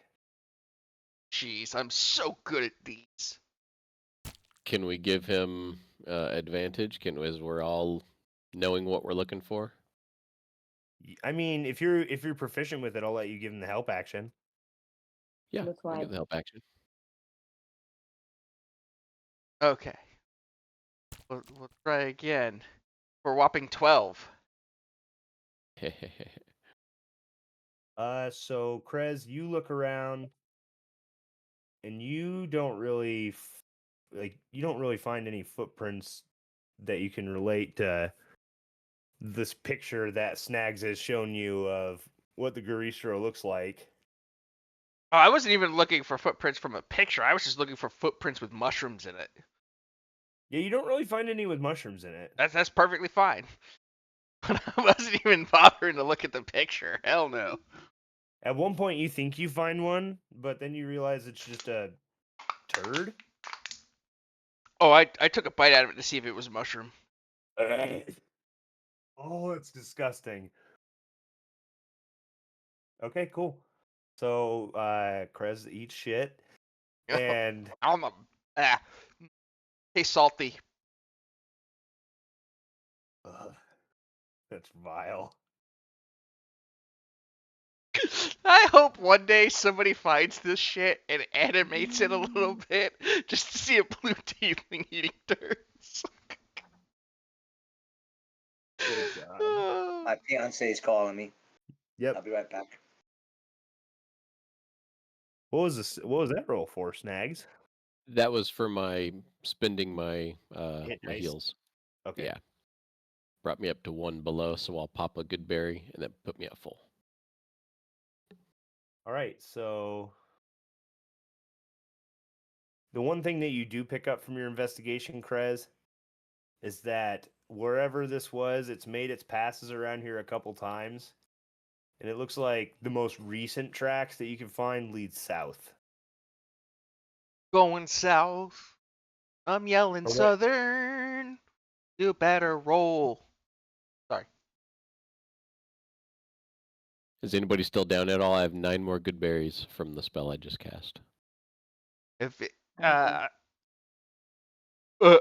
Speaker 1: Jeez, I'm so good at these.
Speaker 5: Can we give him advantage? As we're all knowing what we're looking for?
Speaker 3: I mean, if you're proficient with it, I'll let you give him the help action.
Speaker 5: Yeah,
Speaker 4: That's
Speaker 5: I'll
Speaker 4: why.
Speaker 5: get the help action.
Speaker 1: Okay. We'll try again. We're whopping 12.
Speaker 3: So Krez, you look around, and you don't really you don't really find any footprints that you can relate to this picture that Snags has shown you of what the Garistro looks like.
Speaker 1: Oh, I wasn't even looking for footprints from a picture. I was just looking for footprints with mushrooms in it.
Speaker 3: Yeah, you don't really find any with mushrooms in it.
Speaker 1: That's perfectly fine. But I wasn't even bothering to look at the picture. Hell no.
Speaker 3: At one point, you think you find one, but then you realize it's just a turd.
Speaker 1: Oh, I took a bite out of it to see if it was a mushroom.
Speaker 3: Oh, it's disgusting. Okay, cool. So, Krez eats shit, and
Speaker 1: I'm a tastes salty.
Speaker 3: ugh, that's vile.
Speaker 1: I hope one day somebody finds this shit and animates it a little bit just to see a blue tiefling eating turds.
Speaker 3: Good God.
Speaker 2: My fiance is calling me.
Speaker 3: Yep.
Speaker 2: I'll be right back.
Speaker 3: What was this? What was that roll for, Snags?
Speaker 5: That was for my spending my
Speaker 3: Hit
Speaker 5: my
Speaker 3: dice.
Speaker 5: heals.
Speaker 3: Okay.
Speaker 5: Yeah. Brought me up to 1 below, so I'll pop a good berry and then put me at full.
Speaker 3: All right. So, the one thing that you do pick up from your investigation, Krez, is that wherever this was, it's made its passes around here a couple times. And it looks like the most recent tracks that you can find lead south.
Speaker 1: Going south. I'm yelling
Speaker 3: Or what?
Speaker 1: southern. You better roll. Sorry.
Speaker 5: Is anybody still down at all? I have 9 more good berries from the spell I just cast.
Speaker 1: If it,
Speaker 4: Okay.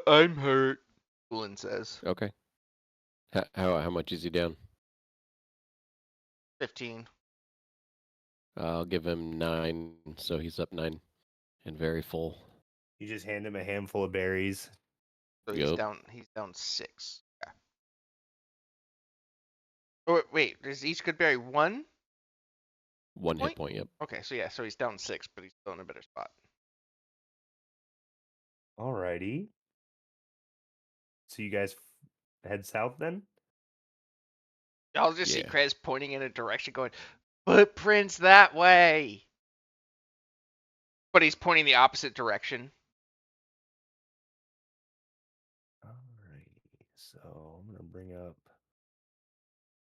Speaker 1: I'm hurt. Bullen says.
Speaker 5: Okay. How much is he down?
Speaker 1: 15.
Speaker 5: I'll give him 9, so he's up 9 and very full.
Speaker 3: You just hand him a handful of berries.
Speaker 1: So
Speaker 5: Yep.
Speaker 1: he's down 6. Yeah. Oh, wait, is each good berry 1?
Speaker 5: 1 hit point, yep.
Speaker 1: Okay, so yeah, so he's down 6, but he's still in a better spot.
Speaker 3: Alrighty. So you guys head south then?
Speaker 1: I'll just see
Speaker 5: Yeah.
Speaker 1: Krez pointing in a direction going, footprints that way. But he's pointing the opposite direction.
Speaker 3: So I'm going to bring up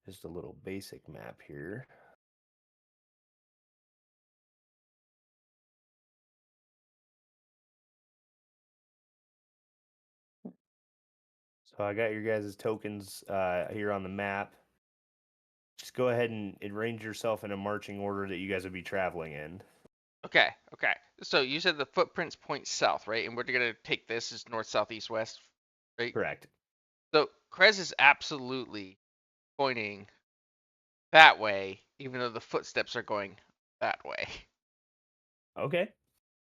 Speaker 3: just a little basic map here. So I got your guys' tokens here on the map. Just go ahead and arrange yourself in a marching order that you guys would be traveling in.
Speaker 1: Okay, okay. So you said the footprints point south, right? And we're gonna take this as north, south, east, west, right?
Speaker 3: Correct.
Speaker 1: So Krez is absolutely pointing that way, even though the footsteps are going that way.
Speaker 3: Okay.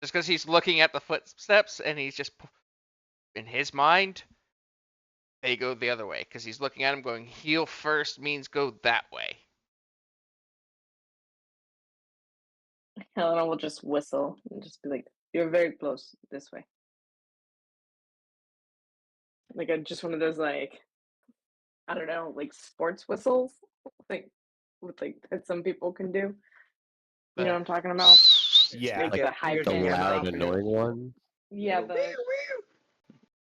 Speaker 1: Just because he's looking at the footsteps and he's just in his mind, they go the other way because he's looking at him going heel first means go that way.
Speaker 4: Helena will just whistle and just be like, "You're very close this way." Like just one of those like, I don't know, like sports whistles, like with like that some people can do. You know what I'm talking about?
Speaker 3: Yeah.
Speaker 2: Make
Speaker 4: Like
Speaker 2: your
Speaker 4: the high
Speaker 2: ears
Speaker 5: The
Speaker 2: in your
Speaker 4: pitch.
Speaker 5: loud,
Speaker 2: mouth.
Speaker 5: annoying one.
Speaker 4: Yeah, the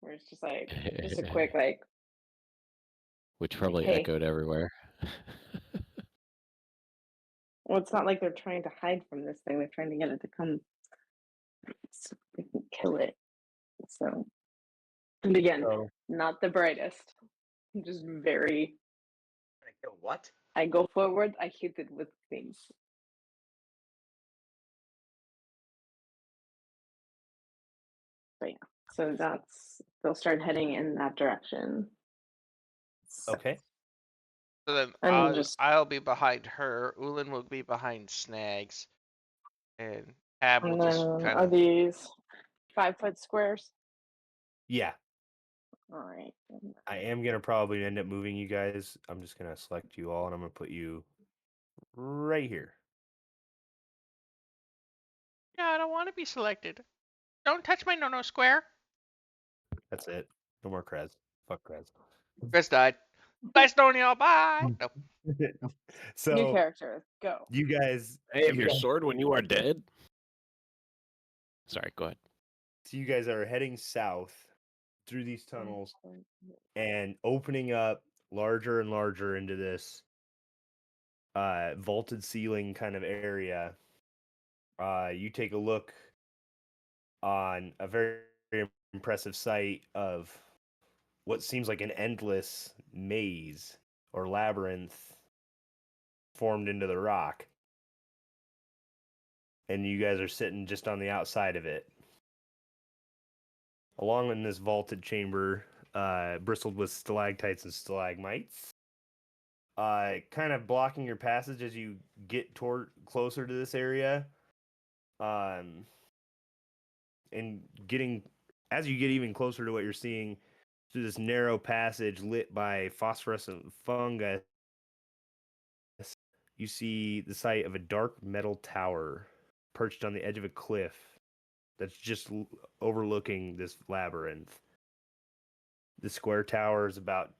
Speaker 4: where it's just like just a quick like
Speaker 5: Which probably
Speaker 4: hey.
Speaker 5: echoed everywhere.
Speaker 4: Well, it's not like they're trying to hide from this thing. They're trying to get it to come so they can kill it. So, and again,
Speaker 3: So,
Speaker 4: not the brightest. Just very.
Speaker 2: What?
Speaker 4: I go forward. I hit it with things. But yeah, so they'll start heading in that direction. So,
Speaker 3: okay.
Speaker 1: So then
Speaker 4: and just
Speaker 1: I'll be behind her. Ulin will be behind Snags, and Tab will
Speaker 4: and
Speaker 1: just
Speaker 4: then
Speaker 1: kind
Speaker 4: are
Speaker 1: of.
Speaker 4: these 5 foot squares?
Speaker 3: Yeah.
Speaker 4: All right.
Speaker 3: I am going to probably end up moving you guys. I'm just going to select you all and I'm going to put you right here.
Speaker 1: Yeah, I don't want to be selected. Don't touch my no square.
Speaker 3: That's it. No more Krez. Fuck Krez.
Speaker 1: Chris died. Nice knowing y'all. Bye. Nope.
Speaker 4: New
Speaker 3: So
Speaker 4: character. Go.
Speaker 3: you guys,
Speaker 5: I have your sword when you are dead. Sorry, go ahead.
Speaker 3: so you guys are heading south through these tunnels and opening up larger and larger into this vaulted ceiling kind of area. You take a look on a very impressive sight of what seems like an endless maze or labyrinth formed into the rock. And you guys are sitting just on the outside of it. Along in this vaulted chamber, bristled with stalactites and stalagmites. Kind of blocking your passage as you get closer to this area. And as you get even closer to what you're seeing through this narrow passage lit by phosphorescent fungus, you see the sight of a dark metal tower perched on the edge of a cliff that's just overlooking this labyrinth. The square tower is about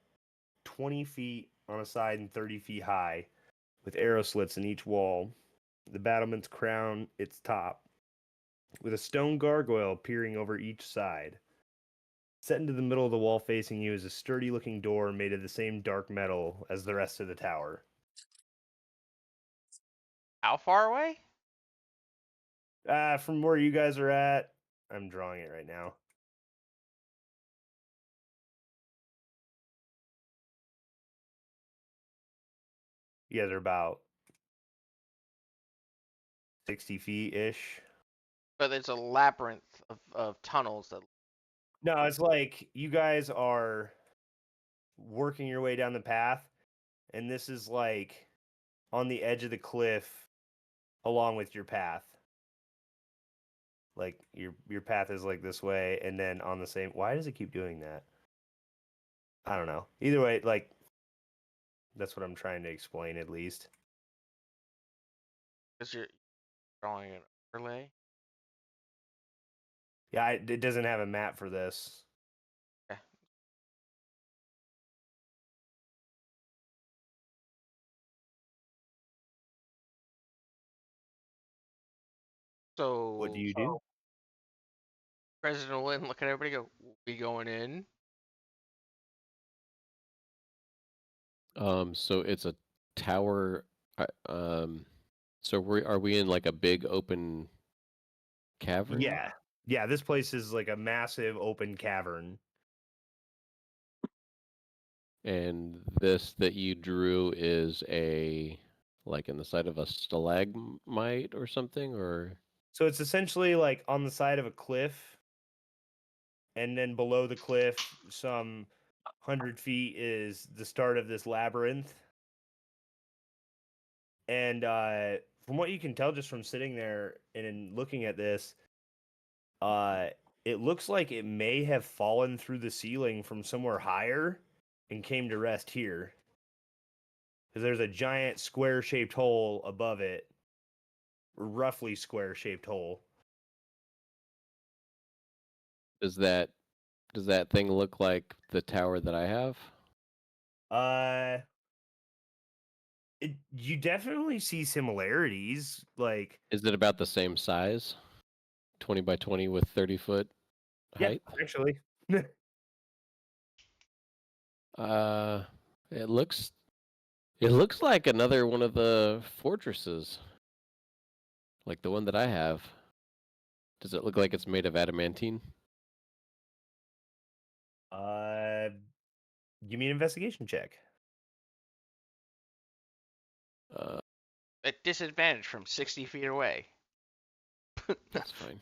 Speaker 3: 20 feet on a side and 30 feet high, with arrow slits in each wall. The battlements crown its top, with a stone gargoyle peering over each side. Set into the middle of the wall facing you is a sturdy looking door made of the same dark metal as the rest of the tower.
Speaker 1: How far away?
Speaker 3: From where you guys are at, I'm drawing it right now. You guys are about 60 feet ish.
Speaker 1: But there's a labyrinth of tunnels that.
Speaker 3: No, it's like you guys are working your way down the path, and this is like on the edge of the cliff along with your path. Like your path is like this way, and then on the same. Why does it keep doing that? I don't know. Either way, like that's what I'm trying to explain at least.
Speaker 1: Because you're drawing an overlay.
Speaker 3: Yeah, it doesn't have a map for this.
Speaker 1: Okay. So
Speaker 3: What do you do?
Speaker 1: President Lynn look at everybody go, we going in?
Speaker 5: So it's a tower. So are we in like a big open cavern?
Speaker 3: Yeah, this place is like a massive open cavern.
Speaker 5: And this that you drew is like in the side of a stalagmite or something, or
Speaker 3: So it's essentially like on the side of a cliff, and then below the cliff, some 100 feet is the start of this labyrinth. And from what you can tell just from sitting there and looking at this, uh, it looks like it may have fallen through the ceiling from somewhere higher and came to rest here. Because there's a giant square-shaped hole above it, roughly square-shaped hole.
Speaker 5: does that thing look like the tower that I have?
Speaker 3: You definitely see similarities. Like,
Speaker 5: Is it about the same size? 20 by 20 with 30-foot
Speaker 3: yeah,
Speaker 5: height?
Speaker 3: actually.
Speaker 5: Uh, it looks like another one of the fortresses, like the one that I have. Does it look like it's made of adamantine?
Speaker 3: Give me an investigation check.
Speaker 5: Uh,
Speaker 1: At disadvantage from 60 feet away.
Speaker 5: that's fine.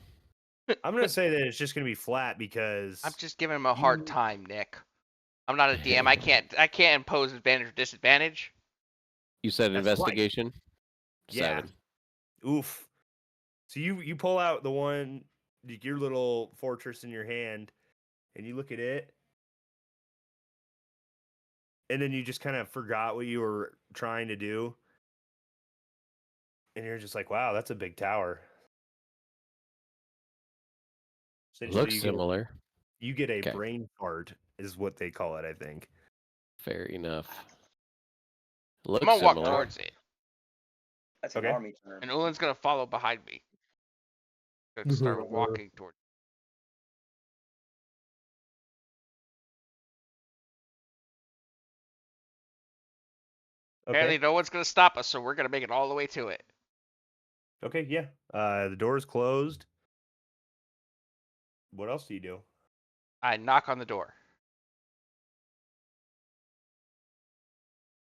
Speaker 3: I'm gonna say that it's just gonna be flat because
Speaker 1: I'm just giving him a hard time, Nick. I'm not a DM. I can't impose advantage or disadvantage.
Speaker 5: You said
Speaker 3: That's fine.
Speaker 5: investigation?
Speaker 3: Yeah.
Speaker 5: 7.
Speaker 3: Oof. So you pull out the one, your little fortress in your hand, and you look at it, and then you just kind of forgot what you were trying to do, and you're just like, wow, that's a big tower. Essentially,
Speaker 5: Looks similar.
Speaker 3: you get a
Speaker 5: Okay.
Speaker 3: brain fart, is what they call it, I think.
Speaker 5: Fair enough.
Speaker 1: I'm
Speaker 5: Looks
Speaker 1: gonna walk
Speaker 5: similar.
Speaker 1: towards it,
Speaker 2: That's an
Speaker 3: Okay.
Speaker 2: army term.
Speaker 1: and Ulan's gonna follow behind me. Gonna start walking towards. Apparently,
Speaker 3: Okay.
Speaker 1: no one's gonna stop us, so we're gonna make it all the way to it.
Speaker 3: Okay, yeah. The door's closed. What else do you do?
Speaker 1: I knock on the door,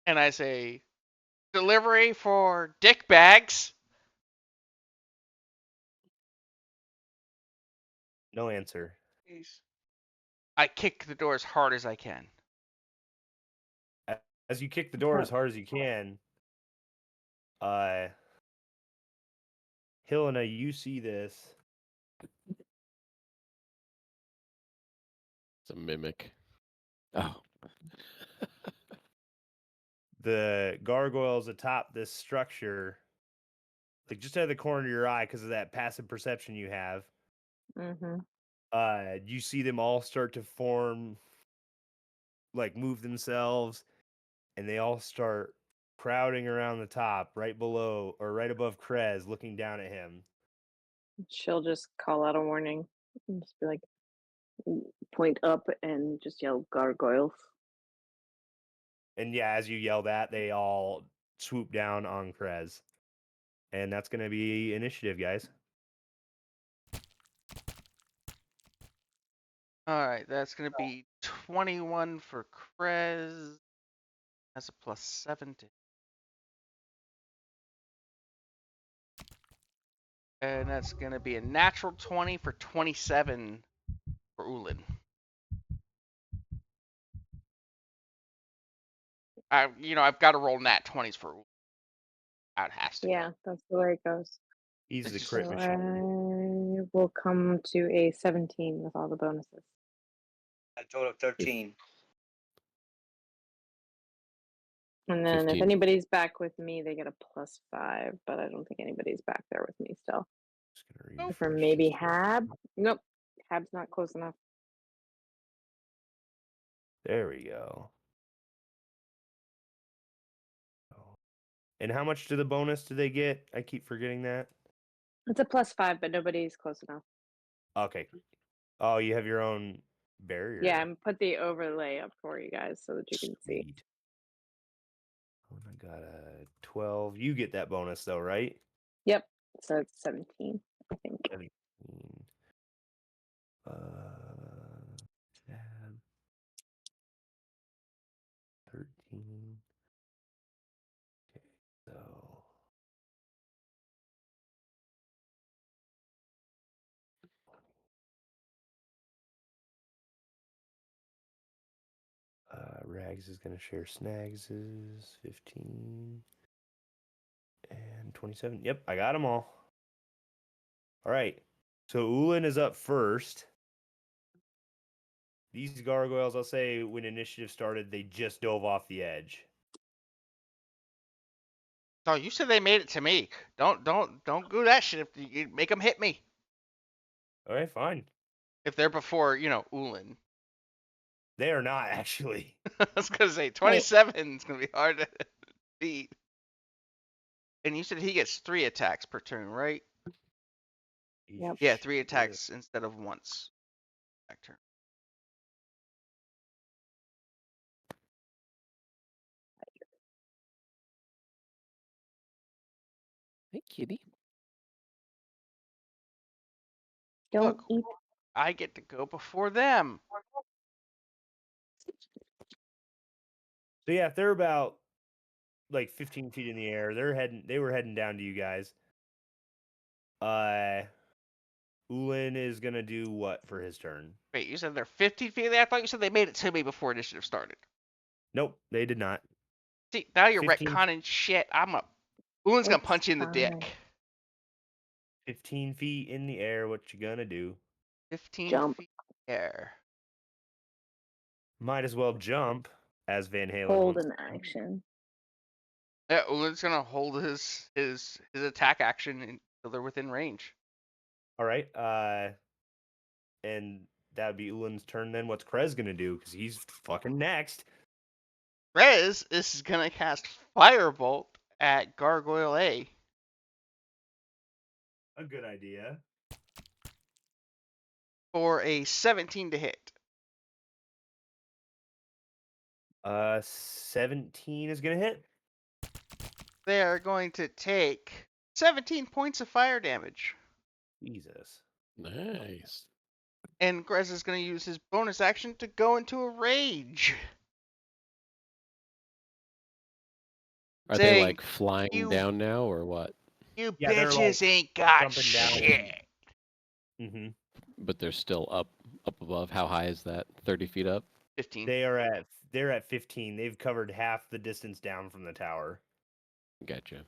Speaker 1: and I say, "Delivery for dick bags."
Speaker 3: No answer.
Speaker 1: I kick the door as hard as I can.
Speaker 3: As you kick the door as hard as you can, uh, Helena, you see this.
Speaker 5: It's a mimic. Oh.
Speaker 3: The gargoyles atop this structure, like just out of the corner of your eye because of that passive perception you have,
Speaker 4: Mm-hmm.
Speaker 3: you see them all start to form, like move themselves, and they all start crowding around the top, right below or right above Krez, looking down at him.
Speaker 4: She'll just call out a warning and just be like, point up and just yell gargoyles.
Speaker 3: And yeah, as you yell that, they all swoop down on Krez. And that's going to be initiative, guys.
Speaker 1: All right, that's gonna be 21 for Krez. That's a +7 to. And that's gonna be a natural 20 for 27 for Ulan. I've got to roll nat 20s for Ulan. It has to.
Speaker 4: Yeah, that's the way it goes.
Speaker 3: He's
Speaker 1: It's
Speaker 3: the
Speaker 1: just-
Speaker 3: crit
Speaker 4: So
Speaker 3: machine.
Speaker 4: I will come to a 17 with all the bonuses.
Speaker 2: A total of 13.
Speaker 4: And then
Speaker 5: 15.
Speaker 4: if anybody's back with me, they get a +5, but I don't think anybody's back there with me still.
Speaker 3: Just gonna
Speaker 1: Nope.
Speaker 4: For
Speaker 3: refresh
Speaker 4: maybe
Speaker 3: this.
Speaker 4: Hab. Nope. Hab's not close enough.
Speaker 3: There we go. And how much do the bonus do they get? I keep forgetting that.
Speaker 4: It's a +5, but nobody's close enough.
Speaker 3: Okay. Oh, you have your own barrier.
Speaker 4: Yeah, I'm put the overlay up for you guys so that you can see.
Speaker 3: Sweet. I got a 12. You get that bonus though, right?
Speaker 4: Yep. So it's 17, I think.
Speaker 3: 17. Tab 13. Okay, so Rags is going to share Snags's 15 and 27. Yep, I got them all. All right. So Ulan is up first. These gargoyles, I'll say, when initiative started, they just dove off the edge.
Speaker 1: Oh, you said they made it to me. Don't do that shit. If you make them hit me.
Speaker 3: All right, fine.
Speaker 1: If they're before, Ulan.
Speaker 3: They are not actually.
Speaker 1: I was gonna say 27 is gonna be hard to beat. And you said he gets 3 attacks per turn, right?
Speaker 4: Yep.
Speaker 1: Yeah, 3 attacks instead of once. Back turn.
Speaker 5: Hey, kitty.
Speaker 4: Don't
Speaker 1: Look,
Speaker 4: eat.
Speaker 1: I get to go before them.
Speaker 3: So yeah, they're about like 15 feet in the air. They were heading down to you guys. Ulan is gonna do what for his turn?
Speaker 1: Wait, you said they're 15 feet in the air? I thought you said they made it to me before initiative started.
Speaker 3: Nope, they did not.
Speaker 1: See, now you're
Speaker 3: 15
Speaker 1: retconning shit. Ulan's gonna
Speaker 4: It's
Speaker 1: punch you in the dick.
Speaker 4: fine.
Speaker 3: 15 feet in the air, what you gonna do?
Speaker 1: 15
Speaker 4: Jump.
Speaker 1: feet in the air.
Speaker 3: Might as well jump, as Van Halen
Speaker 4: Hold
Speaker 3: once
Speaker 4: an
Speaker 3: said.
Speaker 4: action.
Speaker 1: Yeah, Ulan's gonna hold his attack action until they're within range.
Speaker 3: All right, and that would be Ulan's turn then. What's Krez gonna do? Because he's fucking next.
Speaker 1: Rez is gonna cast Firebolt at Gargoyle A.
Speaker 3: A good idea.
Speaker 1: For a 17 to hit.
Speaker 3: 17 is gonna hit.
Speaker 1: They are going to take 17 points of fire damage.
Speaker 3: Jesus.
Speaker 5: Nice.
Speaker 1: And Grez is going to use his bonus action to go into a rage.
Speaker 5: Are they
Speaker 1: Saying,
Speaker 5: like flying
Speaker 1: "You-
Speaker 5: down now or what?
Speaker 1: You
Speaker 3: Yeah, they're,
Speaker 1: bitches
Speaker 3: like,
Speaker 1: ain't got
Speaker 3: jumping down.
Speaker 1: shit.
Speaker 3: Mm-hmm.
Speaker 5: But they're still up above. How high is that? 30 feet up?
Speaker 1: 15.
Speaker 3: They're at 15. They've covered half the distance down from the tower.
Speaker 5: Gotcha.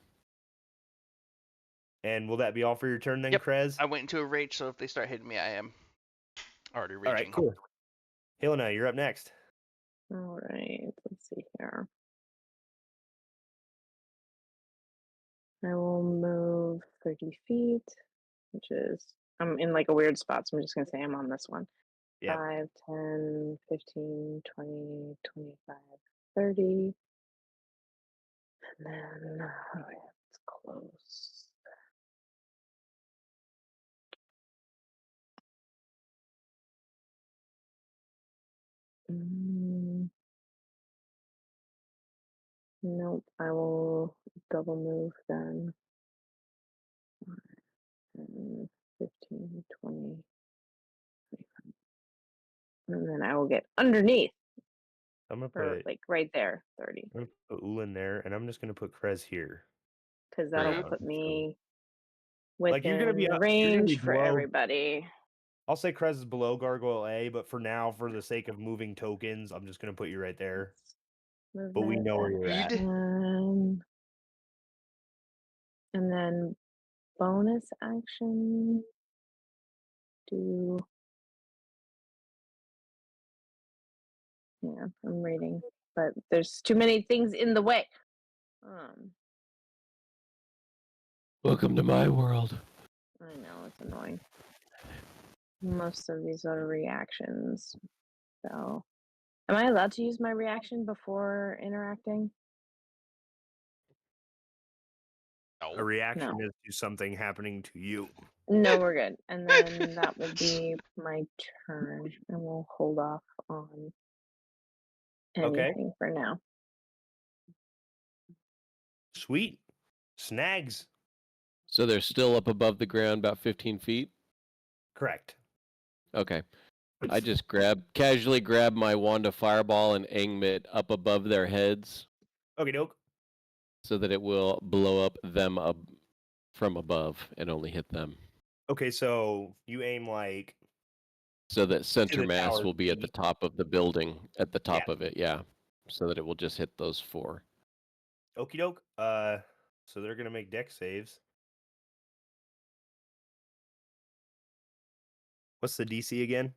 Speaker 3: And will that be all for your turn then,
Speaker 1: Yep.
Speaker 3: Krez?
Speaker 1: I went into a rage, so if they start hitting me, I am already
Speaker 3: All
Speaker 1: raging.
Speaker 3: right, cool. Helena, you're up next.
Speaker 4: All right. Let's see here. I will move 30 feet, which is, I'm in like a weird spot, so I'm just going to say I'm on this one.
Speaker 3: Yep.
Speaker 4: 5, 10, 15, 20, 25, 30. And then, oh yeah, it's close. Nope, I will double move then. 10, 15, 20, 25. And then I will get underneath,
Speaker 3: I'm gonna
Speaker 4: or
Speaker 3: put
Speaker 4: like right there, 30.
Speaker 3: I'm gonna put Ulan there, and I'm just gonna put Krez here.
Speaker 4: Because that'll
Speaker 5: Right.
Speaker 4: put me
Speaker 3: Like, you're gonna
Speaker 4: within
Speaker 3: be up, you're gonna be
Speaker 4: range for
Speaker 3: below.
Speaker 4: everybody.
Speaker 3: I'll say Krez is below Gargoyle A, but for now, for the sake of moving tokens, I'm just gonna put you right there. But we know where you're at.
Speaker 4: And then bonus action. Yeah, I'm reading, but there's too many things in the way.
Speaker 5: Welcome to my world.
Speaker 4: I know, it's annoying. Most of these are reactions. So, am I allowed to use my reaction before interacting?
Speaker 3: A reaction
Speaker 4: No.
Speaker 3: is to something happening to you.
Speaker 4: No, we're good. And then that will be my turn, and we'll hold off on anything for now.
Speaker 3: Sweet. Snags.
Speaker 5: So they're still up above the ground about 15 feet?
Speaker 3: Correct.
Speaker 5: Okay. I just casually grab my wand of fireball and aim it up above their heads
Speaker 3: Okay, doke.
Speaker 5: so that it will blow up them from above and only hit them.
Speaker 3: Okay, so you aim like
Speaker 5: So that center
Speaker 3: the
Speaker 5: mass
Speaker 3: tower
Speaker 5: will be at the
Speaker 3: feet.
Speaker 5: top of the building, at the top
Speaker 3: Yeah.
Speaker 5: of it, yeah. So that it will just hit those 4.
Speaker 3: Okie doke. So they're gonna make deck saves. What's the DC again?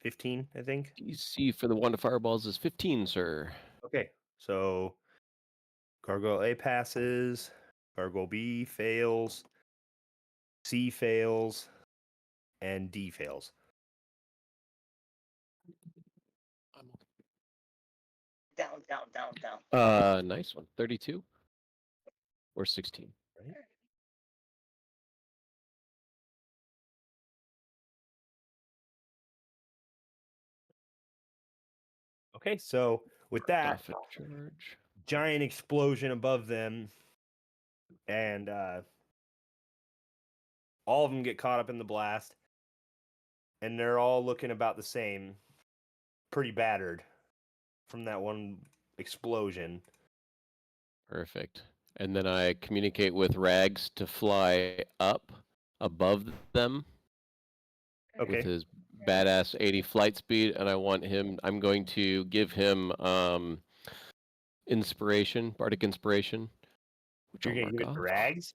Speaker 3: 15, I think.
Speaker 5: DC for the wand of fireballs is 15, sir.
Speaker 3: Okay, so Gargoyle A passes, Gargoyle B fails, C fails, and D fails.
Speaker 2: Down.
Speaker 5: Nice one. 32 or 16.
Speaker 3: Right? Okay, so with that
Speaker 5: Off at charge.
Speaker 3: giant explosion above them, and all of them get caught up in the blast, and they're all looking about the same, pretty battered from that one explosion.
Speaker 5: Perfect. And then I communicate with Rags to fly up above them with
Speaker 3: Okay,
Speaker 5: his badass 80 flight speed, and I'm going to give him inspiration, bardic inspiration, which
Speaker 3: you're
Speaker 5: I'll
Speaker 3: gonna
Speaker 5: mark
Speaker 3: give it to
Speaker 5: off.
Speaker 3: Rags.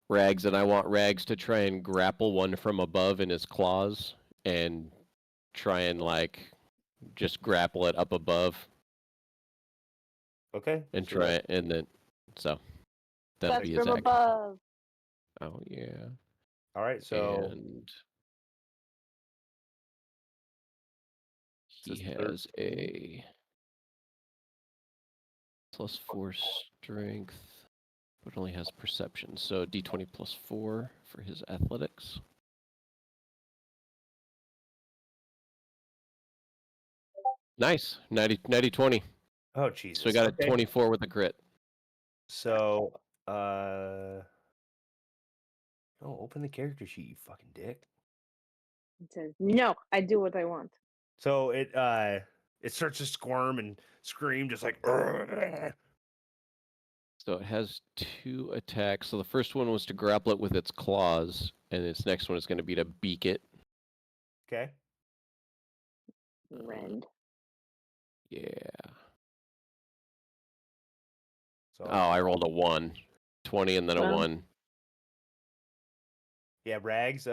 Speaker 5: Rags, and I want Rags to try and grapple one from above in his claws and try and just grapple it up above
Speaker 3: Okay,
Speaker 5: and
Speaker 3: so that-
Speaker 5: and then so that'll
Speaker 4: That's
Speaker 5: be his
Speaker 4: from
Speaker 5: action.
Speaker 4: above.
Speaker 5: Oh yeah.
Speaker 3: all right. So
Speaker 5: And he
Speaker 3: it's
Speaker 5: has
Speaker 3: 13.
Speaker 5: a +4 strength, but only has perception. So d20 +4 for his athletics. Nice. 90 20.
Speaker 3: Oh Jesus.
Speaker 5: So we got a
Speaker 3: Okay.
Speaker 5: 24 with a crit.
Speaker 3: So oh, open the character sheet, you fucking dick.
Speaker 4: It says, no, I do what I want.
Speaker 3: So it starts to squirm and scream just like "Urgh."
Speaker 5: So it has 2 attacks. So the first one was to grapple it with its claws, and its next one is going to be to beak it.
Speaker 3: Okay.
Speaker 4: Rend.
Speaker 5: Yeah.
Speaker 3: So
Speaker 5: Oh, I rolled a 1. 20 and then a
Speaker 4: Well.
Speaker 5: 1.
Speaker 3: yeah, Rags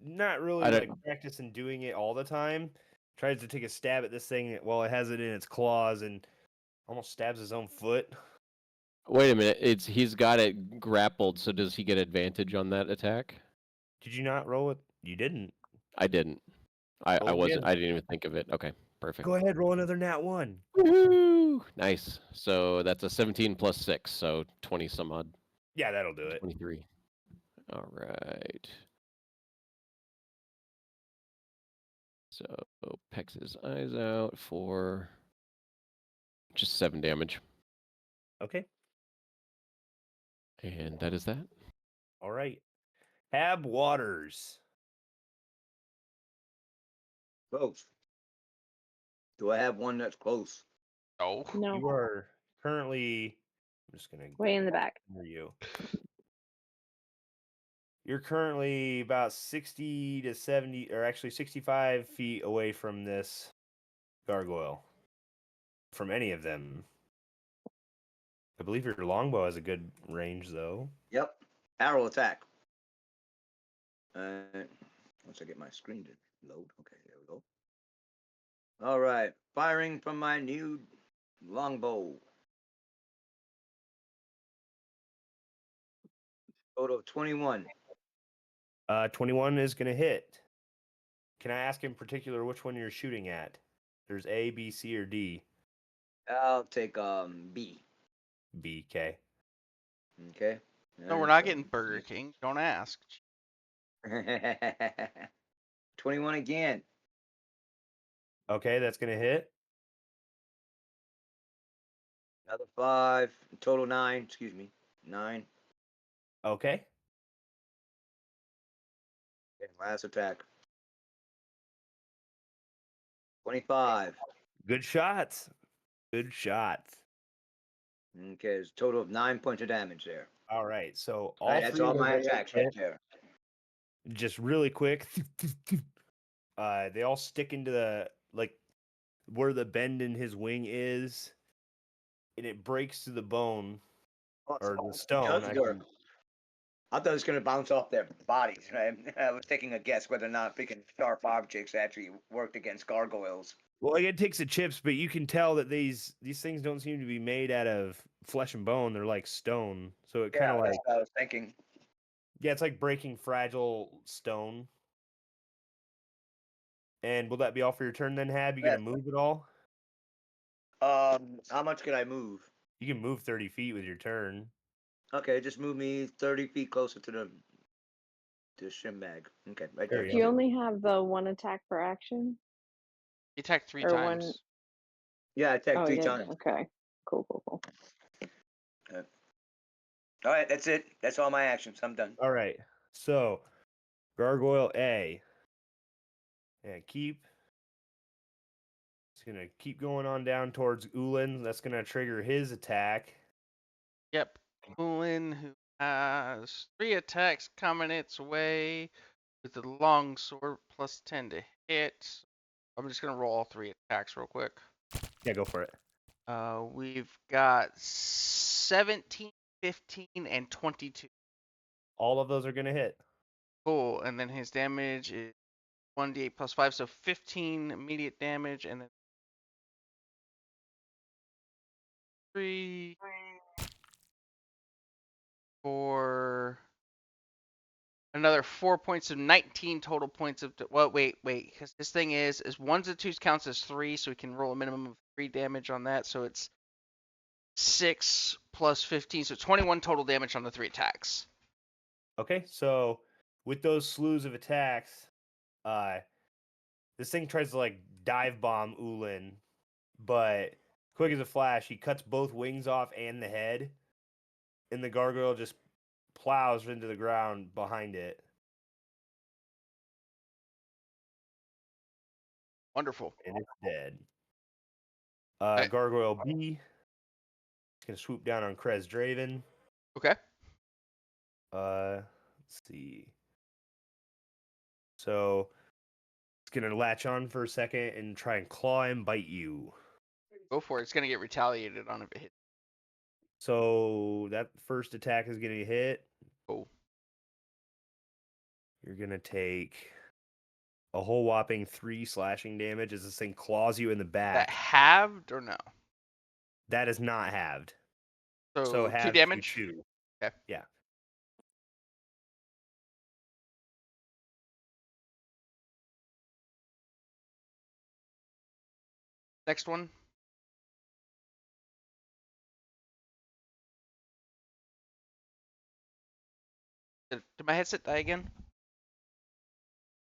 Speaker 3: not really
Speaker 5: I
Speaker 3: like
Speaker 5: don't.
Speaker 3: practicing doing it all the time. Tries to take a stab at this thing while it has it in its claws and almost stabs his own foot.
Speaker 5: Wait a minute. He's got it grappled. So does he get advantage on that attack?
Speaker 3: Did you not roll it? You didn't.
Speaker 5: I didn't. I
Speaker 3: Roll
Speaker 5: wasn't.
Speaker 3: again.
Speaker 5: I didn't even think of it. Okay, perfect.
Speaker 3: Go ahead, roll another nat 1.
Speaker 5: Woohoo! Nice. So that's a 17 plus 6, so 20 some odd.
Speaker 3: Yeah, that'll do it.
Speaker 5: 23. All right. So pecks his eyes out for just 7 damage,
Speaker 3: Okay.
Speaker 5: and that is that.
Speaker 3: All right. Hab Waters.
Speaker 2: Close. Do I have one that's close?
Speaker 1: No.
Speaker 4: No,
Speaker 3: You are currently. I'm just gonna
Speaker 4: way in the back.
Speaker 3: hear you. You're currently about 60 to 70, or actually 65 feet away from this gargoyle. From any of them. I believe your longbow has a good range, though.
Speaker 2: Yep. Arrow attack. Once I get my screen to load. Okay, there we go. All right. Firing from my new longbow. Total of 21.
Speaker 3: 21 is going to hit. Can I ask in particular which one you're shooting at? There's A, B, C, or D.
Speaker 2: I'll take B.
Speaker 3: B, K.
Speaker 2: Okay.
Speaker 1: No, we're not getting Burger King. Don't ask.
Speaker 2: 21 again.
Speaker 3: Okay, that's going to hit.
Speaker 2: Another 5. Total 9. Excuse me. 9.
Speaker 3: Okay.
Speaker 2: Okay, last attack. 25.
Speaker 3: Good shots. Good shots.
Speaker 2: Okay, there's a total of 9 points of damage there.
Speaker 3: All right. So
Speaker 2: All right,
Speaker 3: all
Speaker 2: that's
Speaker 3: three
Speaker 2: all
Speaker 3: of those
Speaker 2: my
Speaker 3: arrows
Speaker 2: attacks right
Speaker 3: hit.
Speaker 2: there.
Speaker 3: Just really quick. They all stick into the where the bend in his wing is, and it breaks through the bone
Speaker 2: Oh,
Speaker 3: or the
Speaker 2: it
Speaker 3: stone.
Speaker 2: does work. I thought it was going to bounce off their bodies, right? I was taking a guess whether or not picking sharp objects actually worked against gargoyles.
Speaker 3: Well, it takes the chips, but you can tell that these things don't seem to be made out of flesh and bone. They're like stone. So it kind
Speaker 2: Yeah,
Speaker 3: of
Speaker 2: that's
Speaker 3: like
Speaker 2: what I was thinking.
Speaker 3: yeah, it's like breaking fragile stone. And will that be all for your turn then, Hab? You
Speaker 2: Yes.
Speaker 3: gonna move at all?
Speaker 2: How much can I move?
Speaker 3: You can move 30 feet with your turn.
Speaker 2: Okay, just move me 30 feet closer to the shim bag. Okay, right
Speaker 3: There
Speaker 2: there.
Speaker 3: you
Speaker 4: Do you
Speaker 3: go.
Speaker 4: only have the one attack per action?
Speaker 1: You attack 3
Speaker 4: Or one?
Speaker 1: times.
Speaker 2: Yeah, I attacked
Speaker 4: Oh, he
Speaker 2: 3
Speaker 4: did?
Speaker 2: times.
Speaker 4: Okay. Cool, cool, cool.
Speaker 2: All right, that's it. That's all my actions. I'm done.
Speaker 3: All right. So Gargoyle A. And keep. It's gonna keep going on down towards Ulin. That's gonna trigger his attack.
Speaker 1: Yep. Ulin, who has 3 attacks coming its way with the long sword plus 10 to hit. I'm just gonna roll all 3 attacks real quick.
Speaker 3: Yeah, go for it.
Speaker 1: We've got 17, 15, and 22.
Speaker 3: All of those are gonna hit.
Speaker 1: Cool. And then his damage is 1d8 plus 5, so 15 immediate damage, and then 3 for another 4 points of 19 total points of. Well, wait, because this thing is 1s and 2s counts as 3, so we can roll a minimum of 3 damage on that. So it's 6 plus 15, so 21 total damage on the 3 attacks.
Speaker 3: Okay, so with those slews of attacks, this thing tries to like dive bomb Ulin, but quick as a flash, he cuts both wings off and the head, and the gargoyle just plows into the ground behind it.
Speaker 1: Wonderful.
Speaker 3: And it's dead.
Speaker 1: Okay.
Speaker 3: Gargoyle B is gonna swoop down on Krez Draven.
Speaker 1: Okay.
Speaker 3: Let's see. So it's gonna latch on for a second and try and claw and bite you.
Speaker 1: Go for it. It's gonna get retaliated on if it hits.
Speaker 3: So that first attack is gonna hit.
Speaker 1: Cool.
Speaker 3: You're gonna take a whole whopping 3 slashing damage as this thing claws you in the
Speaker 1: That
Speaker 3: back.
Speaker 1: halved or no?
Speaker 3: That is not halved. So
Speaker 1: So 2
Speaker 3: halved to
Speaker 1: damage.
Speaker 3: 2.
Speaker 1: Okay.
Speaker 3: Yeah.
Speaker 1: Next one. Did my headset die again?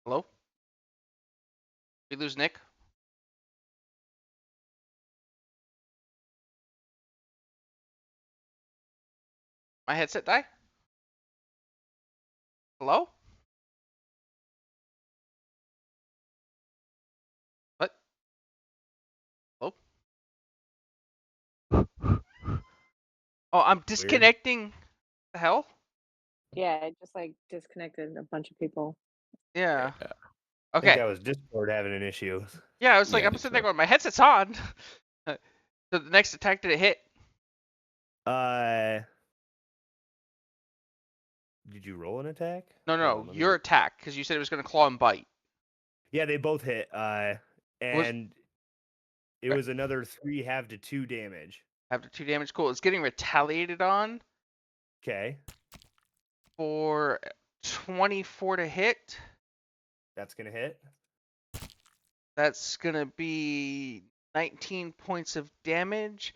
Speaker 1: Hello? We lose Nick? My headset die? Hello? What? Hello? Oh, I'm disconnecting. The hell?
Speaker 4: Yeah, it just like disconnected a bunch of people.
Speaker 1: Yeah.
Speaker 5: Yeah.
Speaker 3: I think
Speaker 1: Okay.
Speaker 3: that was Discord having an issue.
Speaker 1: Yeah, I was like,
Speaker 5: Yeah, I
Speaker 1: I'm
Speaker 5: think
Speaker 1: sitting there
Speaker 5: so.
Speaker 1: going, my headset's on. So the next attack, did it hit?
Speaker 3: Did you roll an attack?
Speaker 1: No,
Speaker 3: Hold
Speaker 1: no,
Speaker 3: on, let me
Speaker 1: your attack, because you said it was going to claw and bite.
Speaker 3: Yeah, they both hit.
Speaker 1: Was
Speaker 3: And it was another 3 half to 2 damage.
Speaker 1: after 2 damage. Cool. It's getting retaliated on
Speaker 3: Okay.
Speaker 1: for 24 to hit.
Speaker 3: That's gonna hit.
Speaker 1: That's going to be 19 points of damage.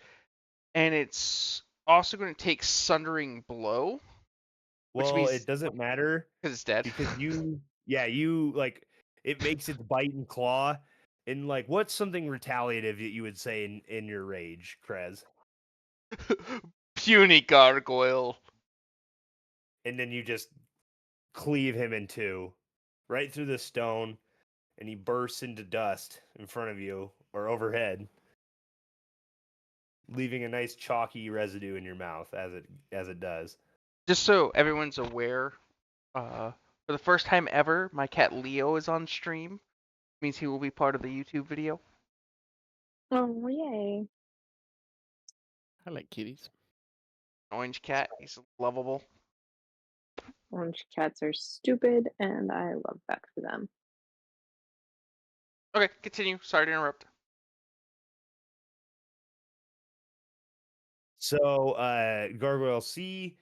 Speaker 1: And it's also going to take Sundering Blow. Which
Speaker 3: Well,
Speaker 1: means
Speaker 3: it doesn't matter
Speaker 1: because it's dead.
Speaker 3: because you like it makes its bite and claw. And like, what's something retaliative that you would say in your rage, Krez?
Speaker 1: Puny gargoyle.
Speaker 3: And then you just cleave him in two, right through the stone, and he bursts into dust in front of you or overhead, leaving a nice chalky residue in your mouth as it does.
Speaker 1: Just so everyone's aware, for the first time ever, my cat Leo is on stream. Means he will be part of the YouTube video.
Speaker 4: Oh, yay.
Speaker 5: I like kitties.
Speaker 1: Orange cat, he's lovable.
Speaker 4: Orange cats are stupid, and I love that for them.
Speaker 1: Okay, continue. Sorry to interrupt.
Speaker 3: So, Gargoyle C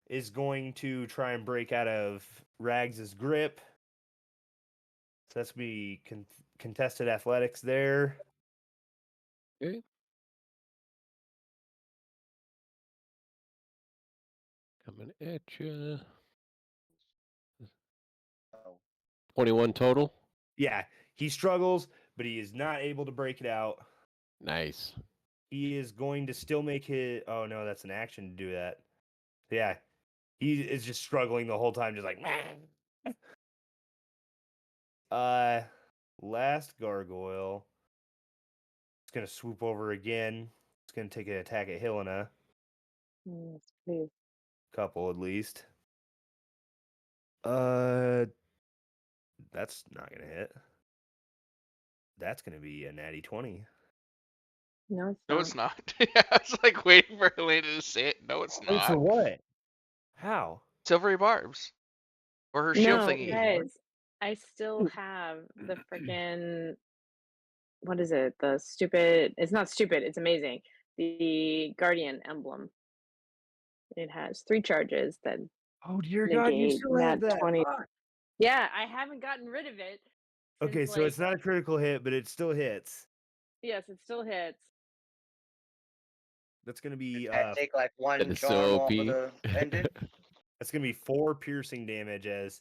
Speaker 3: is going to try and break out of Rags' grip. So that's be contested athletics there.
Speaker 5: Okay. Coming at you. 21 total.
Speaker 3: Yeah, he struggles, but he is not able to break it out.
Speaker 5: Nice.
Speaker 3: He is going to still make his. Oh no, that's an action to do that. Yeah, he is just struggling the whole time, just like. Last gargoyle. It's gonna swoop over again. It's gonna take an attack at Helena.
Speaker 4: Yes, please.
Speaker 3: Couple at least. That's not gonna hit. That's gonna be a natty 20.
Speaker 4: No, it's
Speaker 1: No,
Speaker 4: not.
Speaker 1: it's not. I was like waiting for Helena to say it. No, it's
Speaker 3: Oh, for
Speaker 1: not.
Speaker 3: what? How?
Speaker 1: Silvery barbs. Or her shield
Speaker 4: No,
Speaker 1: thingy.
Speaker 4: guys, I still have the freaking what is it? The stupid. It's not stupid. It's amazing. The Guardian emblem. It has 3 charges that
Speaker 3: Oh dear God, you
Speaker 4: negate
Speaker 3: still have
Speaker 4: nat
Speaker 3: that.
Speaker 4: 20.
Speaker 3: Fuck.
Speaker 4: Yeah, I haven't gotten rid of it
Speaker 3: Okay,
Speaker 4: since
Speaker 3: so
Speaker 4: like
Speaker 3: it's not a critical hit, but it still hits.
Speaker 4: yes, it still hits.
Speaker 3: That's gonna be
Speaker 2: Does that take like
Speaker 5: That
Speaker 2: one
Speaker 5: is so
Speaker 2: charm
Speaker 5: OP.
Speaker 2: off of the pendant?
Speaker 3: that's gonna be 4 piercing damage as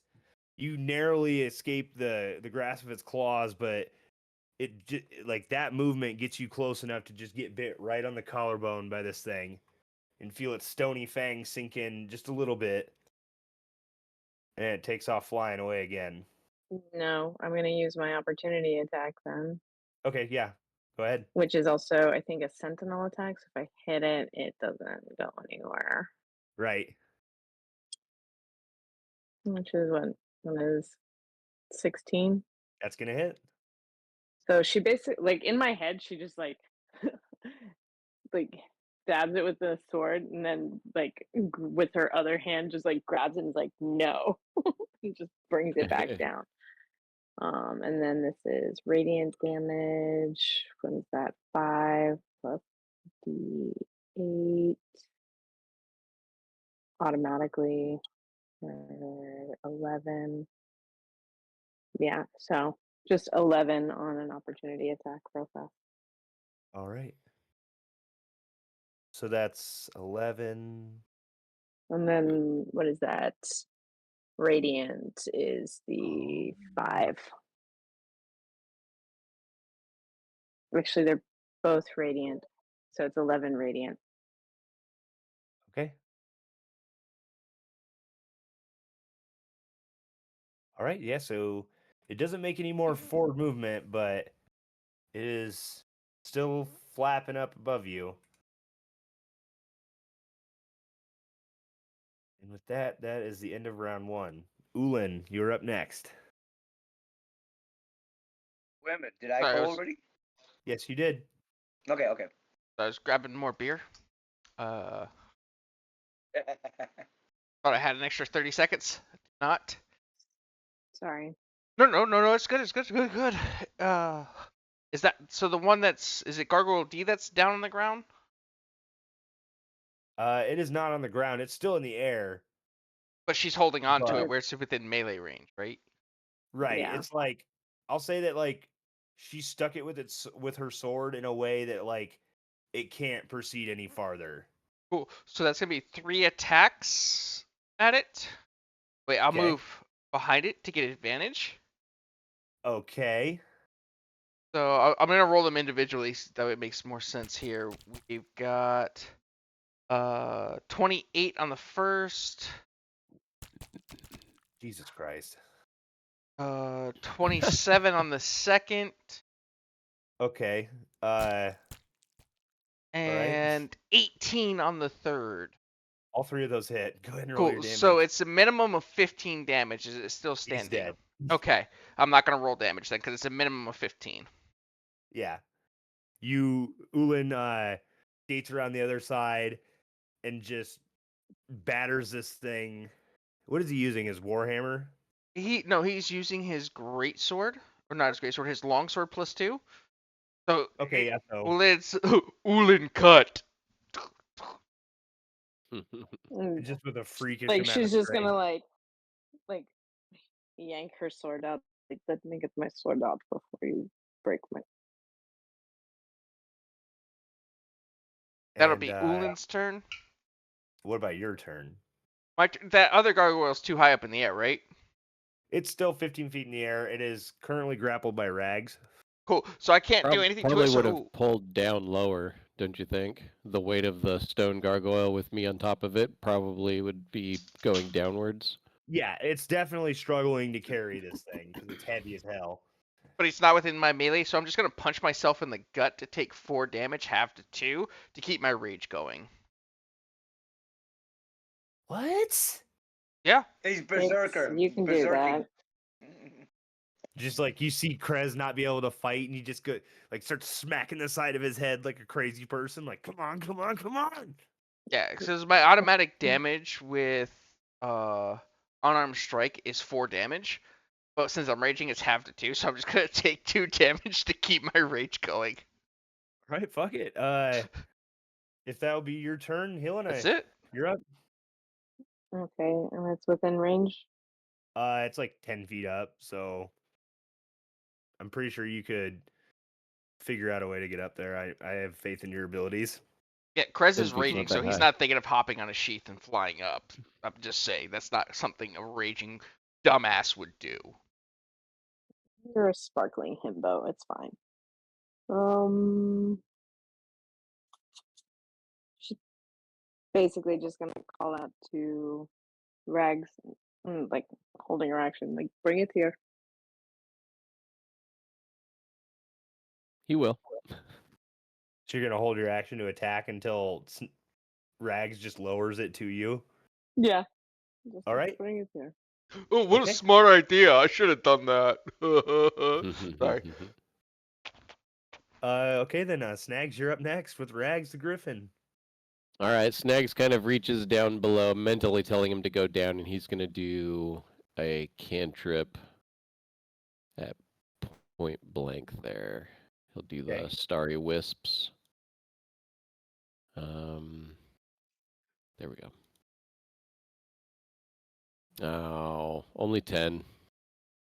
Speaker 3: you narrowly escape the grasp of its claws, but like that movement gets you close enough to just get bit right on the collarbone by this thing, and feel its stony fangs sink in just a little bit, and it takes off flying away again.
Speaker 4: No, I'm gonna use my opportunity attack then,
Speaker 3: Okay, yeah, go ahead.
Speaker 4: which is also I think a sentinel attack. So if I hit it, it doesn't go anywhere.
Speaker 3: Right.
Speaker 4: Which is what is 16.
Speaker 3: That's gonna hit.
Speaker 4: So she basically like in my head, she just like stabs it with the sword and then like with her other hand just like grabs it and is like no and just brings it back down. And then this is radiant damage. What is that? 5 plus d8 automatically. 11. Yeah, so just 11 on an opportunity attack real fast.
Speaker 3: All right. So that's 11.
Speaker 4: And then what is that? Radiant is the 5. Actually, they're both radiant. So it's 11 radiant.
Speaker 3: Okay. All right. Yeah. So it doesn't make any more forward movement, but it is still flapping up above you. And with that, that is the end of round 1. Ulin, you're up next.
Speaker 2: Wait a minute, did I
Speaker 1: Sorry, I
Speaker 2: go
Speaker 1: was-
Speaker 2: already?
Speaker 3: Yes, you did.
Speaker 2: Okay, okay.
Speaker 1: I was grabbing more beer. Thought I had an extra 30 seconds. Not.
Speaker 4: Sorry.
Speaker 1: No. It's good. It's good. It's good. Good. Is that so? The one is it Gargoyle D that's down on the ground?
Speaker 3: It is not on the ground. It's still in the air.
Speaker 1: But she's holding on to it
Speaker 3: But-
Speaker 1: where it's within melee range, right?
Speaker 3: Right.
Speaker 4: Yeah.
Speaker 3: It's like I'll say that like she stuck it with her sword in a way that like it can't proceed any farther.
Speaker 1: Cool. So that's gonna be 3 attacks at it. Wait, I'll
Speaker 3: Okay.
Speaker 1: move behind it to get advantage.
Speaker 3: Okay.
Speaker 1: So I'm gonna roll them individually. So that way it makes more sense here. We've got 28 on the first.
Speaker 3: Jesus Christ.
Speaker 1: 27 on the second.
Speaker 3: Okay. All right.
Speaker 1: And 18 on the third.
Speaker 3: All three of those hit. Go ahead and roll your
Speaker 1: Cool.
Speaker 3: damage.
Speaker 1: So it's a minimum of 15 damage. Is it still
Speaker 3: He's
Speaker 1: standing?
Speaker 3: dead.
Speaker 1: Okay. I'm not gonna roll damage then, because it's a minimum of 15.
Speaker 3: Yeah. Ulin skates around the other side and just batters this thing. What is he using? His warhammer?
Speaker 1: He's using his great sword, or not his great sword, his long sword +2. So
Speaker 3: Okay, yeah. So
Speaker 1: let's Ulin cut.
Speaker 4: Mm,
Speaker 3: just with a freakish
Speaker 4: like
Speaker 3: amount
Speaker 4: she's
Speaker 3: of
Speaker 4: just
Speaker 3: strength.
Speaker 4: gonna like yank her sword out. Like, let me get my sword out before you break my.
Speaker 1: That'll
Speaker 3: And
Speaker 1: be Ulin's turn.
Speaker 3: what about your turn?
Speaker 1: That other gargoyle's too high up in the air, right?
Speaker 3: It's still 15 feet in the air. It is currently grappled by Rags.
Speaker 1: Cool. So I can't do anything to
Speaker 5: Probably
Speaker 1: it.
Speaker 5: would have
Speaker 1: So
Speaker 5: pulled down lower, don't you think? The weight of the stone gargoyle with me on top of it probably would be going downwards.
Speaker 3: Yeah, it's definitely struggling to carry this thing because it's heavy as hell.
Speaker 1: but he's not within my melee, so I'm just gonna punch myself in the gut to take 4 damage, half to 2, to keep my rage going.
Speaker 3: What?
Speaker 1: Yeah.
Speaker 2: He's berserker.
Speaker 4: You can do
Speaker 2: Berserking.
Speaker 4: that.
Speaker 3: Just like you see Krez not be able to fight, and you just go like start smacking the side of his head like a crazy person. Like, come on, come on, come on!
Speaker 1: Yeah, because my automatic damage with unarmed strike is 4 damage, but since I'm raging, it's half to 2, so I'm just gonna take 2 damage to keep my rage going.
Speaker 3: Right, fuck it. If that'll be your turn,
Speaker 1: That's
Speaker 3: Hillenite,
Speaker 1: it.
Speaker 3: you're up.
Speaker 4: Okay, and it's within range.
Speaker 3: It's like 10 feet up, so I'm pretty sure you could figure out a way to get up there. I have faith in your abilities.
Speaker 1: Yeah, Krez
Speaker 5: 10
Speaker 1: is
Speaker 5: feet's
Speaker 1: raging,
Speaker 5: not
Speaker 1: so
Speaker 5: that
Speaker 1: he's
Speaker 5: high.
Speaker 1: not thinking of hopping on a sheath and flying up. I'm just saying that's not something a raging dumbass would do.
Speaker 4: You're a sparkling himbo. It's fine. Um, she's basically just gonna call out to Rags, like holding her action. Like, bring it here.
Speaker 5: He will.
Speaker 3: So you're gonna hold your action to attack until Rags just lowers it to you.
Speaker 4: Yeah. Just
Speaker 3: All right.
Speaker 4: bring it here.
Speaker 1: Oh, what
Speaker 3: Okay.
Speaker 1: a smart idea! I should have done that. Sorry.
Speaker 3: Okay then. Snags, you're up next with Rags the Griffin.
Speaker 5: All right, Snags kind of reaches down below, mentally telling him to go down, and he's going to do a cantrip at point blank there. He'll do the
Speaker 3: Okay.
Speaker 5: Starry Wisps. There we go. Oh, only 10.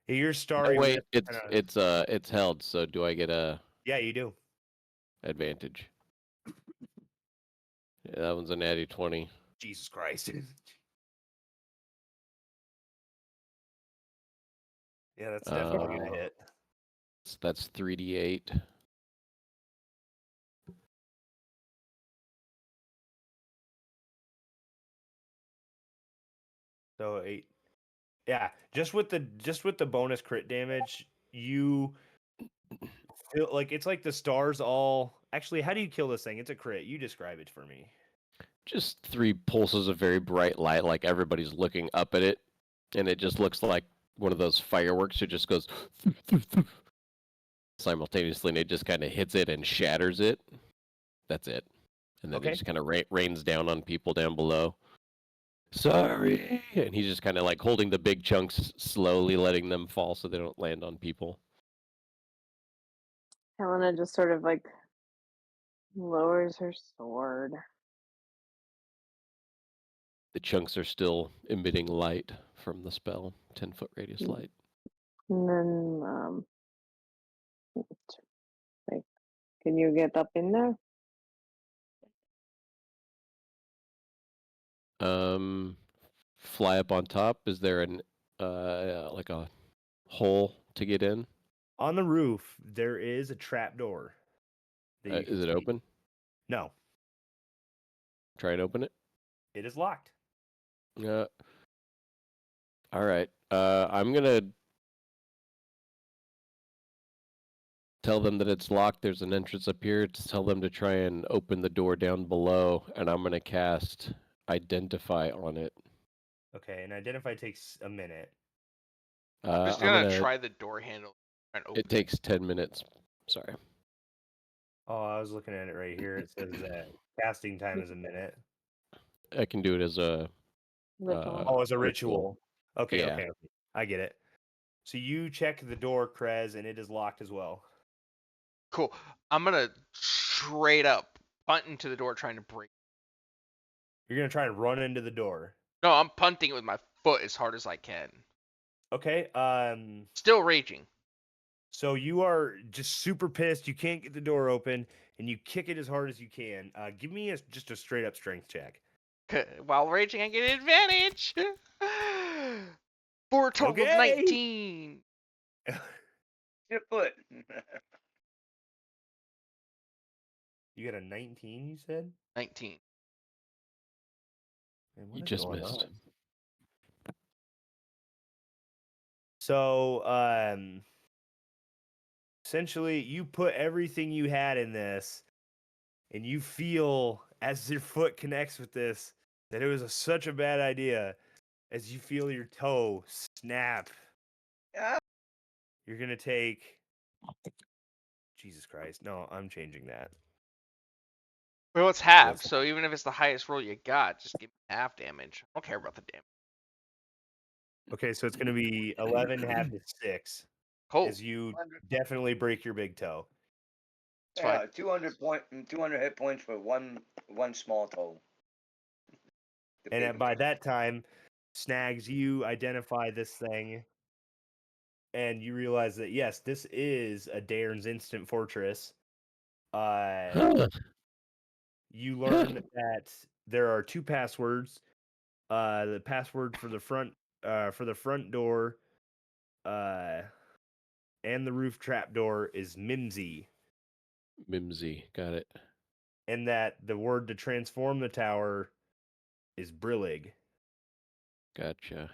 Speaker 3: Hey, your
Speaker 5: Oh,
Speaker 3: starry
Speaker 5: wait,
Speaker 3: whip.
Speaker 5: it's held, so do I get a
Speaker 3: Yeah, you do.
Speaker 5: advantage? Yeah, that one's a natty 20.
Speaker 3: Jesus Christ. Yeah, that's definitely gonna hit.
Speaker 5: So that's 3d8.
Speaker 3: So 8. Yeah, just with the bonus crit damage, you feel like it's like the stars all. Actually, how do you kill this thing? It's a crit. You describe it for me.
Speaker 5: Just 3 pulses of very bright light, like everybody's looking up at it, and it just looks like one of those fireworks. It just goes simultaneously, and it just kind of hits it and shatters it. That's it. And then
Speaker 3: Okay.
Speaker 5: it just kind of rains down on people down below. Sorry. And he's just kind of like holding the big chunks, slowly letting them fall so they don't land on people.
Speaker 4: Helena just sort of like lowers her sword.
Speaker 5: The chunks are still emitting light from the spell, 10-foot radius
Speaker 4: Mm.
Speaker 5: light.
Speaker 4: And then, like, can you get up in there?
Speaker 5: Fly up on top. Is there an like a hole to get in?
Speaker 3: On the roof, there is a trap door. That you can
Speaker 5: Is it
Speaker 3: see.
Speaker 5: open?
Speaker 3: No.
Speaker 5: Try and open it.
Speaker 3: It is locked.
Speaker 5: All right. I'm gonna tell them that it's locked. There's an entrance up here. To tell them to try and open the door down below, and I'm gonna cast Identify on it.
Speaker 3: Okay, and identify takes a minute.
Speaker 1: I'm just
Speaker 5: I'm
Speaker 1: gonna
Speaker 5: gonna.
Speaker 1: try the door handle and open
Speaker 5: It takes 10 minutes. Sorry.
Speaker 3: Oh, I was looking at it right here. It says that casting time is a minute.
Speaker 5: I can do it as a
Speaker 4: Ritual.
Speaker 3: Oh, it's a ritual. Okay,
Speaker 5: Yeah.
Speaker 3: okay. I get it. So you check the door, Krez, and it is locked as well.
Speaker 1: Cool. I'm gonna straight up punt into the door trying to break.
Speaker 3: You're gonna try and run into the door.
Speaker 1: No, I'm punting it with my foot as hard as I can.
Speaker 3: Okay.
Speaker 1: Still raging.
Speaker 3: So you are just super pissed. You can't get the door open, and you kick it as hard as you can. Give me just a straight up strength check.
Speaker 1: While raging, I get an advantage. For a total of
Speaker 3: Okay.
Speaker 1: 19.
Speaker 2: Your foot.
Speaker 3: You got a 19, you said?
Speaker 1: 19.
Speaker 3: Man, what
Speaker 5: You
Speaker 3: is
Speaker 5: just
Speaker 3: going
Speaker 5: missed.
Speaker 3: on? So, essentially, you put everything you had in this, and you feel as your foot connects with this that it was such a bad idea. As you feel your toe snap,
Speaker 2: Ah,
Speaker 3: you're gonna take. Jesus Christ! No, I'm changing that.
Speaker 1: Well, it's half,
Speaker 3: That's-
Speaker 1: so even if it's the highest roll you got, just give me half damage. I don't care about the damage.
Speaker 3: Okay, so it's gonna be 11 half to 6.
Speaker 1: Cool.
Speaker 3: As you definitely break your big toe.
Speaker 1: It's fine.
Speaker 2: yeah, 200 hit points for one small toe. The
Speaker 3: And
Speaker 2: baby
Speaker 3: by
Speaker 2: toe.
Speaker 3: that time, Snags, you identify this thing, and you realize that yes, this is a Dairn's instant fortress. You learn that there are 2 passwords. The password for the front door, and the roof trap door is Mimsy,
Speaker 5: Mimsy. Got it.
Speaker 3: and that the word to transform the tower is Brillig.
Speaker 5: Gotcha.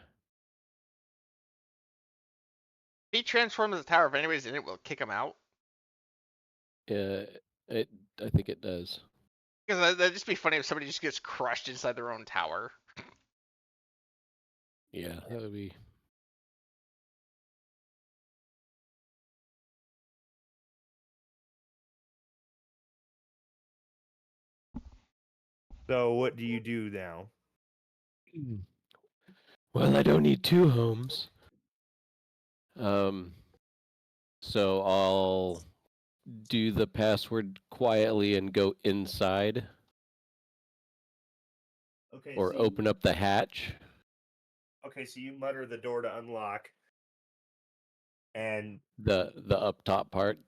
Speaker 1: If he transforms the tower, if anybody's in it, will kick him out.
Speaker 5: I think it does.
Speaker 1: Because that'd just be funny if somebody just gets crushed inside their own tower.
Speaker 5: Yeah, that would be.
Speaker 3: So what do you do now?
Speaker 5: Well, I don't need 2 homes. So I'll do the password quietly and go inside
Speaker 3: Okay,
Speaker 5: or open up the hatch.
Speaker 3: Okay, so you mutter the door to unlock, and
Speaker 5: The up top part.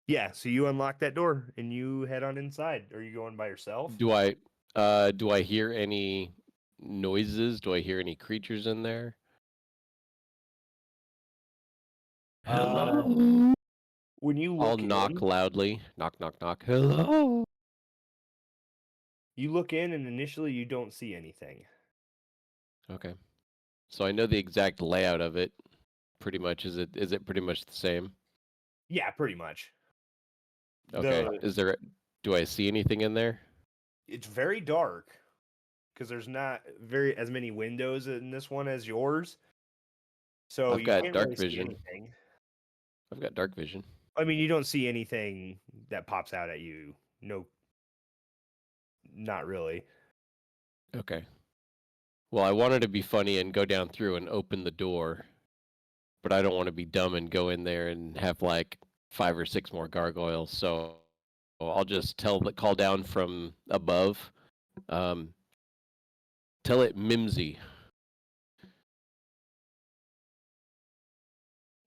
Speaker 3: yeah, so you unlock that door and you head on inside. Are you going by yourself?
Speaker 5: Do I hear any noises? Do I hear any creatures in there? Hello.
Speaker 3: When you
Speaker 5: I'll
Speaker 3: look
Speaker 5: knock
Speaker 3: in,
Speaker 5: loudly. Knock, knock, knock. Hello.
Speaker 3: you look in, and initially you don't see anything.
Speaker 5: Okay. So I know the exact layout of it. Pretty much. Is it pretty much the same?
Speaker 3: Yeah, pretty much.
Speaker 5: Okay. Do I see anything in there?
Speaker 3: It's very dark because there's not very as many windows in this one as yours. So
Speaker 5: I've
Speaker 3: you
Speaker 5: got
Speaker 3: can't
Speaker 5: dark
Speaker 3: really see
Speaker 5: vision.
Speaker 3: anything.
Speaker 5: I've got dark vision.
Speaker 3: I mean, you don't see anything that pops out at you. No, not really.
Speaker 5: Okay. Well, I wanted to be funny and go down through and open the door, but I don't want to be dumb and go in there and have like 5 or 6 more gargoyles. So I'll just call down from above. Tell it Mimsy.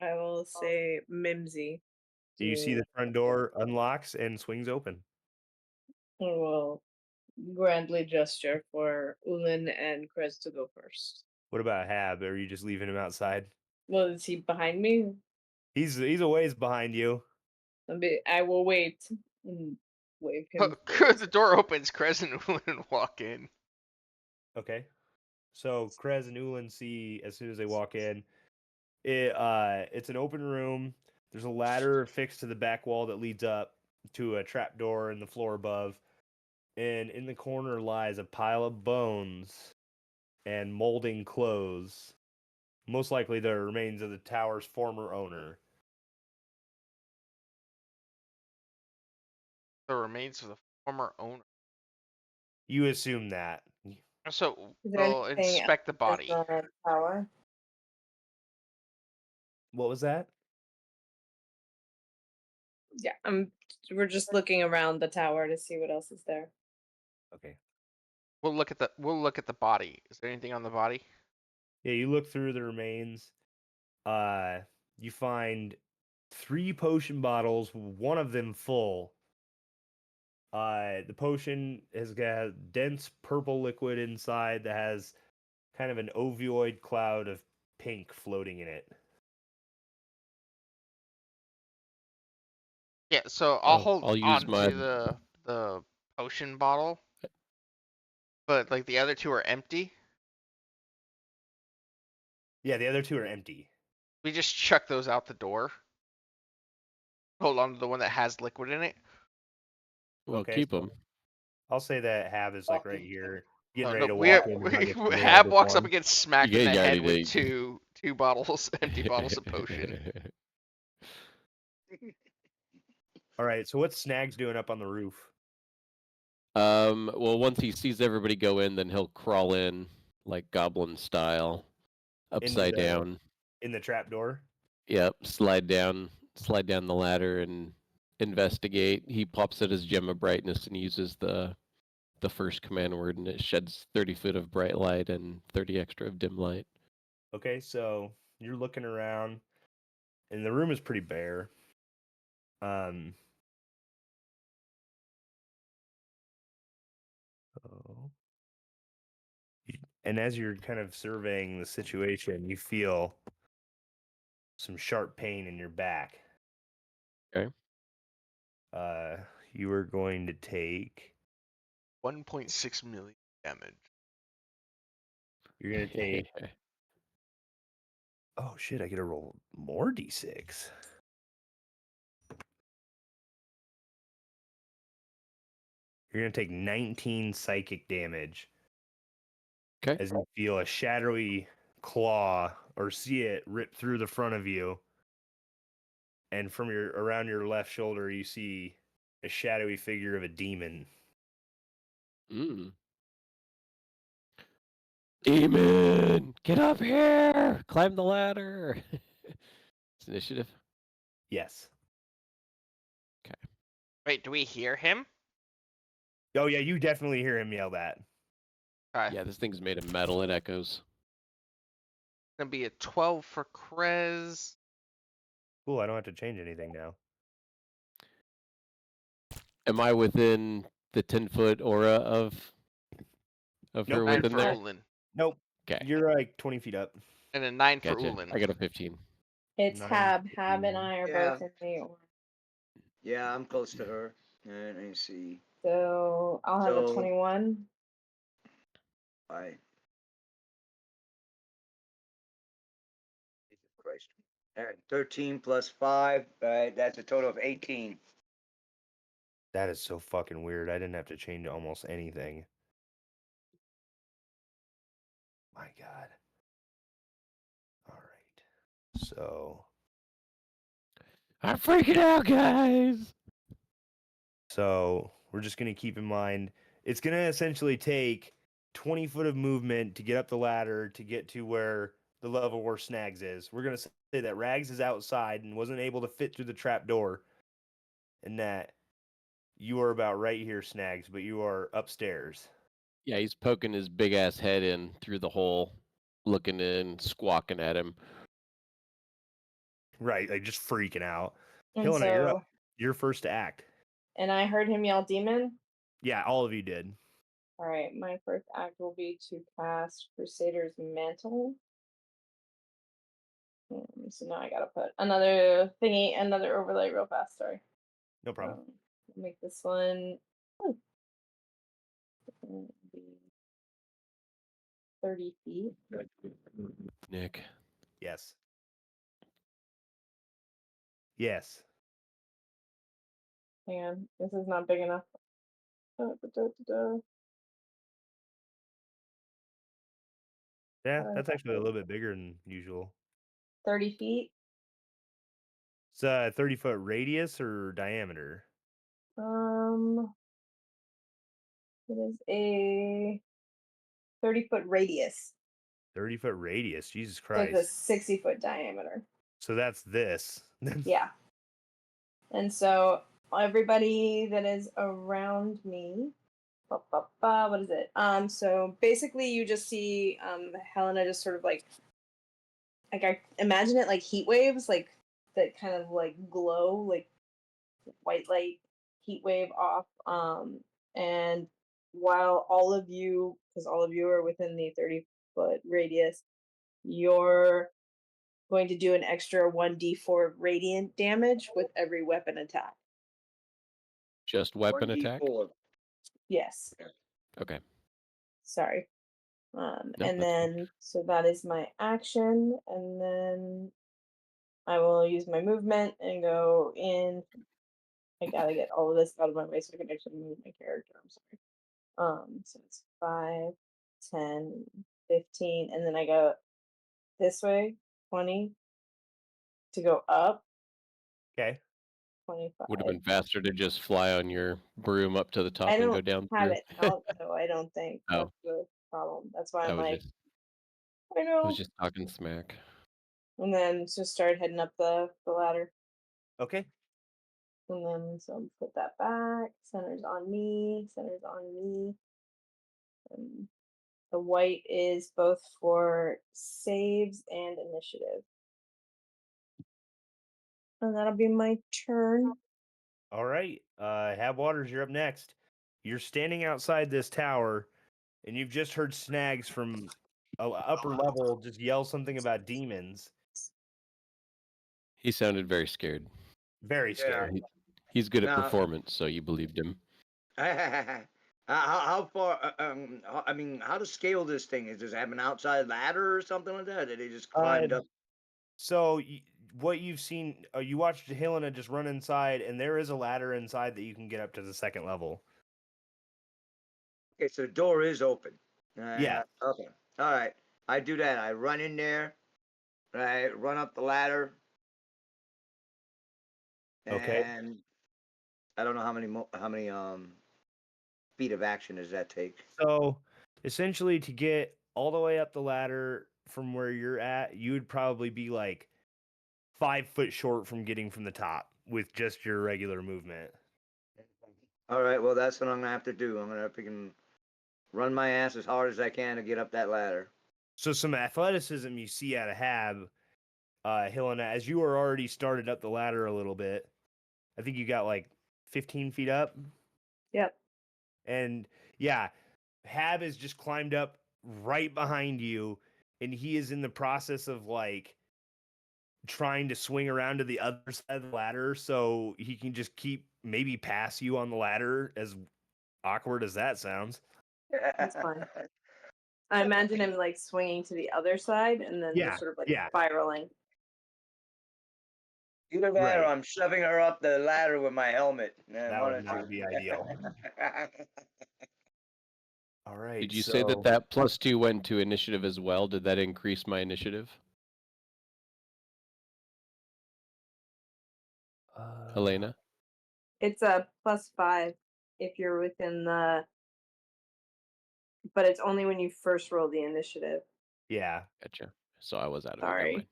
Speaker 6: I will say Mimsy.
Speaker 3: Do you see the front door unlocks and swings open?
Speaker 6: I will grandly gesture for Ulin and Krez to go first.
Speaker 3: What about Hab? Or are you just leaving him outside?
Speaker 6: Well, is he behind me?
Speaker 3: He's a ways behind you.
Speaker 6: I will wait and wave
Speaker 1: Oh,
Speaker 6: him forward.
Speaker 1: the door opens. Krez and Ulan walk in.
Speaker 3: Okay. So Krez and Ulan see as soon as they walk in, it's an open room. There's a ladder fixed to the back wall that leads up to a trap door in the floor above, and in the corner lies a pile of bones and molding clothes, most likely the remains of the tower's former owner.
Speaker 1: The remains of the former owner.
Speaker 3: You assume that.
Speaker 1: So
Speaker 6: Is there
Speaker 1: we'll
Speaker 6: anything
Speaker 1: inspect the
Speaker 6: else in
Speaker 1: body.
Speaker 6: the tower?
Speaker 3: What was that?
Speaker 6: Yeah, we're just looking around the tower to see what else is there.
Speaker 3: Okay.
Speaker 1: We'll look at the body. Is there anything on the body?
Speaker 3: Yeah, you look through the remains. You find 3 potion bottles, one of them full. The potion has got dense purple liquid inside that has kind of an ovoid cloud of pink floating in it.
Speaker 1: Yeah, so I'll
Speaker 5: Oh,
Speaker 1: hold
Speaker 5: I'll use
Speaker 1: on
Speaker 5: my.
Speaker 1: to the potion bottle, but like the other two are empty.
Speaker 3: Yeah, the other 2 are empty.
Speaker 1: We just chuck those out the door. Hold on to the one that has liquid in it.
Speaker 5: Well,
Speaker 3: Okay,
Speaker 5: keep
Speaker 3: so
Speaker 5: them.
Speaker 3: I'll say that Hab is like right here, getting
Speaker 1: No,
Speaker 3: ready
Speaker 1: no,
Speaker 3: to
Speaker 1: we,
Speaker 3: walk in and might get nailed
Speaker 1: Hab
Speaker 3: with
Speaker 1: walks up
Speaker 3: one.
Speaker 1: and gets smacked
Speaker 5: Yeah,
Speaker 1: in the
Speaker 5: you
Speaker 1: head
Speaker 5: already
Speaker 1: with
Speaker 5: did.
Speaker 1: two bottles, empty bottles of potion.
Speaker 3: All right, so what's Snags doing up on the roof?
Speaker 5: Well, once he sees everybody go in, then he'll crawl in like goblin style,
Speaker 3: Into
Speaker 5: upside
Speaker 3: the
Speaker 5: down.
Speaker 3: in the trap door?
Speaker 5: Yep, slide down the ladder and investigate. He pops out his gem of brightness and uses the first command word, and it sheds 30 foot of bright light and 30 extra of dim light.
Speaker 3: Okay, so you're looking around, and the room is pretty bare. Um. Oh. And as you're kind of surveying the situation, you feel some sharp pain in your back.
Speaker 5: Okay.
Speaker 3: You are going to take.
Speaker 1: 1.6 million damage.
Speaker 3: You're going to take. Oh shit! I get to roll more d6. You're going to take 19 psychic damage.
Speaker 5: Okay.
Speaker 3: As you feel a shadowy claw or see it rip through the front of you, and from your around your left shoulder, you see a shadowy figure of a demon.
Speaker 5: Mm. Demon, get up here! Climb the ladder. It's initiative.
Speaker 3: Yes.
Speaker 1: Wait, do we hear him?
Speaker 3: Oh yeah, you definitely hear him yell that.
Speaker 5: Yeah, this thing's made of metal. It echoes.
Speaker 1: Gonna be a 12 for Krez.
Speaker 3: Cool. I don't have to change anything now.
Speaker 5: Am I within the 10-foot aura of
Speaker 3: Nope.
Speaker 5: her
Speaker 1: 9
Speaker 5: within
Speaker 1: for
Speaker 5: there?
Speaker 1: Ulan.
Speaker 3: Nope.
Speaker 5: Okay,
Speaker 3: You're like 20 feet up.
Speaker 1: And a 9 for
Speaker 5: gotcha.
Speaker 1: Ulan.
Speaker 5: I got a 15.
Speaker 6: It's
Speaker 3: 9,
Speaker 6: Hab. Hab and
Speaker 3: 15.
Speaker 6: I are
Speaker 2: Yeah.
Speaker 6: both in the order.
Speaker 2: Yeah, I'm close to her. And let me see.
Speaker 6: So I'll have a
Speaker 2: So
Speaker 6: 21.
Speaker 2: I. Jesus Christ. All right, 13 plus 5. All right, that's a total of 18.
Speaker 3: That is so fucking weird. I didn't have to change almost anything. My God. All right. So
Speaker 5: I'm freaking out, guys.
Speaker 3: we're just gonna keep in mind it's gonna essentially take 20 foot of movement to get up the ladder to get to where the level where Snags is. We're gonna say that Rags is outside and wasn't able to fit through the trap door, and that you are about right here, Snags, but you are upstairs.
Speaker 5: Yeah, he's poking his big ass head in through the hole, looking in, squawking at him.
Speaker 3: Right, like just freaking out.
Speaker 6: And
Speaker 3: Helena, you're up.
Speaker 6: so,
Speaker 3: You're first to act.
Speaker 6: and I heard him yell demon.
Speaker 3: Yeah, all of you did.
Speaker 6: All right, my first act will be to cast Crusader's Mantle. So now I gotta put another thingy, another overlay real fast. Sorry.
Speaker 3: No problem.
Speaker 6: Make this one be 30 feet.
Speaker 5: Nick.
Speaker 3: Yes. Yes.
Speaker 6: Hang on, this is not big enough.
Speaker 3: Yeah, that's actually a little bit bigger than usual.
Speaker 6: 30 feet.
Speaker 3: It's a 30-foot radius or diameter?
Speaker 6: It is a 30-foot radius.
Speaker 3: 30-foot radius. Jesus
Speaker 6: So it's a
Speaker 3: Christ.
Speaker 6: 60-foot diameter.
Speaker 3: So that's this.
Speaker 6: Yeah. And so everybody that is around me, what is it? So basically you just see Helena just sort of like I imagine it like heat waves, like that kind of like glow, like white light heat wave off. And while all of you, because all of you are within the 30-foot radius, you're going to do an extra 1d4 radiant damage with every weapon attack.
Speaker 5: Just weapon attack?
Speaker 2: 1d4.
Speaker 6: Yes.
Speaker 5: Okay.
Speaker 6: Sorry.
Speaker 5: No,
Speaker 6: And
Speaker 5: that's fine.
Speaker 6: then, so that is my action. And then I will use my movement and go in. I gotta get all of this out of my way so I can actually move my character. I'm sorry. So it's 5, 10, 15, and then I go this way, 20 to go up,
Speaker 3: Okay.
Speaker 6: 25.
Speaker 5: Would have been faster to just fly on your broom up to the top
Speaker 6: I
Speaker 5: and go
Speaker 6: don't
Speaker 5: down
Speaker 6: have
Speaker 5: through.
Speaker 6: it out though. I don't think
Speaker 5: Oh,
Speaker 6: that's the problem. That's why
Speaker 5: I
Speaker 6: I'm
Speaker 5: was
Speaker 6: like,
Speaker 5: just
Speaker 6: I
Speaker 5: I was
Speaker 6: know.
Speaker 5: just talking smack.
Speaker 6: And then just start heading up the ladder.
Speaker 3: Okay.
Speaker 6: And then so put that back. Centers on me. Centers on me. And the white is both for saves and initiative. And that'll be my turn.
Speaker 3: All right. Hab Waters, you're up next. You're standing outside this tower, and you've just heard Snags from upper level just yell something about demons.
Speaker 5: He sounded very scared.
Speaker 3: Very
Speaker 2: Yeah.
Speaker 3: scary.
Speaker 5: He's good at
Speaker 2: Now-
Speaker 5: performance, so you believed him.
Speaker 2: how far? I mean, how to scale this thing? Does it have an outside ladder or something like that? Did they just climbed up?
Speaker 3: So what you've seen, you watched Helena just run inside, and there is a ladder inside that you can get up to the second level.
Speaker 2: Okay, so the door is open.
Speaker 3: Yeah.
Speaker 2: Okay. All right. I do that. I run in there. I run up the ladder.
Speaker 3: Okay.
Speaker 2: And I don't know how many feet of action does that take?
Speaker 3: So essentially, to get all the way up the ladder from where you're at, you would probably be like 5 foot short from getting from the top with just your regular movement.
Speaker 2: All right. Well, that's what I'm gonna have to do. I'm gonna freaking run my ass as hard as I can to get up that ladder.
Speaker 3: So some athleticism you see out of Hab, Helena, as you are already started up the ladder a little bit. I think you got like 15 feet up.
Speaker 6: Yep.
Speaker 3: And yeah, Hab has just climbed up right behind you, and he is in the process of like trying to swing around to the other side of the ladder so he can just keep maybe pass you on the ladder, as awkward as that sounds.
Speaker 6: That's fine. I imagine him like swinging to the other side and then
Speaker 3: Yeah,
Speaker 6: just sort of like
Speaker 3: yeah.
Speaker 6: spiraling.
Speaker 2: Either that or
Speaker 3: Right.
Speaker 2: I'm shoving her up the ladder with my helmet.
Speaker 3: That
Speaker 2: One
Speaker 3: would
Speaker 2: or
Speaker 3: not
Speaker 2: two.
Speaker 3: be ideal. All right.
Speaker 5: Did you say that that +2 went to initiative as well? Did that increase my initiative? Helena?
Speaker 6: It's a +5 if you're within the, but it's only when you first roll the initiative.
Speaker 3: Yeah.
Speaker 5: Gotcha. So I was out of it. Never
Speaker 6: Sorry.
Speaker 5: mind.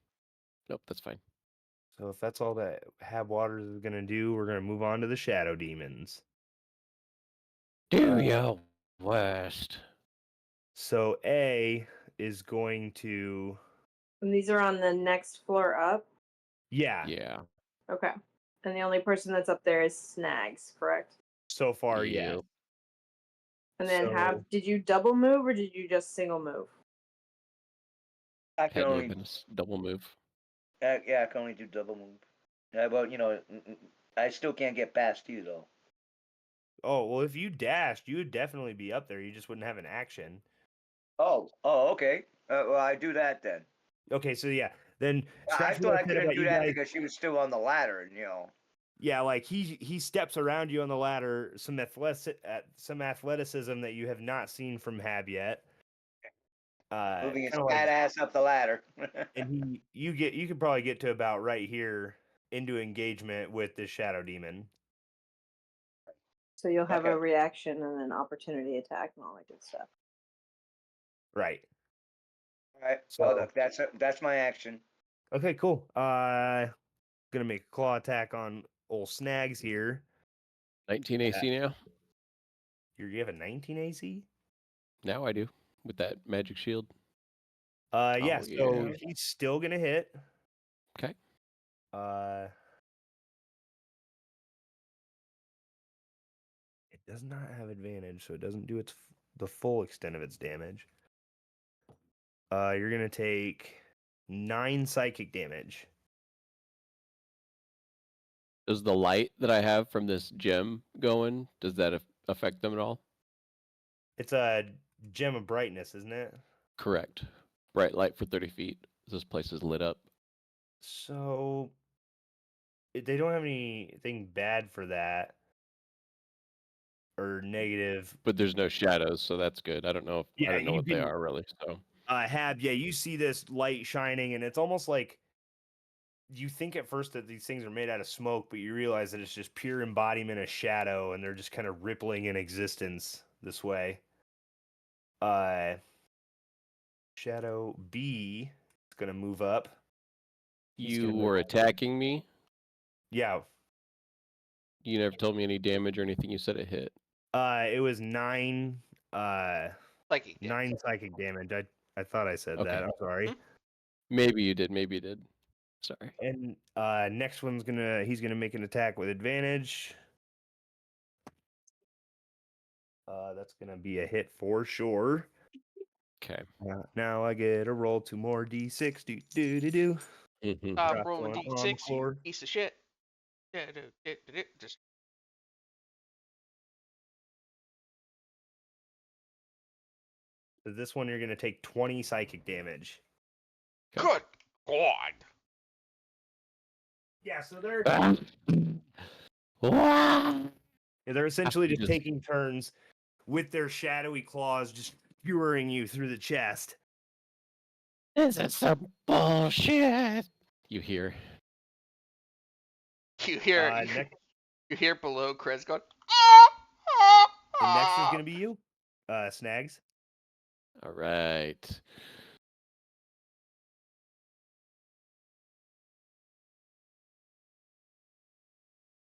Speaker 5: Nope, that's fine.
Speaker 3: So if that's all that Hab Waters is gonna do, we're gonna move on to the Shadow Demons.
Speaker 5: Do your worst.
Speaker 3: So A is going to,
Speaker 6: And these are on the next floor up.
Speaker 3: yeah.
Speaker 5: Yeah.
Speaker 6: Okay. And the only person that's up there is Snags, correct?
Speaker 3: So far, yeah.
Speaker 5: Yep.
Speaker 6: And then
Speaker 3: So-
Speaker 6: did you double move or did you just single move?
Speaker 2: I can
Speaker 5: Had to have
Speaker 2: only,
Speaker 5: been a double move.
Speaker 2: yeah, I can only do double move. Yeah, but I still can't get past you though.
Speaker 3: Oh, well, if you dashed, you would definitely be up there. You just wouldn't have an action.
Speaker 2: Oh, okay. Well, I do that then.
Speaker 3: Okay, so yeah, then
Speaker 2: I
Speaker 3: scratch what
Speaker 2: thought
Speaker 3: I
Speaker 2: I
Speaker 3: said
Speaker 2: couldn't
Speaker 3: about
Speaker 2: do
Speaker 3: you
Speaker 2: that
Speaker 3: guys.
Speaker 2: because she was still on the ladder, and
Speaker 3: Yeah, like he steps around you on the ladder, some athleticism that you have not seen from Hab yet.
Speaker 2: moving
Speaker 3: Kind
Speaker 2: his
Speaker 3: of
Speaker 2: fat
Speaker 3: like,
Speaker 2: ass up the ladder.
Speaker 3: and you could probably get to about right here into engagement with this shadow demon.
Speaker 4: So you'll have
Speaker 2: Okay.
Speaker 4: a reaction and an opportunity attack and all that good stuff.
Speaker 3: Right.
Speaker 2: All right.
Speaker 3: So
Speaker 2: Well, that's my action.
Speaker 3: okay, cool. Gonna make a claw attack on old Snags here.
Speaker 5: 19 AC now.
Speaker 3: You have a 19 AC.
Speaker 5: Now I do with that magic shield.
Speaker 3: Yeah.
Speaker 5: Oh,
Speaker 3: So
Speaker 5: yeah.
Speaker 3: he's still gonna hit.
Speaker 5: Okay.
Speaker 3: It does not have advantage, so it doesn't do the full extent of its damage. You're gonna take 9 psychic damage.
Speaker 5: Does the light that I have from this gem going, does that affect them at all?
Speaker 3: It's a gem of brightness, isn't it?
Speaker 5: Correct. Bright light for 30 feet. This place is lit up.
Speaker 3: So they don't have anything bad for that or negative.
Speaker 5: But there's no shadows, so that's good. I don't know
Speaker 3: Yeah,
Speaker 5: what
Speaker 3: you
Speaker 5: they
Speaker 3: can
Speaker 5: are really. So
Speaker 3: Hab. Yeah, you see this light shining, and it's almost like you think at first that these things are made out of smoke, but you realize that it's just pure embodiment of shadow, and they're just kind of rippling in existence this way. Shadow B is gonna move up. He's
Speaker 5: you
Speaker 3: gonna
Speaker 5: were attacking me.
Speaker 3: Yeah.
Speaker 5: You never told me any damage or anything. You said it hit.
Speaker 3: It was 9
Speaker 1: Psychic damage.
Speaker 3: 9 psychic damage. I thought I said
Speaker 5: Okay.
Speaker 3: that. I'm sorry.
Speaker 1: Hmm?
Speaker 5: Maybe you did. Maybe you did. Sorry.
Speaker 3: And next one's he's gonna make an attack with advantage. That's gonna be a hit for sure.
Speaker 5: Okay.
Speaker 3: Now I get a roll 2 more d6. Do.
Speaker 5: Mm-hmm.
Speaker 1: Stop
Speaker 3: Drop
Speaker 1: rolling
Speaker 3: one on the
Speaker 1: D6, you
Speaker 3: floor.
Speaker 1: piece of shit. Just
Speaker 3: So this one you're gonna take 20 psychic damage.
Speaker 5: Okay.
Speaker 1: good God.
Speaker 3: Yeah, so they're
Speaker 5: Ah!
Speaker 3: they're essentially just
Speaker 5: just-
Speaker 3: taking turns with their shadowy claws, just skewering you through the chest.
Speaker 5: This is some bullshit. You hear?
Speaker 1: You hear
Speaker 3: Next,
Speaker 1: you hear below Chris going.
Speaker 3: and next is gonna be you, Snags.
Speaker 5: All right.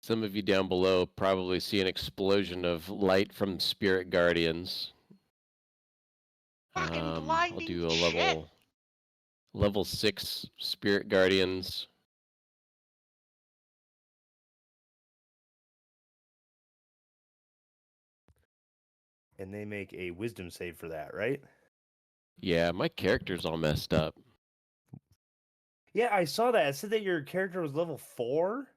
Speaker 5: Some of you down below probably see an explosion of light from spirit guardians.
Speaker 1: Fucking
Speaker 5: I'll
Speaker 1: blinding
Speaker 5: do a
Speaker 1: shit.
Speaker 5: level 6 spirit guardians.
Speaker 3: And they make a wisdom save for that, right?
Speaker 5: Yeah, my character's all messed up.
Speaker 3: Yeah, I saw that. It said that your character was level 4.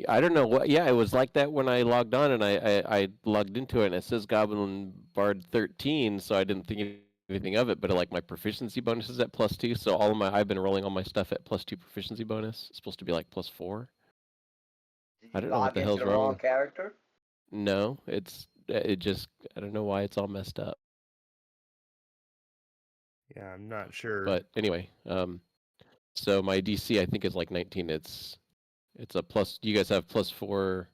Speaker 5: I don't know what. Yeah, it was like that when I logged on and I logged into it and it says Goblin Bard 13, so I didn't think anything of it. But like my proficiency bonus is at +2, so I've been rolling all my stuff at +2 proficiency bonus. It's supposed to be like +4.
Speaker 2: Did
Speaker 5: I
Speaker 2: you
Speaker 5: don't know what
Speaker 2: log
Speaker 5: the
Speaker 2: into
Speaker 5: hell's
Speaker 2: the
Speaker 5: wrong.
Speaker 2: wrong character?
Speaker 5: No, it just I don't know why it's all messed up.
Speaker 3: Yeah, I'm not sure.
Speaker 5: But anyway, so my DC I think is like 19. It's a plus. You guys have +4.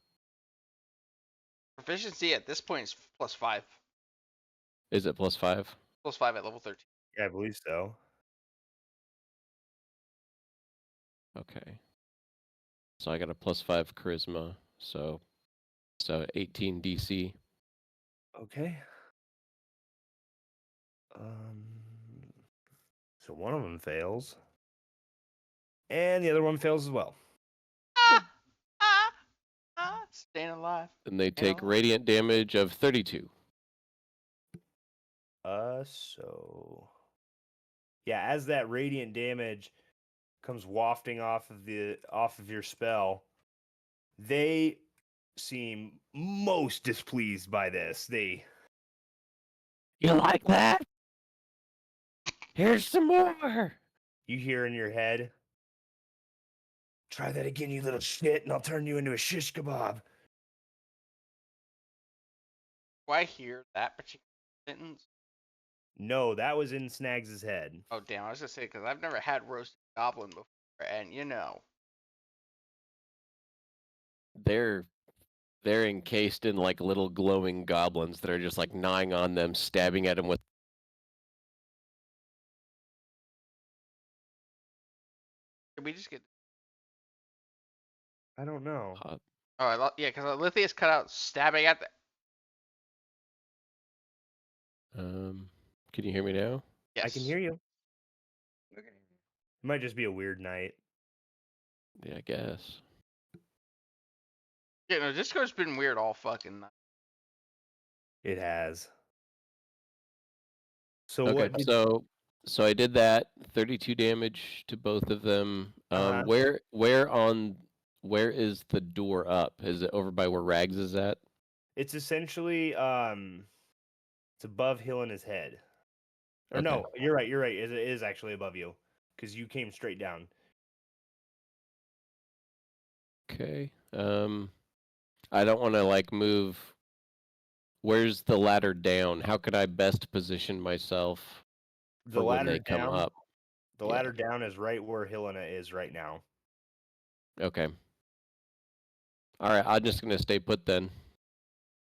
Speaker 1: Proficiency at this point is +5.
Speaker 5: Is it +5?
Speaker 1: +5 at level 13.
Speaker 3: Yeah, I believe so.
Speaker 5: Okay. So I got a +5 charisma. So 18 DC.
Speaker 3: Okay. So one of them fails, and the other one fails as well.
Speaker 1: Staying alive.
Speaker 5: And they
Speaker 1: Staying
Speaker 5: take
Speaker 1: alive.
Speaker 5: radiant damage of 32.
Speaker 3: So yeah, as that radiant damage comes wafting off of your spell, they seem most displeased by this.
Speaker 5: You like that? Here's some more.
Speaker 3: You hear in your head, "Try that again, you little shit, and I'll turn you into a shish kebab."
Speaker 1: Do I hear that particular sentence?
Speaker 3: No, that was in Snags' head.
Speaker 1: Oh damn! I was gonna say because I've never had roasted goblin before, and
Speaker 5: They're encased in like little glowing goblins that are just like gnawing on them, stabbing at them with.
Speaker 1: did we just get?
Speaker 3: I don't know.
Speaker 5: Uh,
Speaker 1: Oh, yeah, because Lithius cut out stabbing at the.
Speaker 5: can you hear me now?
Speaker 1: Yes.
Speaker 3: I can hear you. It might just be a weird night.
Speaker 5: Yeah, I guess.
Speaker 1: Yeah, no, Discord's been weird all fucking night.
Speaker 3: It has. So
Speaker 5: Okay,
Speaker 3: what?
Speaker 5: so I did that. 32 damage to both of them.
Speaker 3: Uh-huh.
Speaker 5: Where is the door up? Is it over by where Rags is at?
Speaker 3: It's essentially it's above Helena's head. Or
Speaker 5: Okay.
Speaker 3: no, you're right. You're right. It is actually above you because you came straight down.
Speaker 5: Okay. I don't want to like move. Where's the ladder down? How could I best position myself
Speaker 3: The
Speaker 5: for when
Speaker 3: ladder
Speaker 5: they come
Speaker 3: down.
Speaker 5: up?
Speaker 3: The
Speaker 5: Yeah.
Speaker 3: ladder down is right where Helena is right now.
Speaker 5: Okay. All right, I'm just gonna stay put then.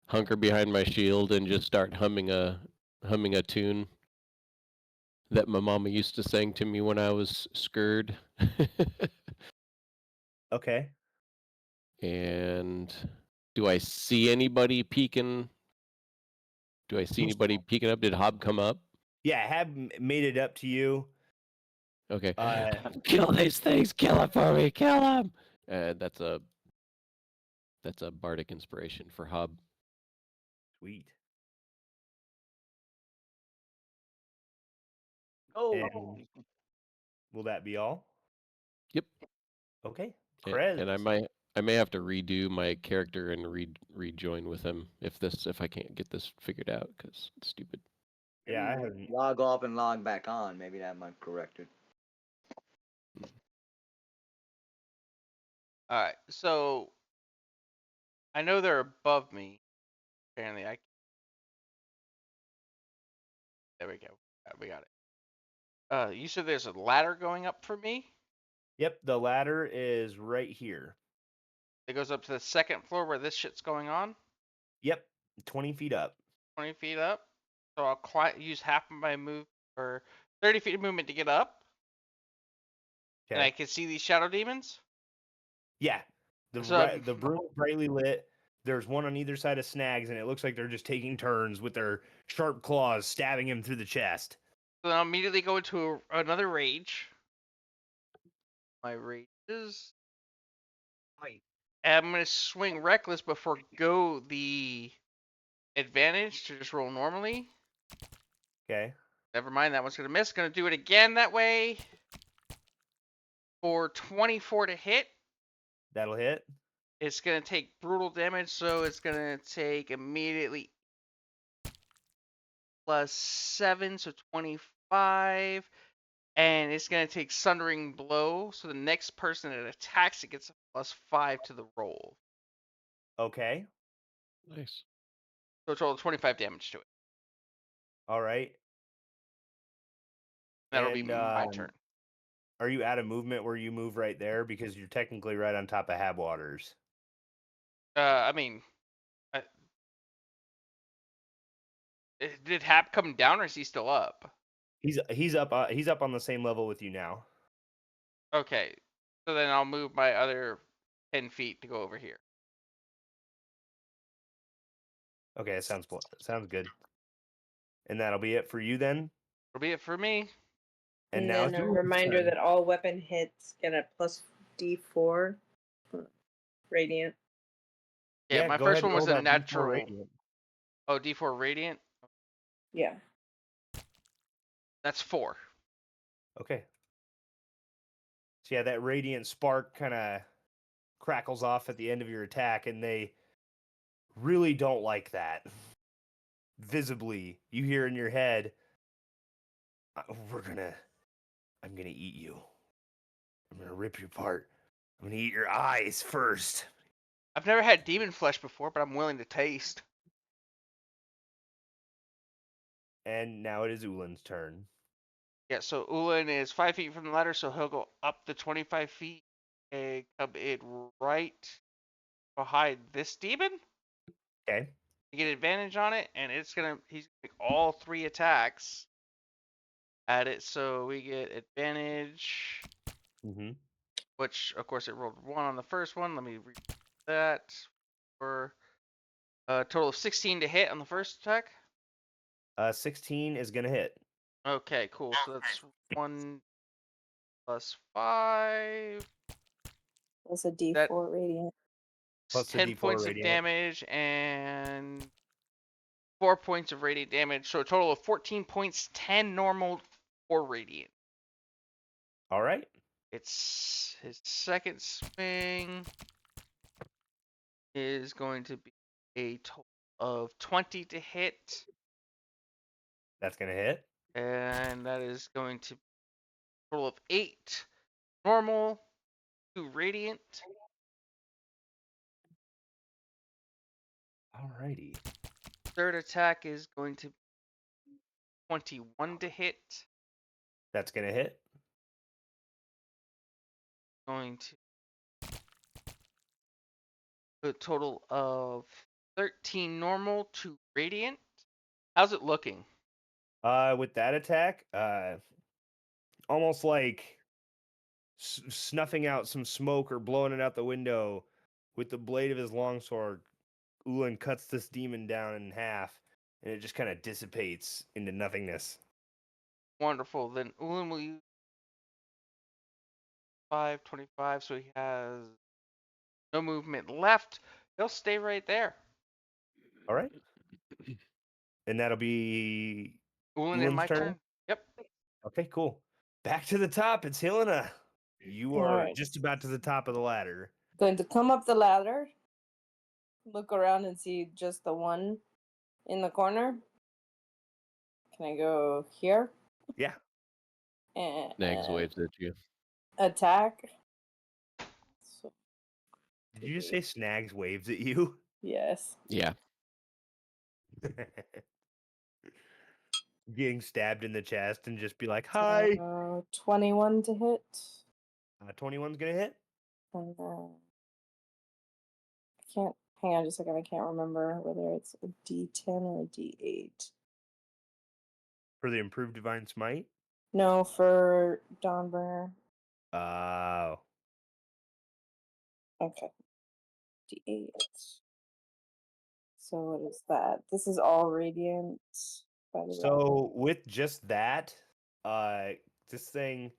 Speaker 5: Hunker behind my shield and just start humming a tune that my mama used to sing to me when I was scared.
Speaker 3: Okay.
Speaker 5: And do I see anybody peeking? Do I see anybody peeking up? Did Hob come up?
Speaker 3: Yeah, Hab made it up to you.
Speaker 5: Okay. Kill these things. Kill him for me. Kill him. That's a bardic inspiration for Hob.
Speaker 3: Sweet.
Speaker 2: Oh,
Speaker 3: And will that be all?
Speaker 5: Yep.
Speaker 3: Okay.
Speaker 5: And
Speaker 3: Krez.
Speaker 5: I may have to redo my character and rejoin with him if I can't get this figured out because it's stupid.
Speaker 3: Yeah, I haven't.
Speaker 2: log off and log back on. Maybe that might correct it.
Speaker 1: All right, so I know they're above me. Apparently, there we go. We got it. You said there's a ladder going up for me.
Speaker 3: Yep, the ladder is right here.
Speaker 1: It goes up to the second floor where this shit's going on.
Speaker 3: Yep, 20 feet up.
Speaker 1: 20 feet up. So I'll use half of my move or 30 feet of movement to get up. And I
Speaker 3: Okay.
Speaker 1: can see these shadow demons.
Speaker 3: Yeah,
Speaker 1: So
Speaker 3: the room is brightly lit. There's one on either side of Snags, and it looks like they're just taking turns with their sharp claws stabbing him through the chest.
Speaker 1: then I'll immediately go into another rage. My rage is. And I'm going to swing reckless but forgo the advantage to just roll normally.
Speaker 3: Okay.
Speaker 1: Never mind, that one's going to miss. Going to do it again that way. For 24 to hit.
Speaker 3: That'll hit.
Speaker 1: It's going to take brutal damage, so it's going to take immediately plus 7, so 25. And it's going to take Sundering Blow, so the next person that attacks it gets a plus 5 to the roll.
Speaker 3: Okay.
Speaker 5: Nice.
Speaker 1: So a total of 25 damage to it.
Speaker 3: All right.
Speaker 1: That'll be
Speaker 3: And,
Speaker 1: my turn.
Speaker 3: Are you out of movement where you move right there? Because you're technically right on top of Habwaters.
Speaker 1: I mean, did Hap come down or is he still up?
Speaker 3: He's up on the same level with you now.
Speaker 1: Okay, so then I'll move my other 10 feet to go over here.
Speaker 3: Okay, that sounds good. And that'll be it for you then.
Speaker 1: That'll be it for me.
Speaker 3: And
Speaker 6: And
Speaker 3: now
Speaker 6: then
Speaker 3: it's
Speaker 6: a
Speaker 3: Julie's
Speaker 6: reminder
Speaker 3: turn.
Speaker 6: that all weapon hits get a plus D4 radiant.
Speaker 1: Yeah, my
Speaker 3: go
Speaker 1: first
Speaker 3: ahead and
Speaker 1: one was
Speaker 3: roll
Speaker 1: a
Speaker 3: that D4
Speaker 1: natural.
Speaker 3: radiant.
Speaker 1: Oh, D4 radiant.
Speaker 6: Yeah.
Speaker 1: That's 4.
Speaker 3: Okay. So yeah, that radiant spark kind of crackles off at the end of your attack, and they really don't like that. Visibly, you hear in your head, I'm gonna eat you. I'm gonna rip you apart. I'm gonna eat your eyes first.
Speaker 1: I've never had demon flesh before, but I'm willing to taste.
Speaker 3: And now it is Ulan's turn.
Speaker 1: Yeah, so Ulan is 5 feet from the ladder, so he'll go up the 25 feet and come in right behind this demon.
Speaker 3: Okay.
Speaker 1: You get advantage on it, and he's gonna make all 3 attacks at it. So we get advantage,
Speaker 3: Mm-hmm.
Speaker 1: which of course it rolled 1 on the first one. Let me read that for a total of 16 to hit on the first attack.
Speaker 3: 16 is gonna hit.
Speaker 1: Okay, cool. So that's 1 plus 5.
Speaker 6: That's a D4
Speaker 1: That
Speaker 6: radiant.
Speaker 3: Plus the
Speaker 1: 10
Speaker 3: D4
Speaker 1: points of
Speaker 3: radiant.
Speaker 1: damage and 4 points of radiant damage. So a total of 14 points, 10 normal, 4 radiant.
Speaker 3: All right.
Speaker 1: It's his second swing is going to be a total of 20 to hit,
Speaker 3: That's gonna hit.
Speaker 1: and that is going to be a total of 8 normal, 2 radiant.
Speaker 3: Alrighty.
Speaker 1: Third attack is going to be 21 to hit,
Speaker 3: That's gonna hit.
Speaker 1: going to a total of 13 normal, 2 radiant. How's it looking?
Speaker 3: With that attack, almost like snuffing out some smoke or blowing it out the window with the blade of his longsword, Ulan cuts this demon down in half, and it just kind of dissipates into nothingness.
Speaker 1: Wonderful. Then Ulan will use 525, so he has no movement left. He'll stay right there.
Speaker 3: All right. And that'll be
Speaker 1: Ulan in
Speaker 3: Ulan's
Speaker 1: my
Speaker 3: turn.
Speaker 1: turn. Yep.
Speaker 3: Okay, cool. Back to the top. It's Helena. You
Speaker 6: All
Speaker 3: are
Speaker 6: right.
Speaker 3: just about to the top of the ladder.
Speaker 6: Going to come up the ladder, look around and see just the one in the corner. Can I go here
Speaker 3: Yeah.
Speaker 6: and
Speaker 5: Nags waves at you.
Speaker 6: attack? So,
Speaker 3: Did you just say Snags waves at you?
Speaker 6: yes.
Speaker 5: Yeah.
Speaker 3: Getting stabbed in the chest and just be like, hi.
Speaker 6: 21 to hit.
Speaker 3: 21's gonna hit.
Speaker 6: And I can't, hang on just a second, I can't remember whether it's a D10 or a D8.
Speaker 3: For the improved divine smite.
Speaker 6: No, for Dawnbringer.
Speaker 3: Oh.
Speaker 6: Okay. D8. So what is that? This is all radiant, by the way.
Speaker 3: So with just that, this thing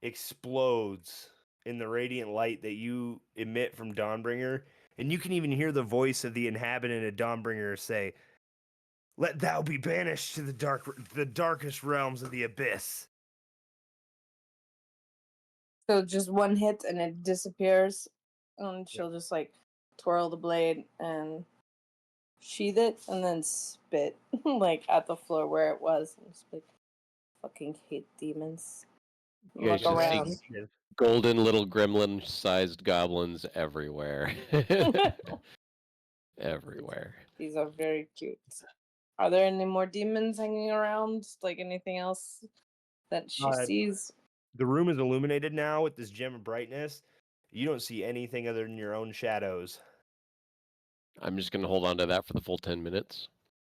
Speaker 3: explodes in the radiant light that you emit from Dawnbringer, and you can even hear the voice of the inhabitant of Dawnbringer say, "Let thou be banished to the darkest realms of the abyss."
Speaker 6: So just one hit and it disappears, and she'll just like twirl the blade and sheath it, and then spit like at the floor where it was. And just like, fucking hate demons.
Speaker 5: You guys
Speaker 6: Look
Speaker 5: just see
Speaker 6: around.
Speaker 5: golden little gremlin-sized goblins everywhere. Everywhere.
Speaker 6: These are very cute. Are there any more demons hanging around? Like anything else that she sees?
Speaker 3: The room is illuminated now with this gem of brightness. You don't see anything other than your own shadows.
Speaker 5: I'm just gonna hold on to that for the full 10 minutes.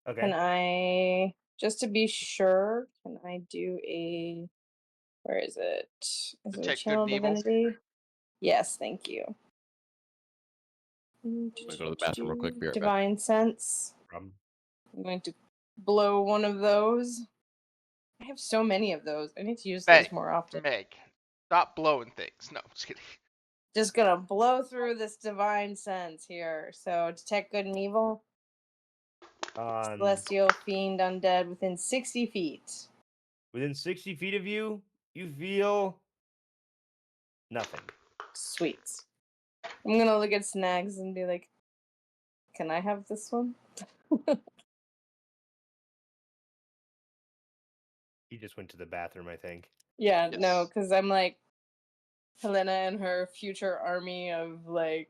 Speaker 3: Okay.
Speaker 6: Can I, just to be sure, can I do a, where is it? Is it a
Speaker 1: Detect good
Speaker 6: channel
Speaker 1: and evil.
Speaker 6: divinity? Yes, thank you.
Speaker 5: I'm gonna go to the bathroom real quick. Be right back.
Speaker 6: Divine sense. I'm going to blow one of those. I have so many of those. I need to use those more often.
Speaker 1: Meg, stop blowing things. No, just kidding.
Speaker 6: Just gonna blow through this divine sense here. So detect good and evil. Celestial, fiend, undead within 60 feet.
Speaker 3: Within 60 feet of you, you feel nothing.
Speaker 6: Sweet. I'm gonna look at Snags and be like, Can I have this one?
Speaker 3: He just went to the bathroom, I think.
Speaker 6: Yeah, no,
Speaker 1: Yes.
Speaker 6: because I'm like Helena and her future army of like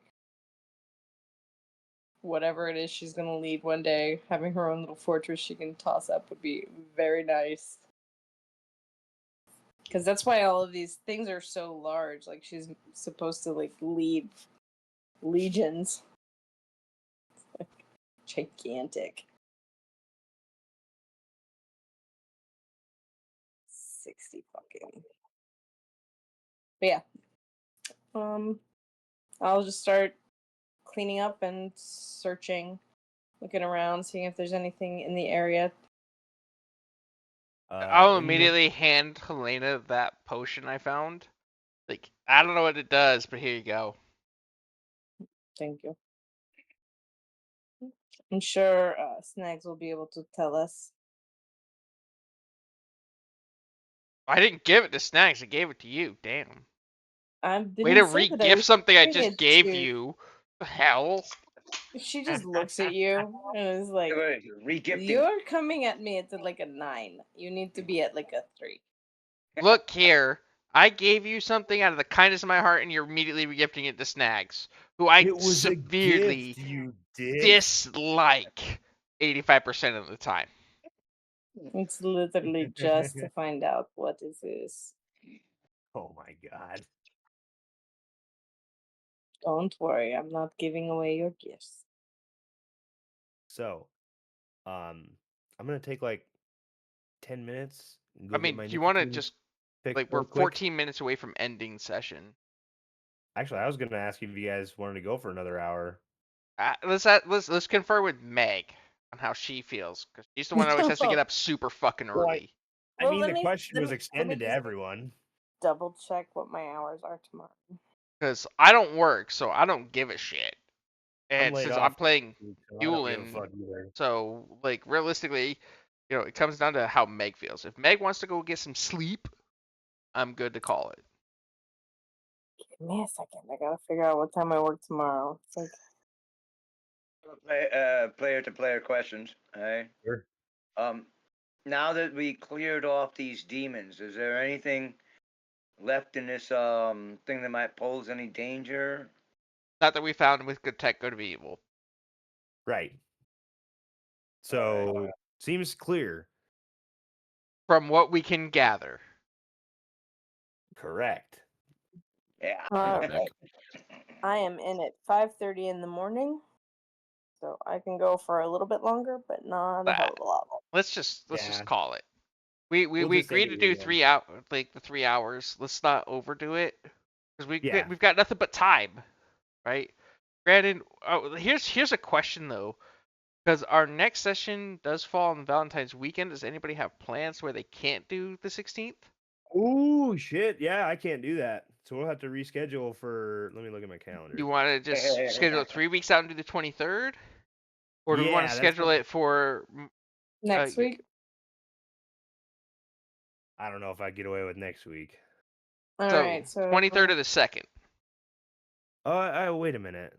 Speaker 6: whatever it is she's gonna lead one day, having her own little fortress she can toss up would be very nice. Because that's why all of these things are so large. Like she's supposed to like lead legions. Like, gigantic. 60 fucking. But yeah. I'll just start cleaning up and searching, looking around, seeing if there's anything in the area.
Speaker 1: I'll
Speaker 3: In the
Speaker 1: immediately hand Helena that potion I found. Like, I don't know what it does, but here you go.
Speaker 6: Thank you. I'm sure Snags will be able to tell us.
Speaker 1: I didn't give it to Snacks, I gave it to you. Damn.
Speaker 6: I
Speaker 1: Way to
Speaker 6: didn't say that I
Speaker 1: re-gift
Speaker 6: was
Speaker 1: something I
Speaker 6: giving
Speaker 1: just
Speaker 6: it
Speaker 1: gave
Speaker 6: to.
Speaker 1: you. The hell?
Speaker 6: She just looks at you and is like,
Speaker 2: Regifting.
Speaker 6: "You're coming at me at like a 9. You need to be at like a 3."
Speaker 1: Look here. I gave you something out of the kindness of my heart, and you're immediately re-gifting it to Snags, who I
Speaker 3: It was a
Speaker 1: severely
Speaker 3: gift, you dick.
Speaker 1: dislike 85% of the time.
Speaker 6: It's literally just to find out what is this.
Speaker 3: Oh my god.
Speaker 6: Don't worry, I'm not giving away your gifts.
Speaker 3: So, I'm gonna take like 10 minutes and
Speaker 1: I
Speaker 3: go get
Speaker 1: mean,
Speaker 3: my
Speaker 1: do you want to
Speaker 3: nicotine
Speaker 1: just,
Speaker 3: fix
Speaker 1: like, we're
Speaker 3: real quick.
Speaker 1: 14 minutes away from ending session.
Speaker 3: Actually, I was gonna ask you if you guys wanted to go for another hour.
Speaker 1: Let's confer with Meg on how she feels, because she's the one that always has to get up super fucking
Speaker 3: Well,
Speaker 1: early.
Speaker 3: I
Speaker 6: Well,
Speaker 3: mean, the question
Speaker 6: let
Speaker 3: was
Speaker 6: me
Speaker 3: extended to
Speaker 6: just
Speaker 3: everyone.
Speaker 6: double check what my hours are tomorrow.
Speaker 1: Because I don't work, so I don't give a shit.
Speaker 3: I'm
Speaker 1: And
Speaker 3: laid
Speaker 1: since I'm
Speaker 3: off,
Speaker 1: playing
Speaker 3: so I don't give a
Speaker 1: Yulin,
Speaker 3: fuck either.
Speaker 1: so like realistically, it comes down to how Meg feels. If Meg wants to go get some sleep, I'm good to call it.
Speaker 6: Give me a second. I gotta figure out what time I work tomorrow. It's like
Speaker 2: Player to player questions. Hey.
Speaker 3: Sure.
Speaker 2: Now that we cleared off these demons, is there anything left in this thing that might pose any danger?
Speaker 1: Not that we found with good tech, good of evil.
Speaker 3: Right. So seems clear.
Speaker 1: From what we can gather.
Speaker 3: Correct.
Speaker 2: Yeah.
Speaker 5: Meg.
Speaker 6: I am in at 5:30 in the morning, so I can go for a little bit longer, but not a hell of a lot longer.
Speaker 1: Let's just
Speaker 3: Yeah.
Speaker 1: call it. We
Speaker 3: We'll just
Speaker 1: agreed
Speaker 3: end
Speaker 1: to
Speaker 3: it
Speaker 1: do
Speaker 3: here then.
Speaker 1: 3 hours, like the 3 hours. Let's not overdo it, because
Speaker 3: Yeah.
Speaker 1: we've got nothing but time, right? Granted, here's a question though, because our next session does fall on Valentine's weekend. Does anybody have plans where they can't do the 16th?
Speaker 3: Ooh, shit. Yeah, I can't do that. So we'll have to reschedule for. Let me look at my calendar.
Speaker 1: You want to just schedule it 3 weeks out and do the 23rd, or do we want to
Speaker 3: Yeah, that's
Speaker 1: schedule
Speaker 3: what-
Speaker 1: it for?
Speaker 6: Next week?
Speaker 3: I don't know if I get away with next week.
Speaker 6: Alright, so
Speaker 1: 23rd of the 2nd.
Speaker 3: Oh, wait a minute.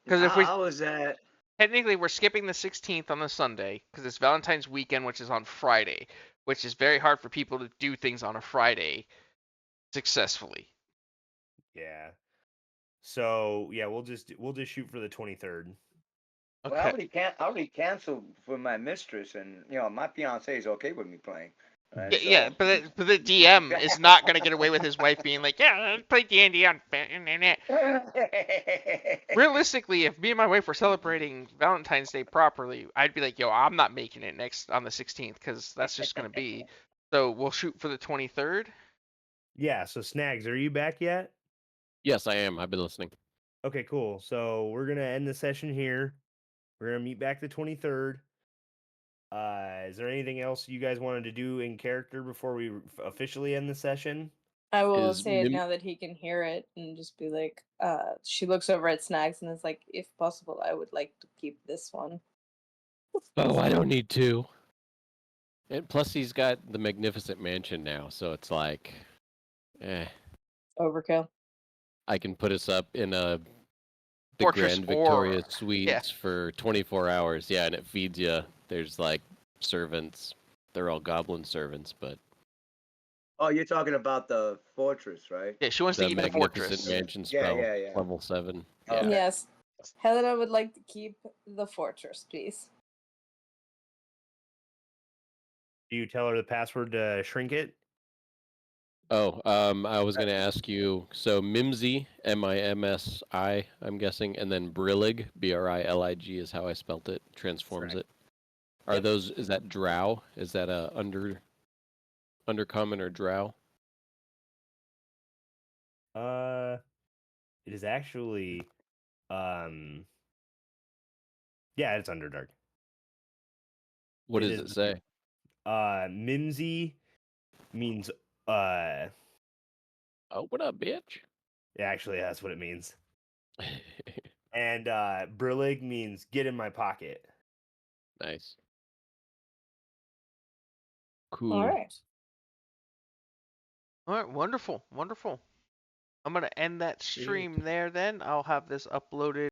Speaker 1: Because if we
Speaker 2: How was that?
Speaker 1: technically we're skipping the 16th on the Sunday because it's Valentine's weekend, which is on Friday, which is very hard for people to do things on a Friday successfully.
Speaker 3: Yeah. So yeah, we'll just shoot for the 23rd.
Speaker 2: Well,
Speaker 1: Okay.
Speaker 2: I already canceled for my mistress, and my fiance is okay with me playing. Right,
Speaker 1: Yeah, but the DM is not gonna get away with his wife being like, yeah, let's play D&D on. Realistically, if me and my wife were celebrating Valentine's Day properly, I'd be like, yo, I'm not making it next on the 16th because that's just gonna be. So we'll shoot for the 23rd.
Speaker 3: Yeah. So Snags, are you back yet?
Speaker 5: Yes, I am. I've been listening.
Speaker 3: Okay, cool. So we're gonna end the session here. We're gonna meet back the 23rd. Is there anything else you guys wanted to do in character before we officially end the session?
Speaker 6: I will
Speaker 5: Is
Speaker 6: say it
Speaker 5: Mim-
Speaker 6: now that he can hear it and just be like, she looks over at Snags and is like, if possible, I would like to keep this one.
Speaker 5: Oh, I don't need to. And plus, he's got the magnificent mansion now, so it's like,
Speaker 6: Overkill.
Speaker 5: I can put us up in a the
Speaker 1: Fortress
Speaker 5: Grand Victoria
Speaker 1: or
Speaker 5: Suites for 24 hours. Yeah, and it feeds you. There's like servants. They're all goblin servants, but
Speaker 2: Oh, you're talking about the fortress, right?
Speaker 1: yeah, she wants to
Speaker 5: the
Speaker 1: keep the
Speaker 5: Magnificent
Speaker 1: fortress.
Speaker 5: Mansion
Speaker 2: Yeah,
Speaker 5: spell,
Speaker 2: yeah, yeah.
Speaker 5: level 7. Yeah.
Speaker 2: Okay.
Speaker 6: Yes. Helena would like to keep the fortress, please.
Speaker 3: Do you tell her the password to shrink it?
Speaker 5: Oh, I was gonna ask you. So Mimsy, Mimsi, I'm guessing, and then Brillig, Brilig, is how I spelt it. Transforms
Speaker 2: Correct.
Speaker 5: it. Are
Speaker 2: Yep.
Speaker 5: those? Is that Drow? Is that a undercommon or Drow?
Speaker 3: It is actually, um, yeah, it's Underdark.
Speaker 5: What
Speaker 3: It
Speaker 5: does
Speaker 3: is
Speaker 5: it say?
Speaker 3: Mimsy means
Speaker 5: Oh, what up, bitch?
Speaker 3: actually that's what it means. And Brillig means get in my pocket.
Speaker 5: Nice. Cool.
Speaker 6: All right.
Speaker 1: All right, wonderful, wonderful. I'm gonna end that stream there. Then I'll have this uploaded